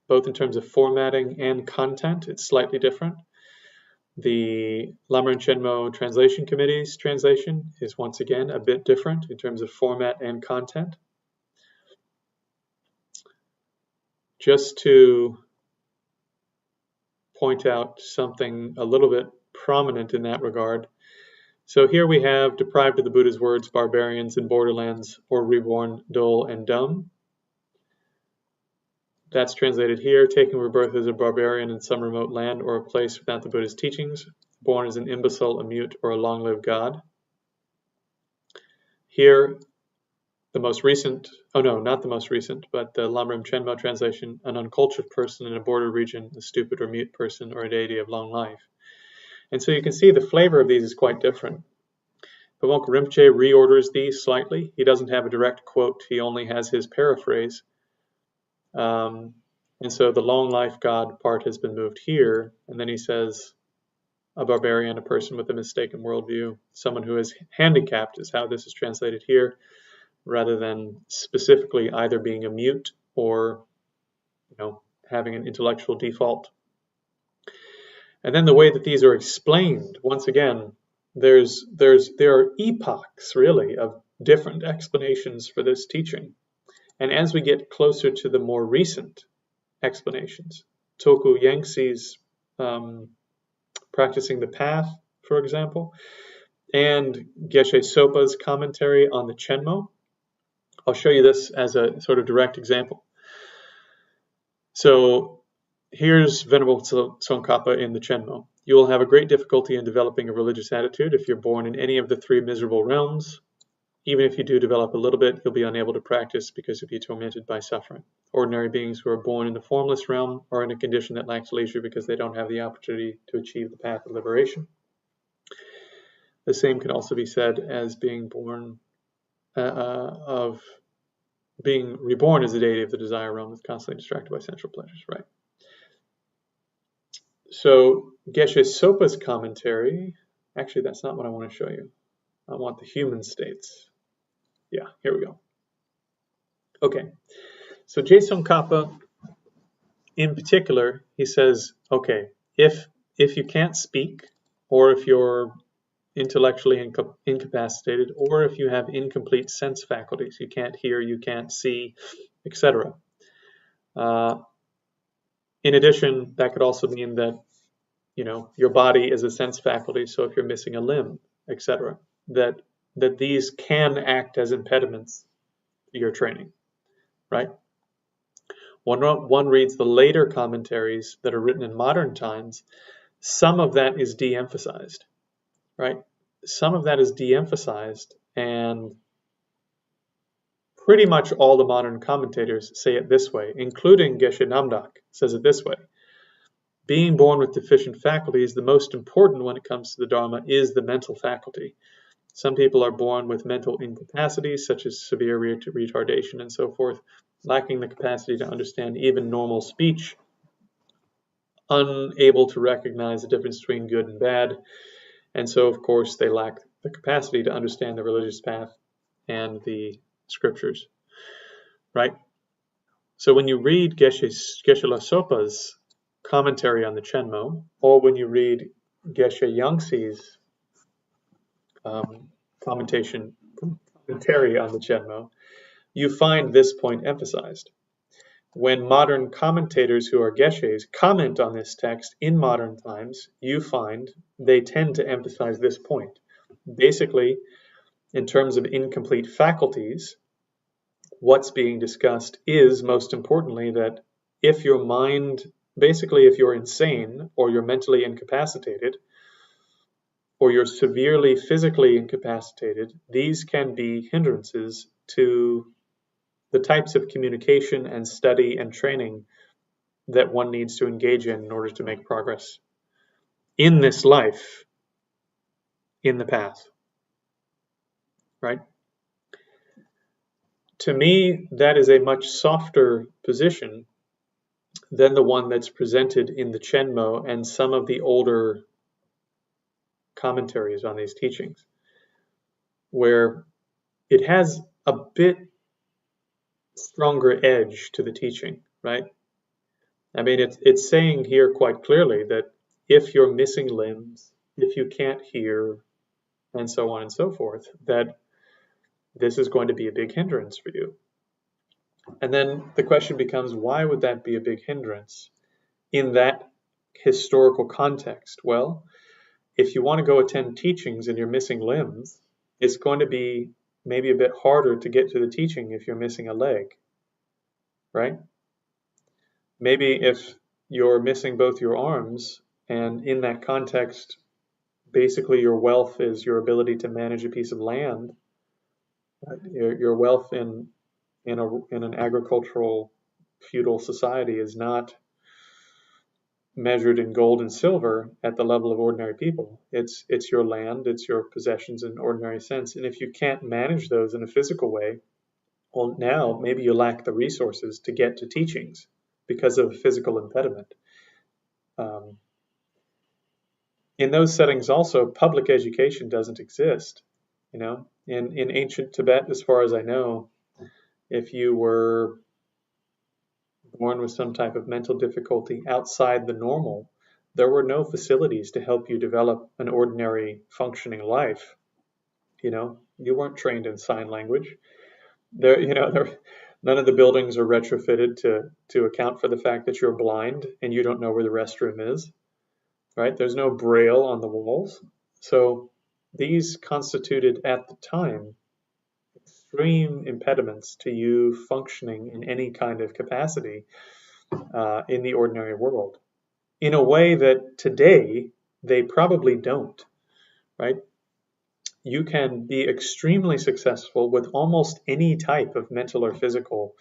both in terms of formatting and content. It's slightly different. The Lamrim Chenmo Translation Committee's translation is once again a bit different in terms of format and content. Just to point out something a little bit prominent in that regard. So here we have deprived of the Buddha's words, barbarians in borderlands, or reborn, dull, and dumb. That's translated here, taking rebirth as a barbarian in some remote land or a place without the Buddha's teachings, born as an imbecile, a mute, or a long-lived god. Here, the most recent, not the most recent, but the Lamrim Chenmo translation, an uncultured person in a border region, a stupid or mute person, or a deity of long life. And so you can see the flavor of these is quite different. Pabongka Rinpoche reorders these slightly. He doesn't have a direct quote, he only has his paraphrase. And so the long life God part has been moved here, and then he says, a barbarian, a person with a mistaken worldview, someone who is handicapped is how this is translated here, rather than specifically either being a mute or, having an intellectual default. And then the way that these are explained, once again, there are epochs really of different explanations for this teaching. And as we get closer to the more recent explanations, Toku Yangtze's Practicing the Path, for example, and Geshe Sopa's commentary on the Chenmo. I'll show you this as a sort of direct example. So here's Venerable Tsongkhapa in the Chenmo. You will have a great difficulty in developing a religious attitude if you're born in any of the three miserable realms. Even if you do develop a little bit, you'll be unable to practice because you'll be tormented by suffering. Ordinary beings who are born in the formless realm are in a condition that lacks leisure because they don't have the opportunity to achieve the path of liberation. The same can also be said as being born of being reborn as a deity of the desire realm that's constantly distracted by sensual pleasures, right? So Geshe Sopa's commentary, actually that's not what I want to show you. I want the human states. Yeah, here we go. Okay, So Tsongkhapa, in particular, he says, okay, if you can't speak, or if you're intellectually incapacitated, or if you have incomplete sense faculties, you can't hear, you can't see, etc. In addition, that could also mean that your body is a sense faculty, so if you're missing a limb, etc., that these can act as impediments to your training, right? One reads the later commentaries that are written in modern times, some of that is de-emphasized, right? Some of that is de-emphasized, and pretty much all the modern commentators say it this way, including Geshe Namdak says it this way. Being born with deficient faculties, the most important when it comes to the Dharma is the mental faculty. Some people are born with mental incapacities, such as severe retardation and so forth, lacking the capacity to understand even normal speech, unable to recognize the difference between good and bad, and so, of course, they lack the capacity to understand the religious path and the scriptures, right? So when you read Geshe Lasopa's commentary on the Chenmo, or when you read Geshe Yangtze's commentary on the Chenmo, you find this point emphasized. When modern commentators who are Geshes comment on this text in modern times, you find they tend to emphasize this point. Basically, in terms of incomplete faculties, what's being discussed is, most importantly, that if your mind, basically if you're insane or you're mentally incapacitated or you're severely physically incapacitated, these can be hindrances to the types of communication and study and training that one needs to engage in order to make progress in this life, in the path, right? To me, that is a much softer position than the one that's presented in the Chenmo and some of the older commentaries on these teachings, where it has a bit stronger edge to the teaching, right? I mean, it's saying here quite clearly that if you're missing limbs, if you can't hear, and so on and so forth, that this is going to be a big hindrance for you. And then the question becomes, why would that be a big hindrance in that historical context? Well, if you want to go attend teachings and you're missing limbs, it's going to be maybe a bit harder to get to the teaching if you're missing a leg, right? Maybe if you're missing both your arms, and in that context, basically your wealth is your ability to manage a piece of land, your wealth in an agricultural feudal society is not measured in gold and silver at the level of ordinary people. It's your land, it's your possessions in ordinary sense. And if you can't manage those in a physical way, well, now maybe you lack the resources to get to teachings because of a physical impediment. In those settings also, public education doesn't exist. In ancient Tibet, as far as I know, if you were born with some type of mental difficulty outside the normal, there were no facilities to help you develop an ordinary functioning life. You weren't trained in sign language. None of the buildings are retrofitted to account for the fact that you're blind and you don't know where the restroom is, right? There's no braille on the walls. So these constituted at the time extreme impediments to you functioning in any kind of capacity in the ordinary world, in a way that today they probably don't, right? You can be extremely successful with almost any type of mental or physical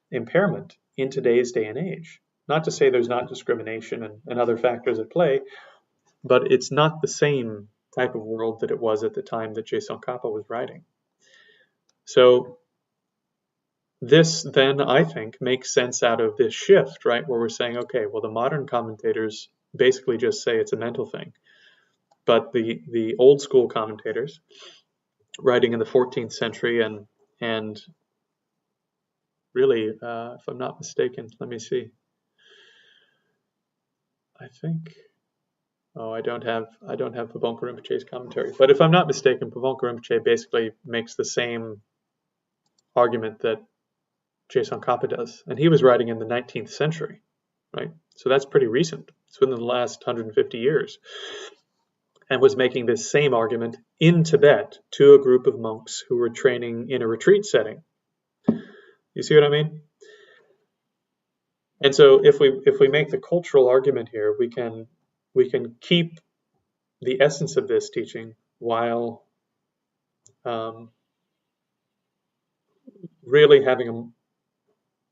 impairment in today's day and age. Not to say there's not discrimination and other factors at play, but it's not the same type of world that it was at the time that Tsongkhapa was writing. So this then, I think, makes sense out of this shift, right? Where we're saying, okay, well, the modern commentators basically just say it's a mental thing. But the old school commentators, writing in the 14th century and really, if I'm not mistaken. Let me see. I think. Oh, I don't have Pabonka Rinpoche's commentary, but if I'm not mistaken, Pabonka Rinpoche basically makes the same argument that Tsongkhapa does, and he was writing in the 19th century, right? So that's pretty recent. It's within the last 150 years, and was making this same argument in Tibet to a group of monks who were training in a retreat setting. You see what I mean? And so if we make the cultural argument here, we can keep the essence of this teaching while really having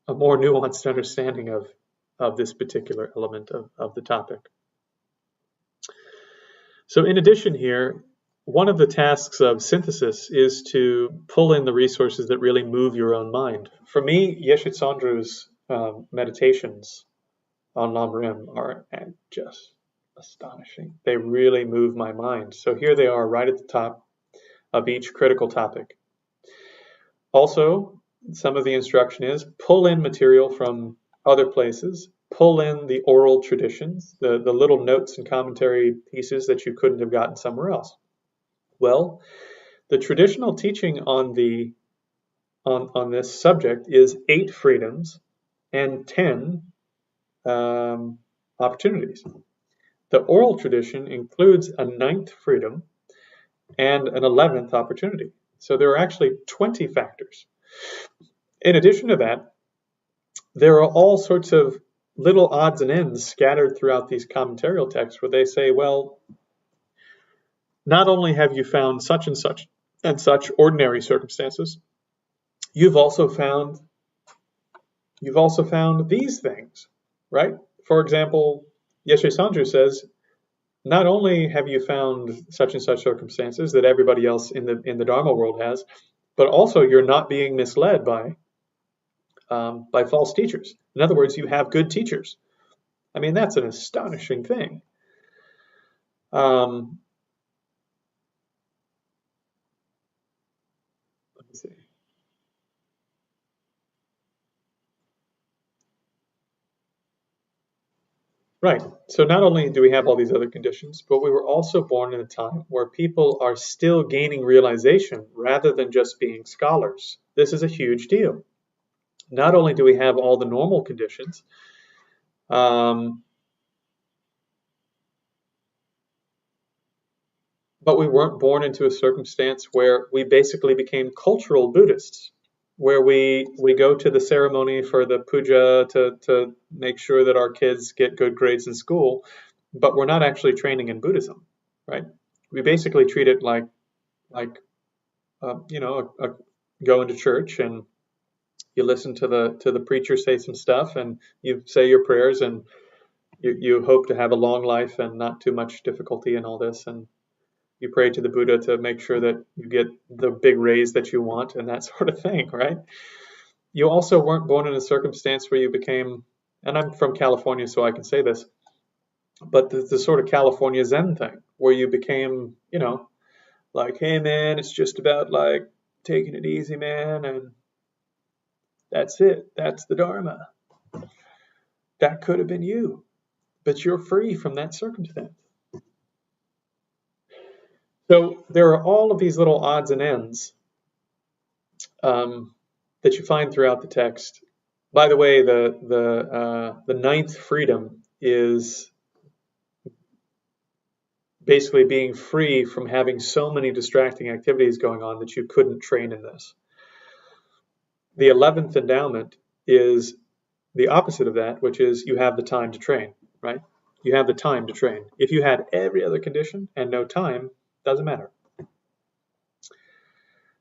a more nuanced understanding of this particular element of the topic. So in addition here, one of the tasks of synthesis is to pull in the resources that really move your own mind. For me, Yeshe Tsondru's meditations on Lam Rim are just astonishing. They really move my mind. So here they are right at the top of each critical topic. Also, some of the instruction is pull in material from other places, pull in the oral traditions, the little notes and commentary pieces that you couldn't have gotten somewhere else. Well, the traditional teaching on this subject is 8 freedoms and 10 opportunities. The oral tradition includes a 9th freedom and an 11th opportunity. So there are actually 20 factors. In addition to that, there are all sorts of little odds and ends scattered throughout these commentarial texts where they say, well, not only have you found such and such and such ordinary circumstances, you've also found these things, right? For example, Yeshe Tsondru says, not only have you found such and such circumstances that everybody else in the Dharma world has, but also you're not being misled by false teachers. In other words, you have good teachers. I mean, that's an astonishing thing. Let me see. Right. So not only do we have all these other conditions, but we were also born in a time where people are still gaining realization rather than just being scholars. This is a huge deal. Not only do we have all the normal conditions, but we weren't born into a circumstance where we basically became cultural Buddhists, where we go to the ceremony for the puja to make sure that our kids get good grades in school, but we're not actually training in Buddhism, right? We basically treat it like going to church and you listen to the preacher say some stuff and you say your prayers and you hope to have a long life and not too much difficulty in all this, and you pray to the Buddha to make sure that you get the big raise that you want and that sort of thing, right? You also weren't born in a circumstance where you became, and I'm from California so I can say this, but the sort of California Zen thing where you became, like, hey man, it's just about like taking it easy, man, and that's it. That's the Dharma. That could have been you, but you're free from that circumstance. So there are all of these little odds and ends that you find throughout the text. By the way, the 9th freedom is basically being free from having so many distracting activities going on that you couldn't train in this. The 11th endowment is the opposite of that, which is you have the time to train, right? You have the time to train. If you had every other condition and no time, doesn't matter.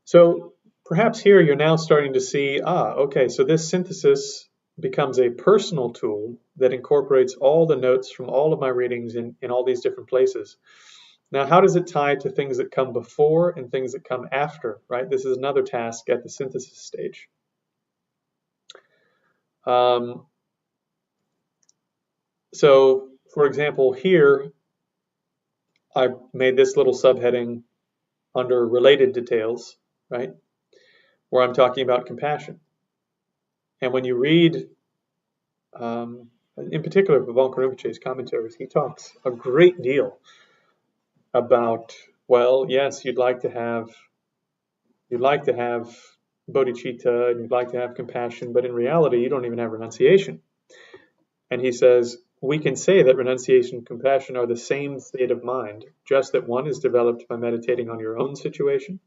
So perhaps here you're now starting to see, okay, so this synthesis becomes a personal tool that incorporates all the notes from all of my readings in all these different places. Now, how does it tie to things that come before and things that come after, right? This is another task at the synthesis stage. So, for example, here, I made this little subheading under related details, right? Where I'm talking about compassion. And when you read, in particular, Bhavanka Rinpoche's commentaries, he talks a great deal about, well, yes, you'd like to have bodhicitta and you'd like to have compassion, but in reality, you don't even have renunciation. And he says, we can say that renunciation and compassion are the same state of mind, just that one is developed by meditating on your own situation,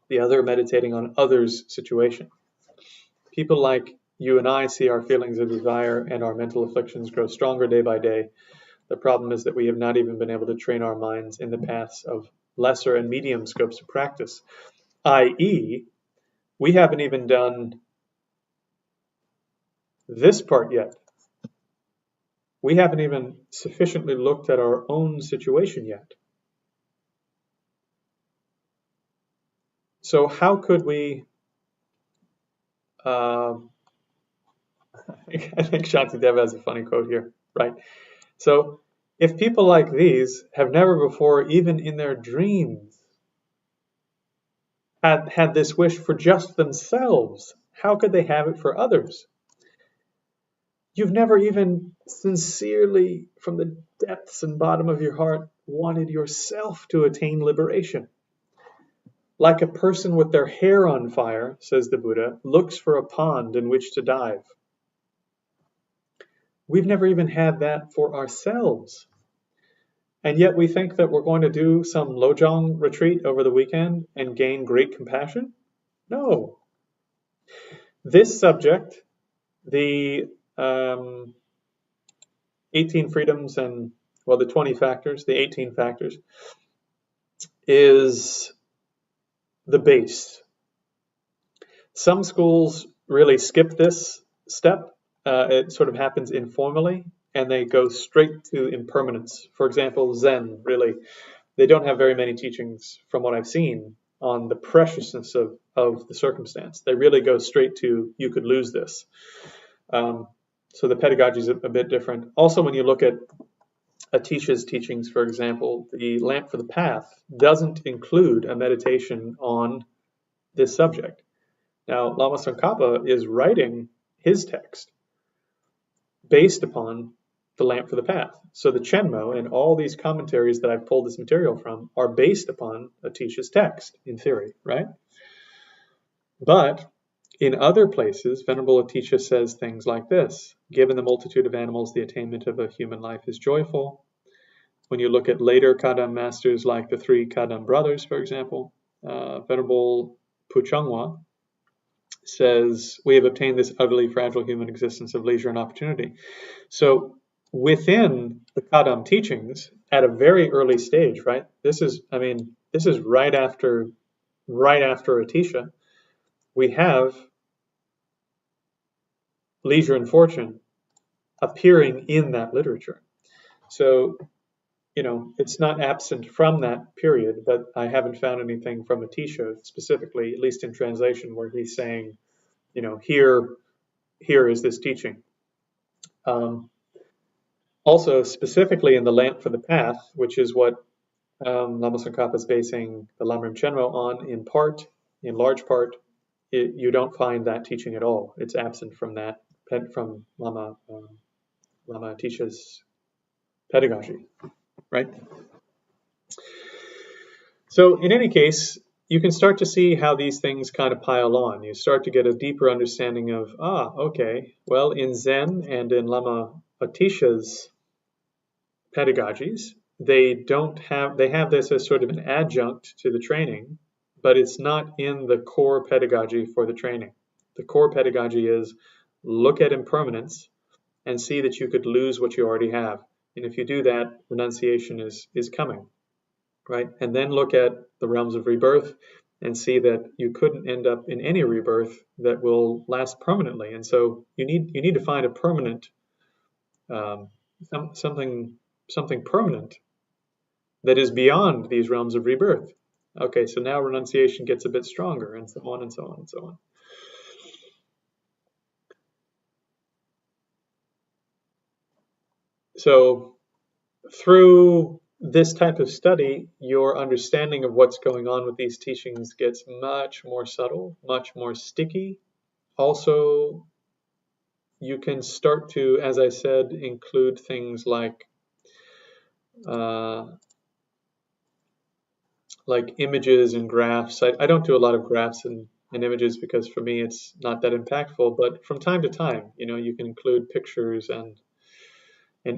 the other meditating on others' situation. People like you and I see our feelings of desire and our mental afflictions grow stronger day by day. The problem is that we have not even been able to train our minds in the paths of lesser and medium scopes of practice, i.e., we haven't even done this part yet. We haven't even sufficiently looked at our own situation yet. So how could we, I think Shantideva has a funny quote here, right? So if people like these have never before, even in their dreams, had this wish for just themselves, how could they have it for others? You've never even sincerely, from the depths and bottom of your heart, wanted yourself to attain liberation. Like a person with their hair on fire, says the Buddha, looks for a pond in which to dive. We've never even had that for ourselves. And yet we think that we're going to do some Lojong retreat over the weekend and gain great compassion? No. This subject, the 18 freedoms and, well, the 20 factors, the 18 factors, is the base. Some schools really skip this step. It sort of happens informally, and they go straight to impermanence. For example, Zen, really, they don't have very many teachings, from what I've seen, on the preciousness of the circumstance. They really go straight to, you could lose this. So the pedagogy is a bit different. Also, when you look at Atisha's teachings, for example, the Lamp for the Path doesn't include a meditation on this subject. Now, Lama Tsongkhapa is writing his text based upon the Lamp for the Path. So the Chenmo and all these commentaries that I've pulled this material from are based upon Atisha's text, in theory, right? But in other places, Venerable Atisha says things like this: given the multitude of animals, the attainment of a human life is joyful. When you look at later Kadam masters like the three Kadam brothers, for example, Venerable Puchangwa says, we have obtained this utterly fragile human existence of leisure and opportunity. So within the Kadam teachings, at a very early stage, right? This is right after Atisha, we have leisure and fortune appearing in that literature. So, it's not absent from that period, but I haven't found anything from Atisha specifically, at least in translation, where he's saying, here is this teaching. Also, specifically in the Lamp for the Path, which is what Lama Tsongkhapa is basing the Lamrim Chenmo on, in large part, you don't find that teaching at all. It's absent from Lama Atisha's pedagogy, right? So in any case, you can start to see how these things kind of pile on. You start to get a deeper understanding of, okay, well, in Zen and in Lama Atisha's pedagogies, they have this as sort of an adjunct to the training, but it's not in the core pedagogy for the training. The core pedagogy is look at impermanence and see that you could lose what you already have. And if you do that, renunciation is coming, right? And then look at the realms of rebirth and see that you couldn't end up in any rebirth that will last permanently. And so you need to find a permanent, something permanent that is beyond these realms of rebirth. Okay, so now renunciation gets a bit stronger, and so on and so on and so on. So through this type of study, your understanding of what's going on with these teachings gets much more subtle, much more sticky. Also, you can start to, as I said, include things like images and graphs. I don't do a lot of graphs and images because for me it's not that impactful, but from time to time, you can include pictures and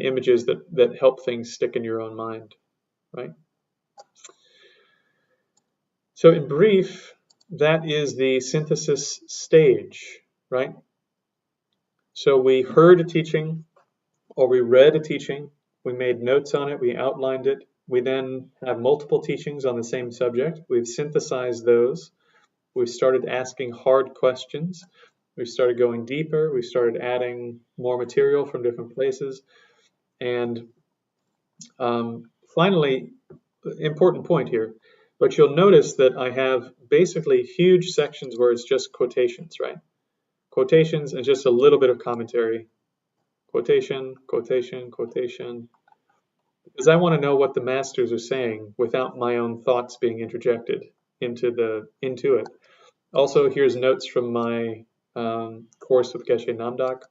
images that help things stick in your own mind, right? So in brief, that is the synthesis stage, right? So we heard a teaching, or we read a teaching, we made notes on it, we outlined it, we then have multiple teachings on the same subject, we've synthesized those, we've started asking hard questions, we started going deeper, we started adding more material from different places, and finally, important point here, but you'll notice that I have basically huge sections where it's just quotations, right? Quotations and just a little bit of commentary. Quotation, quotation, quotation. Because I want to know what the masters are saying without my own thoughts being interjected into it. Also, here's notes from my course with Geshe Namdak.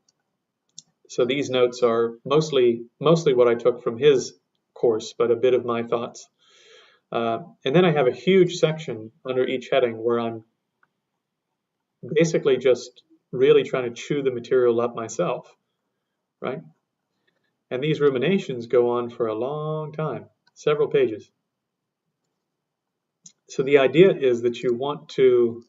So these notes are mostly what I took from his course, but a bit of my thoughts. And then I have a huge section under each heading where I'm basically just really trying to chew the material up myself, right? And these ruminations go on for a long time, several pages. So the idea is that you want to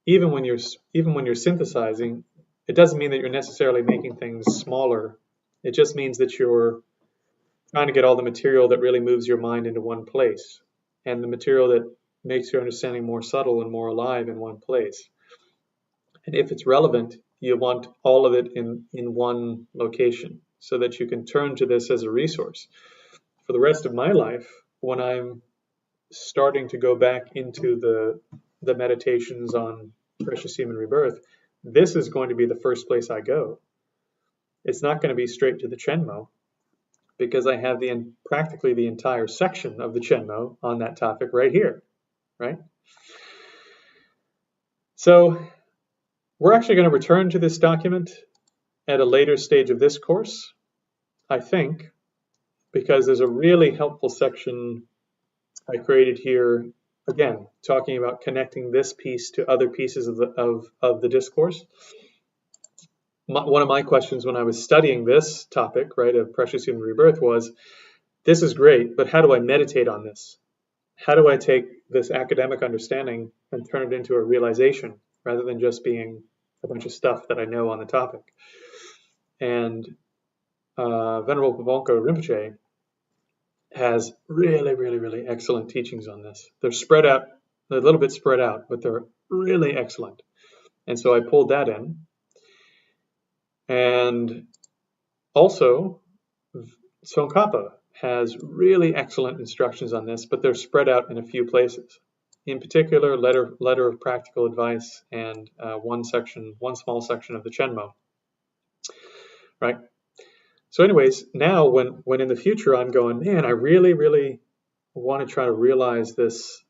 even when you're synthesizing, it doesn't mean that you're necessarily making things smaller. It just means that you're trying to get all the material that really moves your mind into one place, and the material that makes your understanding more subtle and more alive in one place. And if it's relevant, you want all of it in one location so that you can turn to this as a resource. For the rest of my life, when I'm starting to go back into the meditations on precious human rebirth, this is going to be the first place I go. It's not going to be straight to the Chenmo, because I have practically the entire section of the Chenmo on that topic right here, right? So we're actually going to return to this document at a later stage of this course, I think, because there's a really helpful section I created here, again, talking about connecting this piece to other pieces of the discourse. One of my questions when I was studying this topic, right, of precious human rebirth was, this is great, but how do I meditate on this? How do I take this academic understanding and turn it into a realization rather than just being a bunch of stuff that I know on the topic? And Venerable Pabonka Rinpoche has really, really, really excellent teachings on this. They're spread out, they're a little bit spread out, but they're really excellent. And so I pulled that in. And also, Tsongkhapa has really excellent instructions on this, but they're spread out in a few places. In particular, letter of practical advice and one small section of the Chenmo. Right? So anyways, now when in the future I'm going, man, I really, really want to try to realize this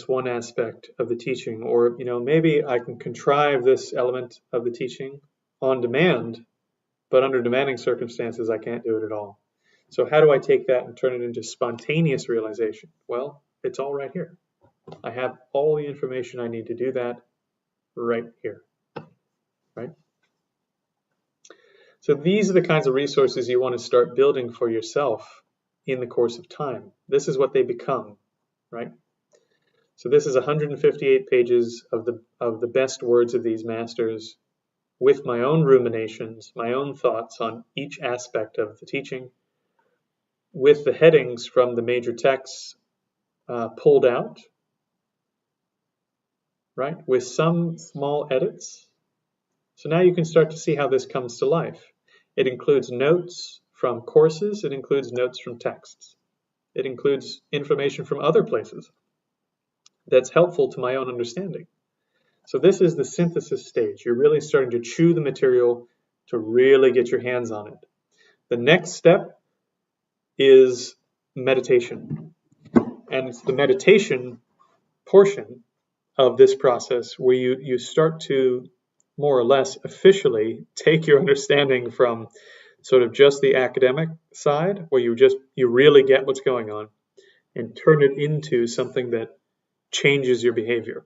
one aspect of the teaching, or maybe I can contrive this element of the teaching on demand, but under demanding circumstances I can't do it at all. So how do I take that and turn it into spontaneous realization? Well, it's all right here. I have all the information I need to do that right here, right? So these are the kinds of resources you want to start building for yourself in the course of time. This is what they become, right? So this is 158 pages of the best words of these masters, with my own ruminations, my own thoughts on each aspect of the teaching, with the headings from the major texts pulled out, right, with some small edits. So now you can start to see how this comes to life. It includes notes from courses, it includes notes from texts, it includes information from other places that's helpful to my own understanding. So this is the synthesis stage. You're really starting to chew the material to really get your hands on it. The next step is meditation. And it's the meditation portion of this process where you start to more or less officially take your understanding from sort of just the academic side, where you really get what's going on, and turn it into something that changes your behavior.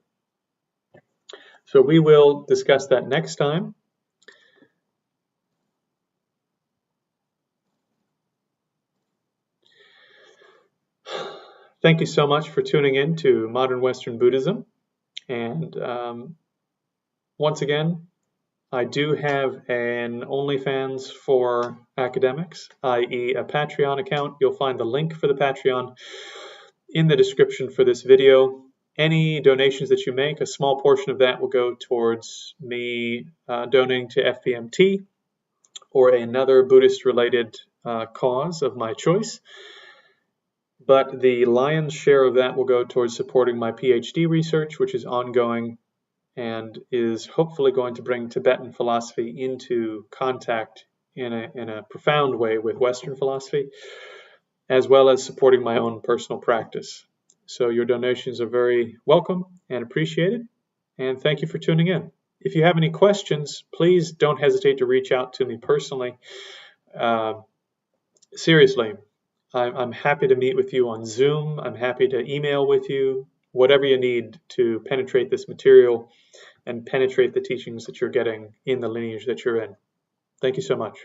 So we will discuss that next time. Thank you so much for tuning in to Modern Western Buddhism. And once again, I do have an OnlyFans for academics, i.e. a Patreon account. You'll find the link for the Patreon in the description for this video. Any donations that you make, a small portion of that will go towards me donating to FPMT or another Buddhist-related cause of my choice. But the lion's share of that will go towards supporting my PhD research, which is ongoing and is hopefully going to bring Tibetan philosophy into contact in a profound way with Western philosophy, as well as supporting my own personal practice. So your donations are very welcome and appreciated, and thank you for tuning in. If you have any questions, please don't hesitate to reach out to me personally. Seriously, I'm happy to meet with you on Zoom. I'm happy to email with you, whatever you need to penetrate this material and penetrate the teachings that you're getting in the lineage that you're in. Thank you so much.